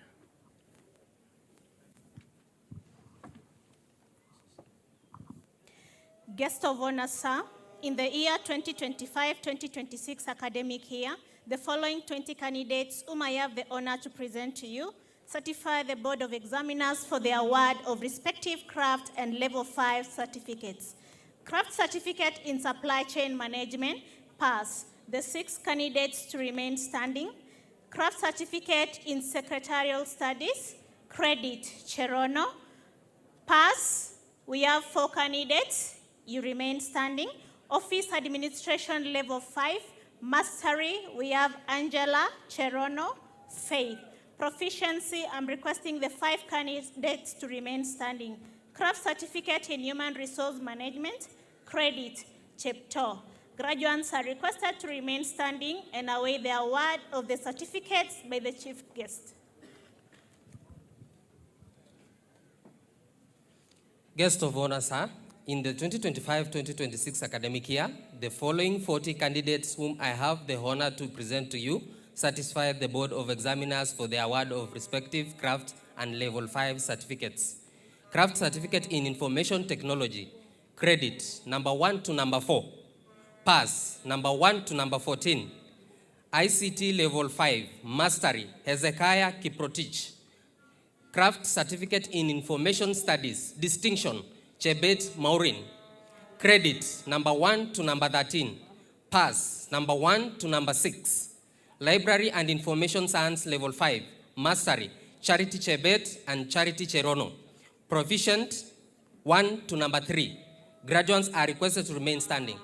S3: Guest of honor, sir, in the year 2025-2026 academic year, the following 20 candidates whom I have the honor to present to you certify the Board of Examiners for the award of respective craft and level 5 certificates. Craft certificate in supply chain management, pass. The 6 candidates to remain standing. Craft certificate in secretarial studies, credit, Cherono, pass. We have 4 candidates. You remain standing. Office administration level 5, mastery, we have Angela, Cherono, Faith. Proficiency, I'm requesting the 5 candidates to remain standing. Craft certificate in human resource management, credit, Chepto. Graduates are requested to remain standing and await the award of the certificates by the chief guest.
S23: Guest of honor, sir, in the 2025-2026 academic year, the following 40 candidates whom I have the honor to present to you satisfy the Board of Examiners for the award of respective craft and level 5 certificates. Craft certificate in information technology, credit, number 1 to number 4. Pass, number 1 to number 14. ICT level 5, mastery, Hezekiah Kiprotich. Craft certificate in information studies, distinction, Chebet Maureen. Credit, number 1 to number 13. Pass, number 1 to number 6. Library and information science level 5, mastery, Charity Chebet and Charity Cherono. Proficient, 1 to number 3. Graduates are requested to remain standing.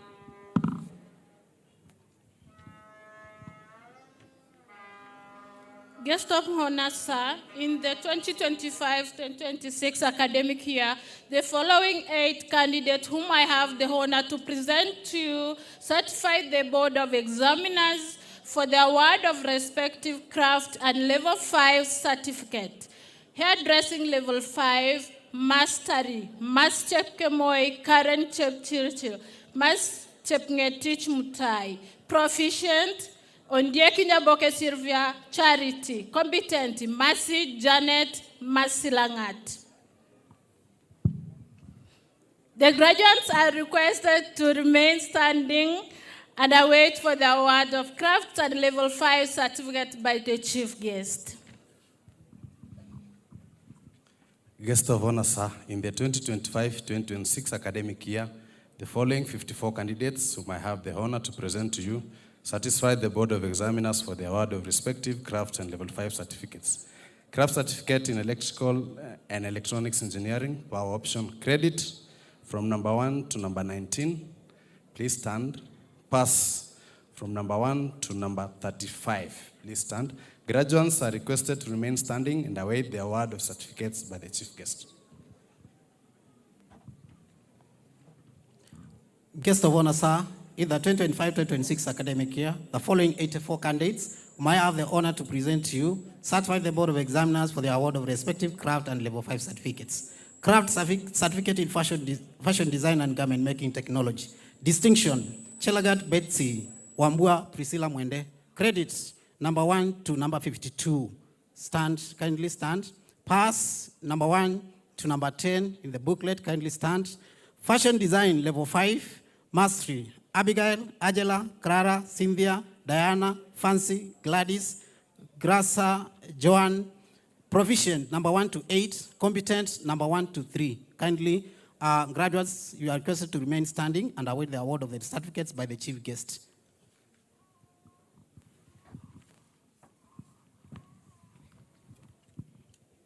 S18: Guest of honor, sir, in the 2025-2026 academic year, the following 8 candidates whom I have the honor to present to you certified the Board of Examiners for the award of respective craft and level 5 certificate. Hairdressing level 5, mastery, Mas Chepkemoi, Karen Chepchirchir, Mas Chepngetich Mutai. Proficient, Ondieki Nyaboke Sylvia, Charity. Competent, Masi Janet Masilangat. The graduates are requested to remain standing and await for the award of craft and level 5 certificate by the chief guest.
S24: Guest of honor, sir, in the 2025-2026 academic year, the following 54 candidates whom I have the honor to present to you satisfied the Board of Examiners for the award of respective craft and level 5 certificates. Craft certificate in electrical and electronics engineering, power option, credit from number 1 to number 19. Please stand. Pass from number 1 to number 35. Please stand. Graduates are requested to remain standing and await the award of certificates by the chief guest.
S1: Guest of honor, sir, in the 2025-2026 academic year, the following 84 candidates whom I have the honor to present to you certify the Board of Examiners for the award of respective craft and level 5 certificates. Craft certificate in fashion design and garment making technology. Distinction, Chelagat Betsy, Wambua Priscilla Mwende. Credits, number 1 to number 52. Stand, kindly stand. Pass, number 1 to number 10 in the booklet, kindly stand. Fashion design, level 5. Mastery, Abigail, Angela, Clara, Cynthia, Diana, Fancy, Gladys, Grassa, Joan. Proficient, number 1 to 8. Competent, number 1 to 3. Kindly, graduates, you are requested to remain standing and await the award of the certificates by the chief guest.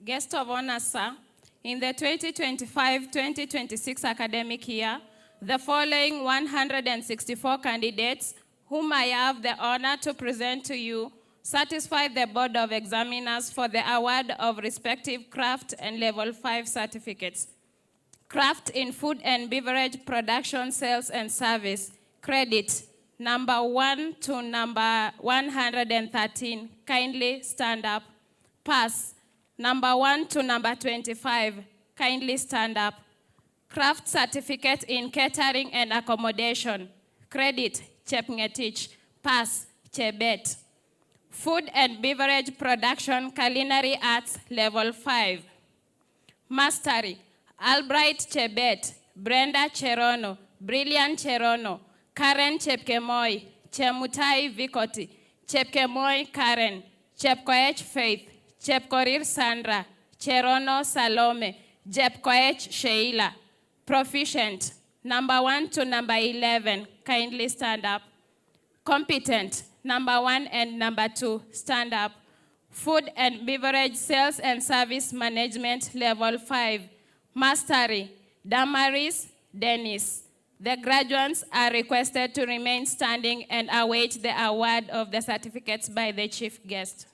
S14: Guest of honor, sir, in the 2025-2026 academic year, the following 164 candidates whom I have the honor to present to you satisfy the Board of Examiners for the award of respective craft and level 5 certificates. Craft in food and beverage production, sales and service. Credit number 1 to number 113. Kindly stand up. Pass number 1 to number 25. Kindly stand up. Craft certificate in catering and accommodation. Credit Chepngetich. Pass Chebet. Food and beverage production, culinary arts, level 5. Mastery, Albright Chebet, Brenda Cherono, Brilliant Cherono, Karen Chepkemoi, Chemutai Vikoti, Chepkemoi Karen, Chepkoech Faith, Chepkorir Sandra, Cherono Salome, Jepkoech Sheila. Proficient, number 1 to number 11, kindly stand up. Competent, number 1 and number 2, stand up. Food and beverage sales and service management, level 5. Mastery, Damaris Dennis. The graduates are requested to remain standing and await the award of the certificates by the chief guest.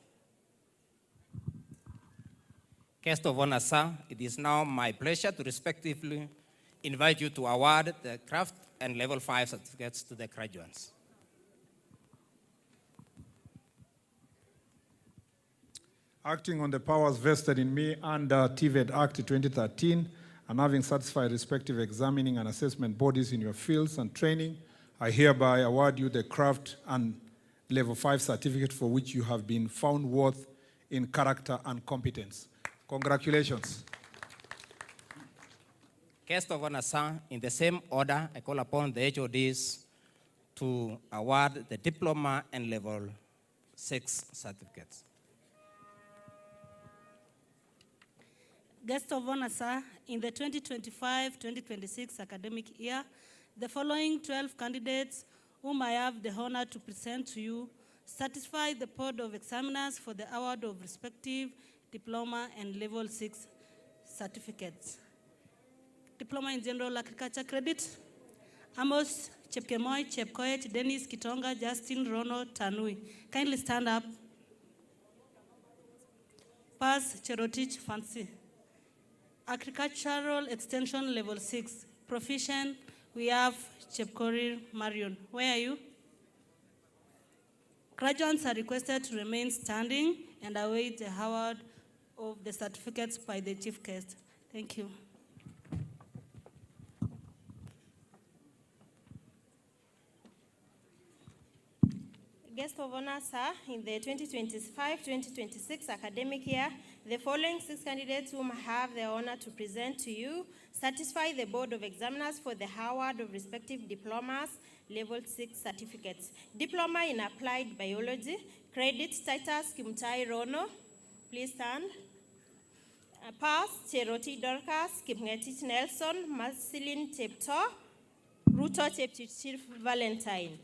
S2: Guest of honor, sir, it is now my pleasure to respectively invite you to award the craft and level 5 certificates to the graduates.
S13: Acting on the powers vested in me under TVET Act 2013 and having satisfied respective examining and assessment bodies in your fields and training, I hereby award you the craft and level 5 certificate for which you have been found worth in character and competence. Congratulations.
S2: Guest of honor, sir, in the same order, I call upon the HODs to award the diploma and level 6 certificates.
S20: Guest of honor, sir, in the 2025-2026 academic year, the following 12 candidates whom I have the honor to present to you satisfy the board of examiners for the award of respective diploma and level 6 certificates. Diploma in General Agriculture credit, Amos Chepkemoi, Chepkoech, Dennis Kitonga, Justin Rono, Tanui. Kindly stand up. Pass Cherotich Fancy. Agricultural Extension Level 6. Proficient, we have Chepkorir Marion. Where are you? Graduates are requested to remain standing and await the award of the certificates by the chief guest. Thank you.
S21: Guest of honor, sir, in the 2025-2026 academic year, the following 6 candidates whom I have the honor to present to you satisfy the board of examiners for the award of respective diplomas, level 6 certificates. Diploma in applied biology, credit Titus Kimtai Rono, please stand. Pass Cheroti Dorcas, Kipngetich Nelson, Marceline Tepto, Ruto Chepchichir Valentine.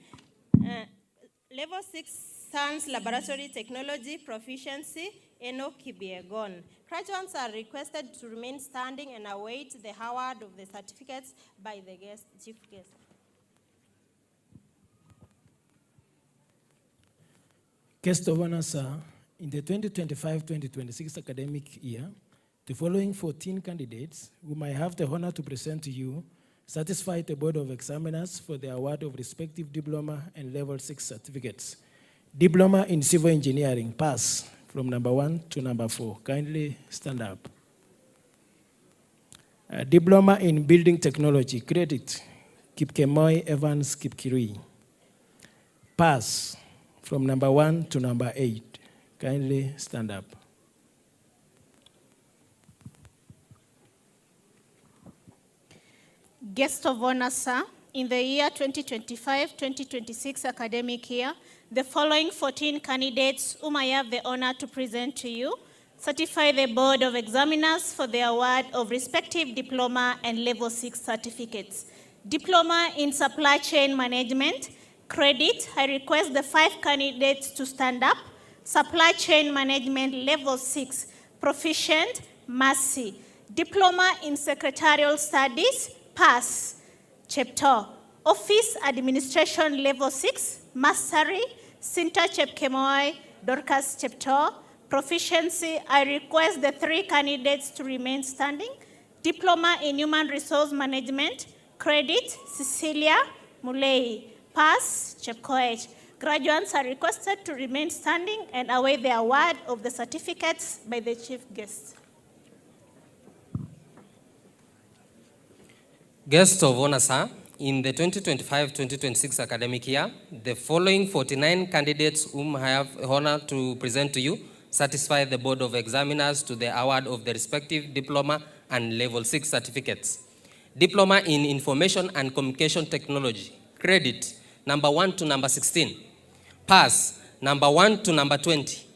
S21: Level 6 Science Laboratory Technology Proficiency, Eno Kibiegon. Graduates are requested to remain standing and await the award of the certificates by the chief guest.
S22: Guest of honor, sir, in the 2025-2026 academic year, the following 14 candidates, whom I have the honor to present to you, satisfy the board of examiners for the award of respective diploma and level 6 certificates. Diploma in civil engineering, pass from number 1 to number 4. Kindly stand up. Diploma in building technology, credit Kipkemoi Evans Kipkirui. Pass from number 1 to number 8. Kindly stand up.
S3: Guest of honor, sir, in the year 2025-2026 academic year, the following 14 candidates whom I have the honor to present to you certify the board of examiners for the award of respective diploma and level 6 certificates. Diploma in supply chain management, credit, I request the 5 candidates to stand up. Supply chain management level 6, proficient, Mercy. Diploma in secretarial studies, pass, Chepto. Office administration level 6, mastery, Sinta Chepkemoi, Dorcas Chepto. Proficiency, I request the 3 candidates to remain standing. Diploma in Human Resource Management, Credit, Cecilia Mulei. Pass, Chepkoech. Graduates are requested to remain standing and await the award of the certificates by the chief guest.
S23: Guest of honor, sir, in the 2025-2026 academic year, the following 49 candidates whom I have the honor to present to you satisfy the Board of Examiners to the award of the respective diploma and level 6 certificates. Diploma in Information and Communication Technology, credit number 1 to number 16. Pass number 1 to number 20.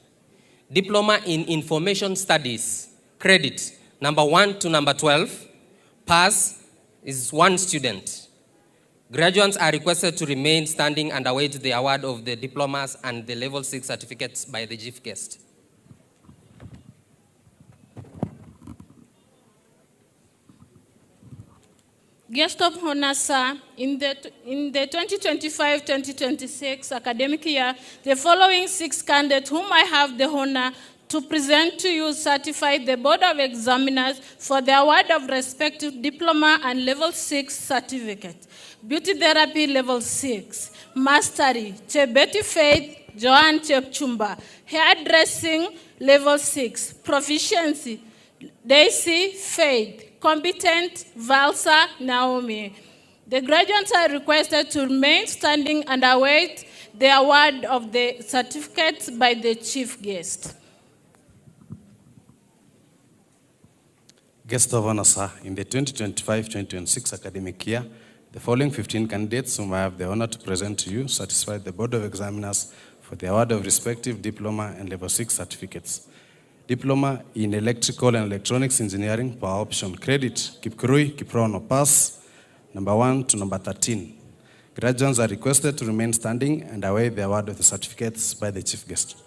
S23: Diploma in Information Studies, credit number 1 to number 12. Pass is 1 student. Graduates are requested to remain standing and await the award of the diplomas and the level 6 certificates by the chief guest.
S18: Guest of honor, sir, in the 2025-2026 academic year, the following 6 candidates whom I have the honor to present to you certify the Board of Examiners for the award of respective diploma and level 6 certificate. Beauty therapy level 6, mastery, Chebeti Faith, Joanne Chepchumba, hairdressing level 6, proficiency, Daisy Faith, competent, Valsa Naomi. The graduates are requested to remain standing and await the award of the certificates by the chief guest.
S24: Guest of honor, sir, in the 2025-2026 academic year, the following 15 candidates whom I have the honor to present to you satisfy the Board of Examiners for the award of respective diploma and level 6 certificates. Diploma in Electrical and Electronics Engineering per option, credit, Kipkurui, Kiprono, pass, number 1 to number 13. Graduates are requested to remain standing and await the award of the certificates by the chief guest.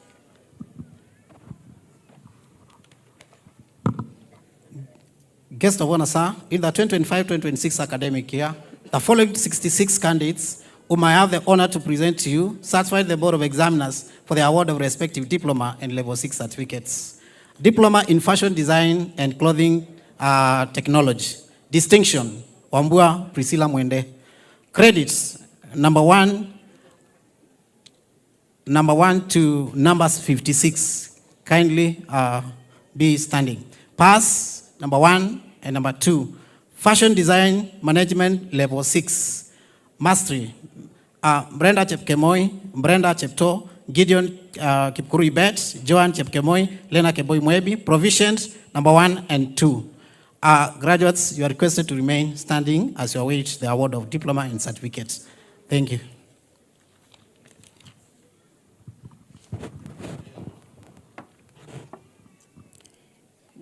S1: Guest of honor, sir, in the 2025-2026 academic year, the following 66 candidates whom I have the honor to present to you satisfy the Board of Examiners for the award of respective diploma and level 6 certificates. Diploma in Fashion Design and Clothing Technology. Distinction, Wambua Priscilla Mwende. Credits, number 1 to numbers 56. Kindly be standing. Pass, number 1 and number 2. Fashion Design Management, level 6. Mastery, Brenda Chepkemoi, Brenda Chepto, Gideon Kipkurui Bet, Joan Chepkemoi, Lena Keboi Mwebi. Provisions, number 1 and 2. Graduates, you are requested to remain standing as you await the award of diploma and certificates. Thank you.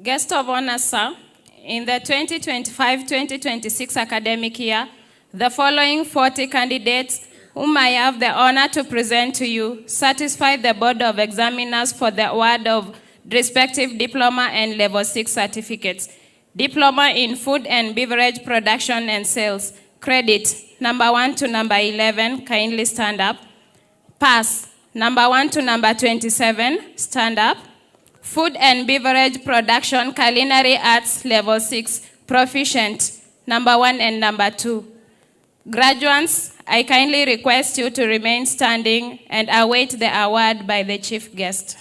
S14: Guest of honor, sir, in the 2025-2026 academic year, the following 40 candidates whom I have the honor to present to you satisfy the Board of Examiners for the award of respective diploma and level 6 certificates. Diploma in Food and Beverage Production and Sales. Credit, number 1 to number 11, kindly stand up. Pass, number 1 to number 27, stand up. Food and Beverage Production, Culinary Arts, level 6, proficient, number 1 and number 2. Graduates, I kindly request you to remain standing and await the award by the chief guest.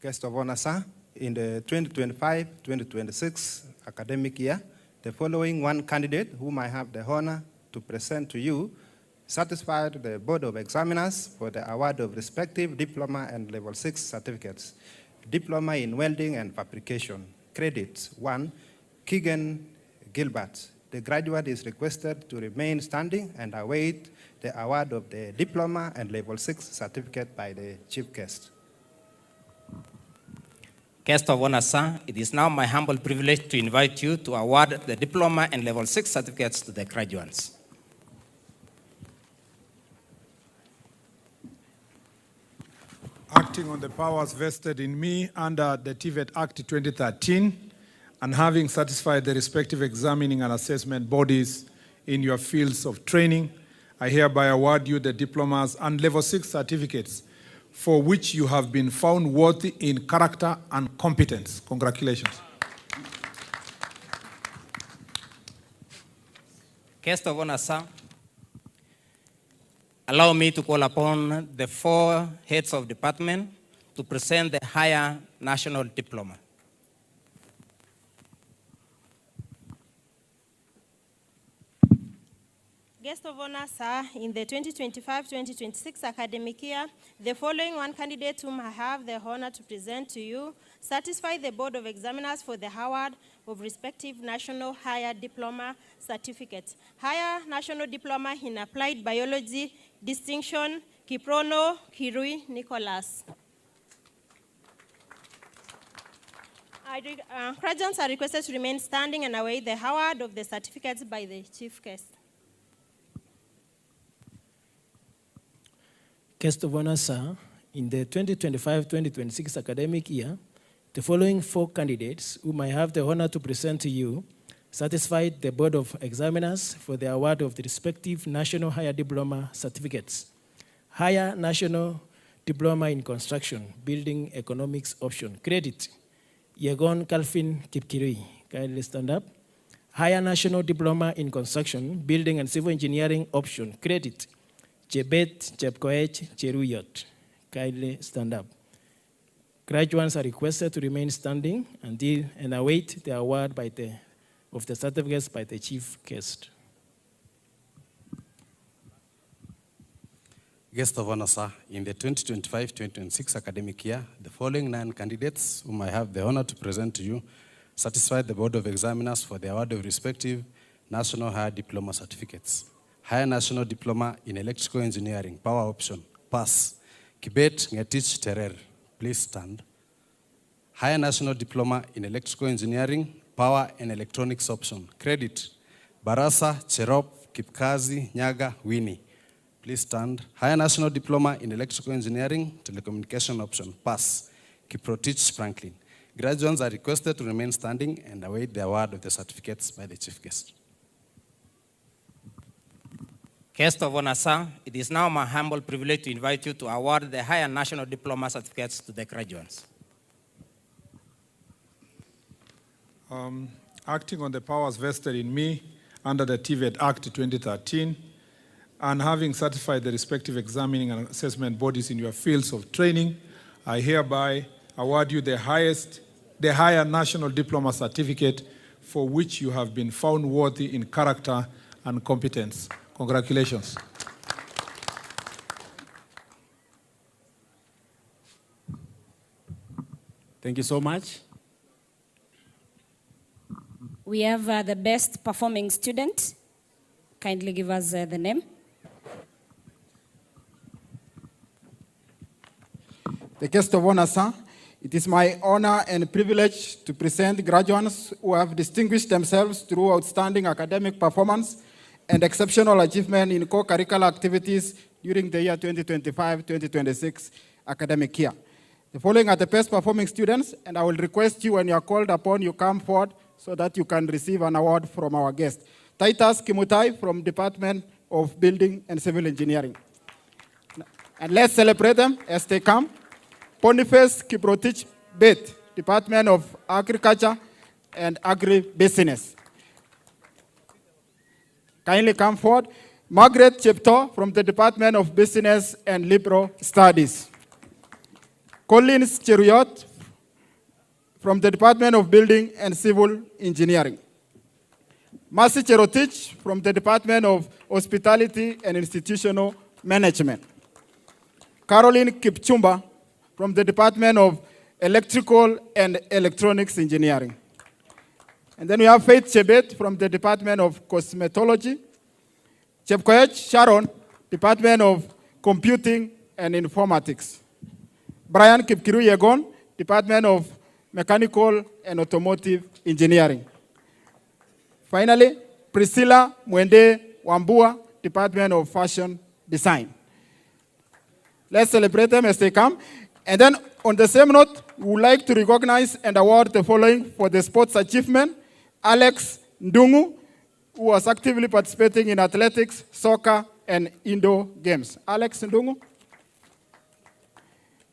S5: Guest of honor, sir, in the 2025-2026 academic year, the following 1 candidate whom I have the honor to present to you satisfied the Board of Examiners for the award of respective diploma and level 6 certificates. Diploma in Welding and Fabrication. Credit 1, Keegan Gilbert. The graduate is requested to remain standing and await the award of the diploma and level 6 certificate by the chief guest.
S2: Guest of honor, sir, it is now my humble privilege to invite you to award the diploma and level 6 certificates to the graduates.
S13: Acting on the powers vested in me under the TVET Act 2013, and having satisfied the respective examining and assessment bodies in your fields of training, I hereby award you the diplomas and level 6 certificates for which you have been found worthy in character and competence. Congratulations.
S2: Guest of honor, sir, allow me to call upon the 4 heads of department to present the higher national diploma.
S21: Guest of honor, sir, in the 2025-2026 academic year, the following 1 candidate whom I have the honor to present to you satisfy the Board of Examiners for the award of respective national higher diploma certificates. Higher national diploma in applied biology, distinction, Kiprono Kirui Nicholas. Graduates are requested to remain standing and await the award of the certificates by the chief guest.
S22: Guest of honor, sir, in the 2025-2026 academic year, the following 4 candidates whom I have the honor to present to you satisfied the Board of Examiners for the award of the respective national higher diploma certificates. Higher national diploma in construction, building economics option, credit, Yegon Calvin Kipkirui, kindly stand up. Higher national diploma in construction, building and civil engineering option, credit, Chebet Chepkoech Cheruyot, kindly stand up. Graduates are requested to remain standing until and await the award of the certificates by the chief guest.
S24: Guest of honor, sir, in the 2025-2026 academic year, the following 9 candidates whom I have the honor to present to you satisfied the Board of Examiners for the award of respective national higher diploma certificates. Higher national diploma in electrical engineering, power option, pass, Kibet Ngetich Terer, please stand. Higher national diploma in electrical engineering, power and electronics option, credit, Barasa Cherop Kipkazi Nyaga Winnie, please stand. Higher national diploma in electrical engineering, telecommunication option, pass, Kiprotich Franklin. Graduates are requested to remain standing and await the award of the certificates by the chief guest.
S2: Guest of honor, sir, it is now my humble privilege to invite you to award the higher national diploma certificates to the graduates.
S13: Acting on the powers vested in me under the TVET Act 2013, and having certified the respective examining and assessment bodies in your fields of training, I hereby award you the higher national diploma certificate for which you have been found worthy in character and competence. Congratulations.
S6: Thank you so much.
S14: We have the best performing student. Kindly give us the name.
S9: The guest of honor, sir, it is my honor and privilege to present graduates who have distinguished themselves through outstanding academic performance and exceptional achievement in co-curricular activities during the year 2025-2026 academic year. The following are the best performing students, and I will request you when you are called upon, you come forward so that you can receive an award from our guest. Titus Kimutai from Department of Building and Civil Engineering. And let's celebrate them as they come. Boniface Kiprotich Bet, Department of Agriculture and Agribusiness. Kindly come forward. Margaret Chepto from the Department of Business and Liberal Studies. Collins Cheruyot from the Department of Building and Civil Engineering. Mercy Cherotich from the Department of Hospitality and Institutional Management. Caroline Kipchumba from the Department of Electrical and Electronics Engineering. And then we have Faith Chebet from the Department of Cosmetology. Chepkoech Sharon, Department of Computing and Informatics. Brian Kipkiru Yegon, Department of Mechanical and Automotive Engineering. Finally, Priscilla Mwende Wambua, Department of Fashion Design. Let's celebrate them as they come. And then on the same note, we would like to recognize and award the following for the sports achievement. Alex Ndungu, who was actively participating in athletics, soccer, and indoor games. Alex Ndungu.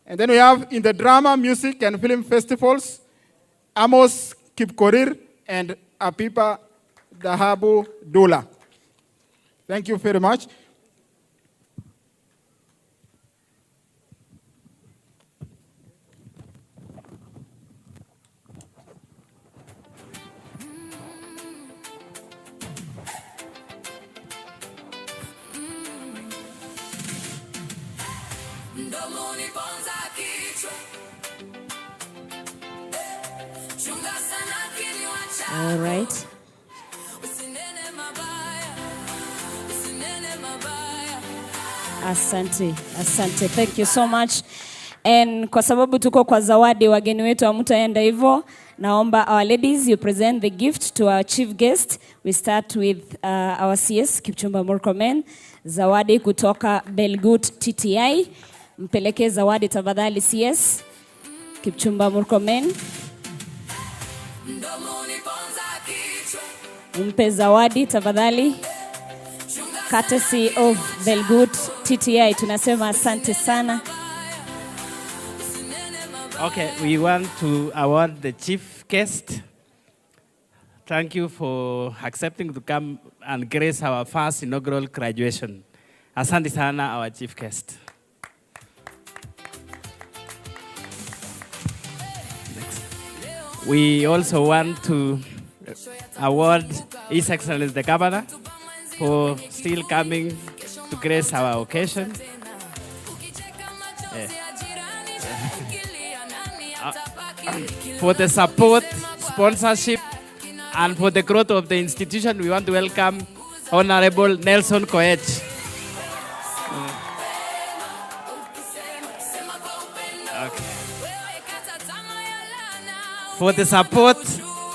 S9: And then we have in the drama, music, and film festivals, Amos Kipkorir and Apipa Dahabu Dula. Thank you very much.
S14: All right. Asante, asante. Thank you so much. And kwa sababu tuko kwa zawadi, wageni wetu hamtaenda hivyo, naomba our ladies you present the gift to our chief guest. We start with our CS Kipchumba Murkomen. Zawadi kutoka Belgut T.T.I. Mpeleke zawadi tafadhali CS Kipchumba Murkomen. Mpe zawadi tafadhali. Courtesy of Belgut T.T.I. Tunasema asante sana.
S4: Okay, we want to award the chief guest. Thank you for accepting to come and grace our first inaugural graduation. Asante sana, our chief guest. Next. We also want to award His Excellency the Governor for still coming to grace our occasion. For the support, sponsorship, and for the growth of the institution, we want to welcome Honorable Nelson Koech. Okay. For the support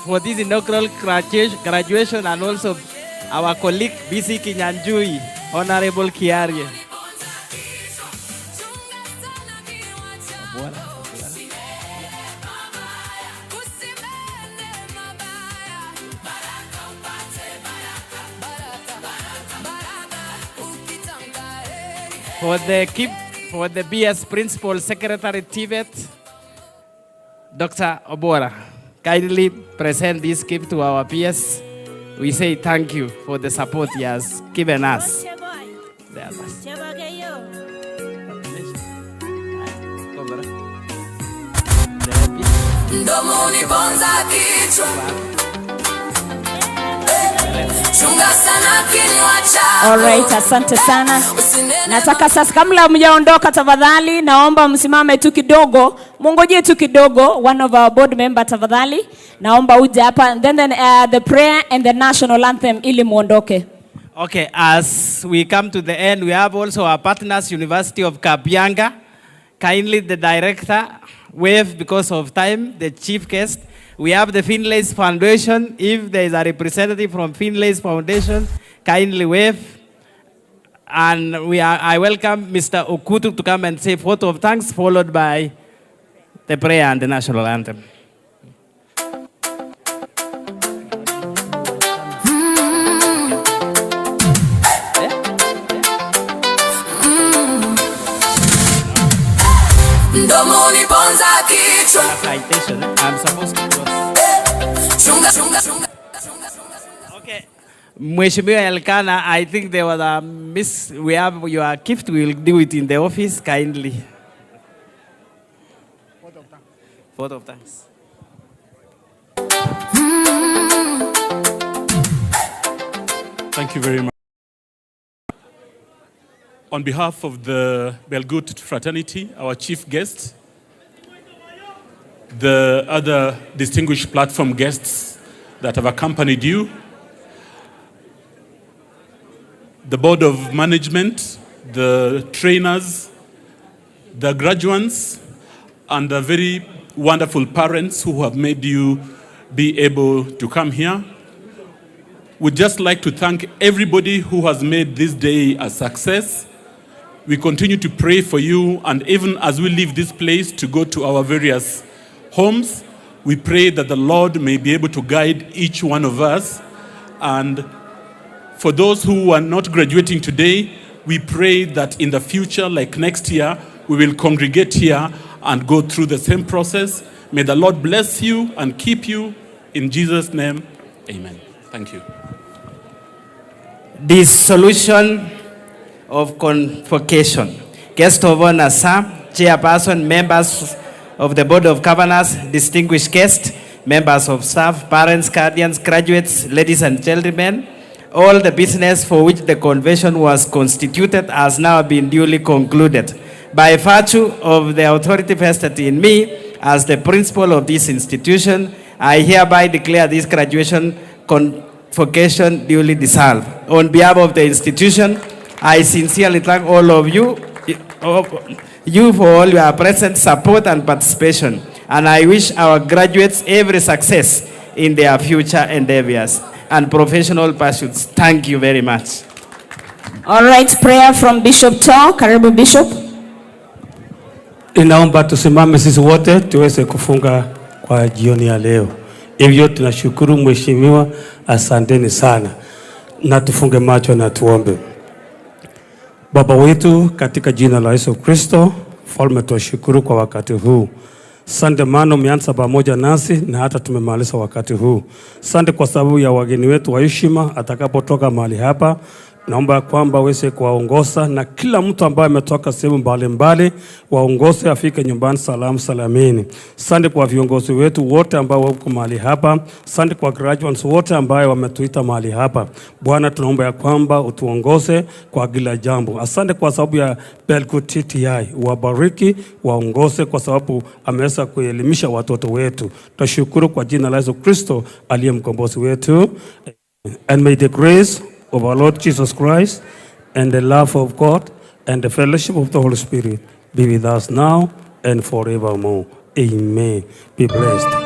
S4: for this inaugural graduation, and also our colleague BC Kinyanjui, Honorable Kiarie. For the BS Principal Secretary Tibet, Dr. Obora, kindly present this gift to our PS. We say thank you for the support he has given us.
S14: All right, asante sana. Nataka sasa kabla mjaondoka tafadhali naomba msimame tu kidogo. Mungoje tu kidogo. One of our board member tafadhali. Naomba uje hapa and then the prayer and the national anthem ili muondoke.
S4: Okay, as we come to the end, we have also our partners, University of Kabianga. Kindly the director wave because of time, the chief guest. We have the Finlay's Foundation. If there is a representative from Finlay's Foundation, kindly wave. And I welcome Mr. Okutu to come and say a vote of thanks, followed by the prayer and the national anthem. I'm supposed to cross. Okay. Mheshimiwa Elkana, I think there was a miss. We have your gift. We will do it in the office, kindly. Vote of thanks.
S6: Thank you very much. On behalf of the Belgut fraternity, our chief guest, the other distinguished platform guests that have accompanied you, the board of management, the trainers, the graduates, and the very wonderful parents who have made you be able to come here. We'd just like to thank everybody who has made this day a success. We continue to pray for you, and even as we leave this place to go to our various homes, we pray that the Lord may be able to guide each one of us. And for those who are not graduating today, we pray that in the future, like next year, we will congregate here and go through the same process. May the Lord bless you and keep you. In Jesus' name, amen. Thank you.
S4: Dissolution of convocation. Guest of honor, sir, chairperson, members of the Board of Governors, distinguished guests, members of staff, parents, guardians, graduates, ladies and gentlemen, all the business for which the convention was constituted has now been duly concluded. By virtue of the authority vested in me as the principal of this institution, I hereby declare this graduation convocation duly dissolved. On behalf of the institution, I sincerely thank all of you for all your present support and participation, and I wish our graduates every success in their future endeavors and professional pursuits. Thank you very much.
S14: All right, prayer from Bishop Tor. Karibu Bishop.
S15: Inaomba tusimame sisi wote tuweze kufunga kwa jioni ya leo. Hivyo tunashukuru mheshimiwa, asanteni sana. Na tufunge macho na tuombe. Baba wetu katika jina la Yesu Kristo, Mfalme, tunashukuru kwa wakati huu. Asante maana umeanza pamoja nasi na hata tumemaliza wakati huu. Asante kwa sababu ya wageni wetu wa heshima atakapotoka mahali hapa. Naomba kwamba uweze kuwaongoza na kila mtu ambaye ametoka sehemu mbalimbali waongoze afike nyumbani salamu salamini. Asante kwa viongozi wetu wote ambao wako mahali hapa. Asante kwa graduates wote ambao wametuita mahali hapa. Bwana, tunaomba ya kwamba utuongoze kwa kila jambo. Asante kwa sababu ya Belgut T.T.I. Wabariki, waongoze kwa sababu ameweza kuelimisha watoto wetu. Tunashukuru kwa jina la Yesu Kristo aliye mkombozi wetu. And may the grace of our Lord Jesus Christ and the love of God and the fellowship of the Holy Spirit be with us now and forevermore. Amen. Be blessed.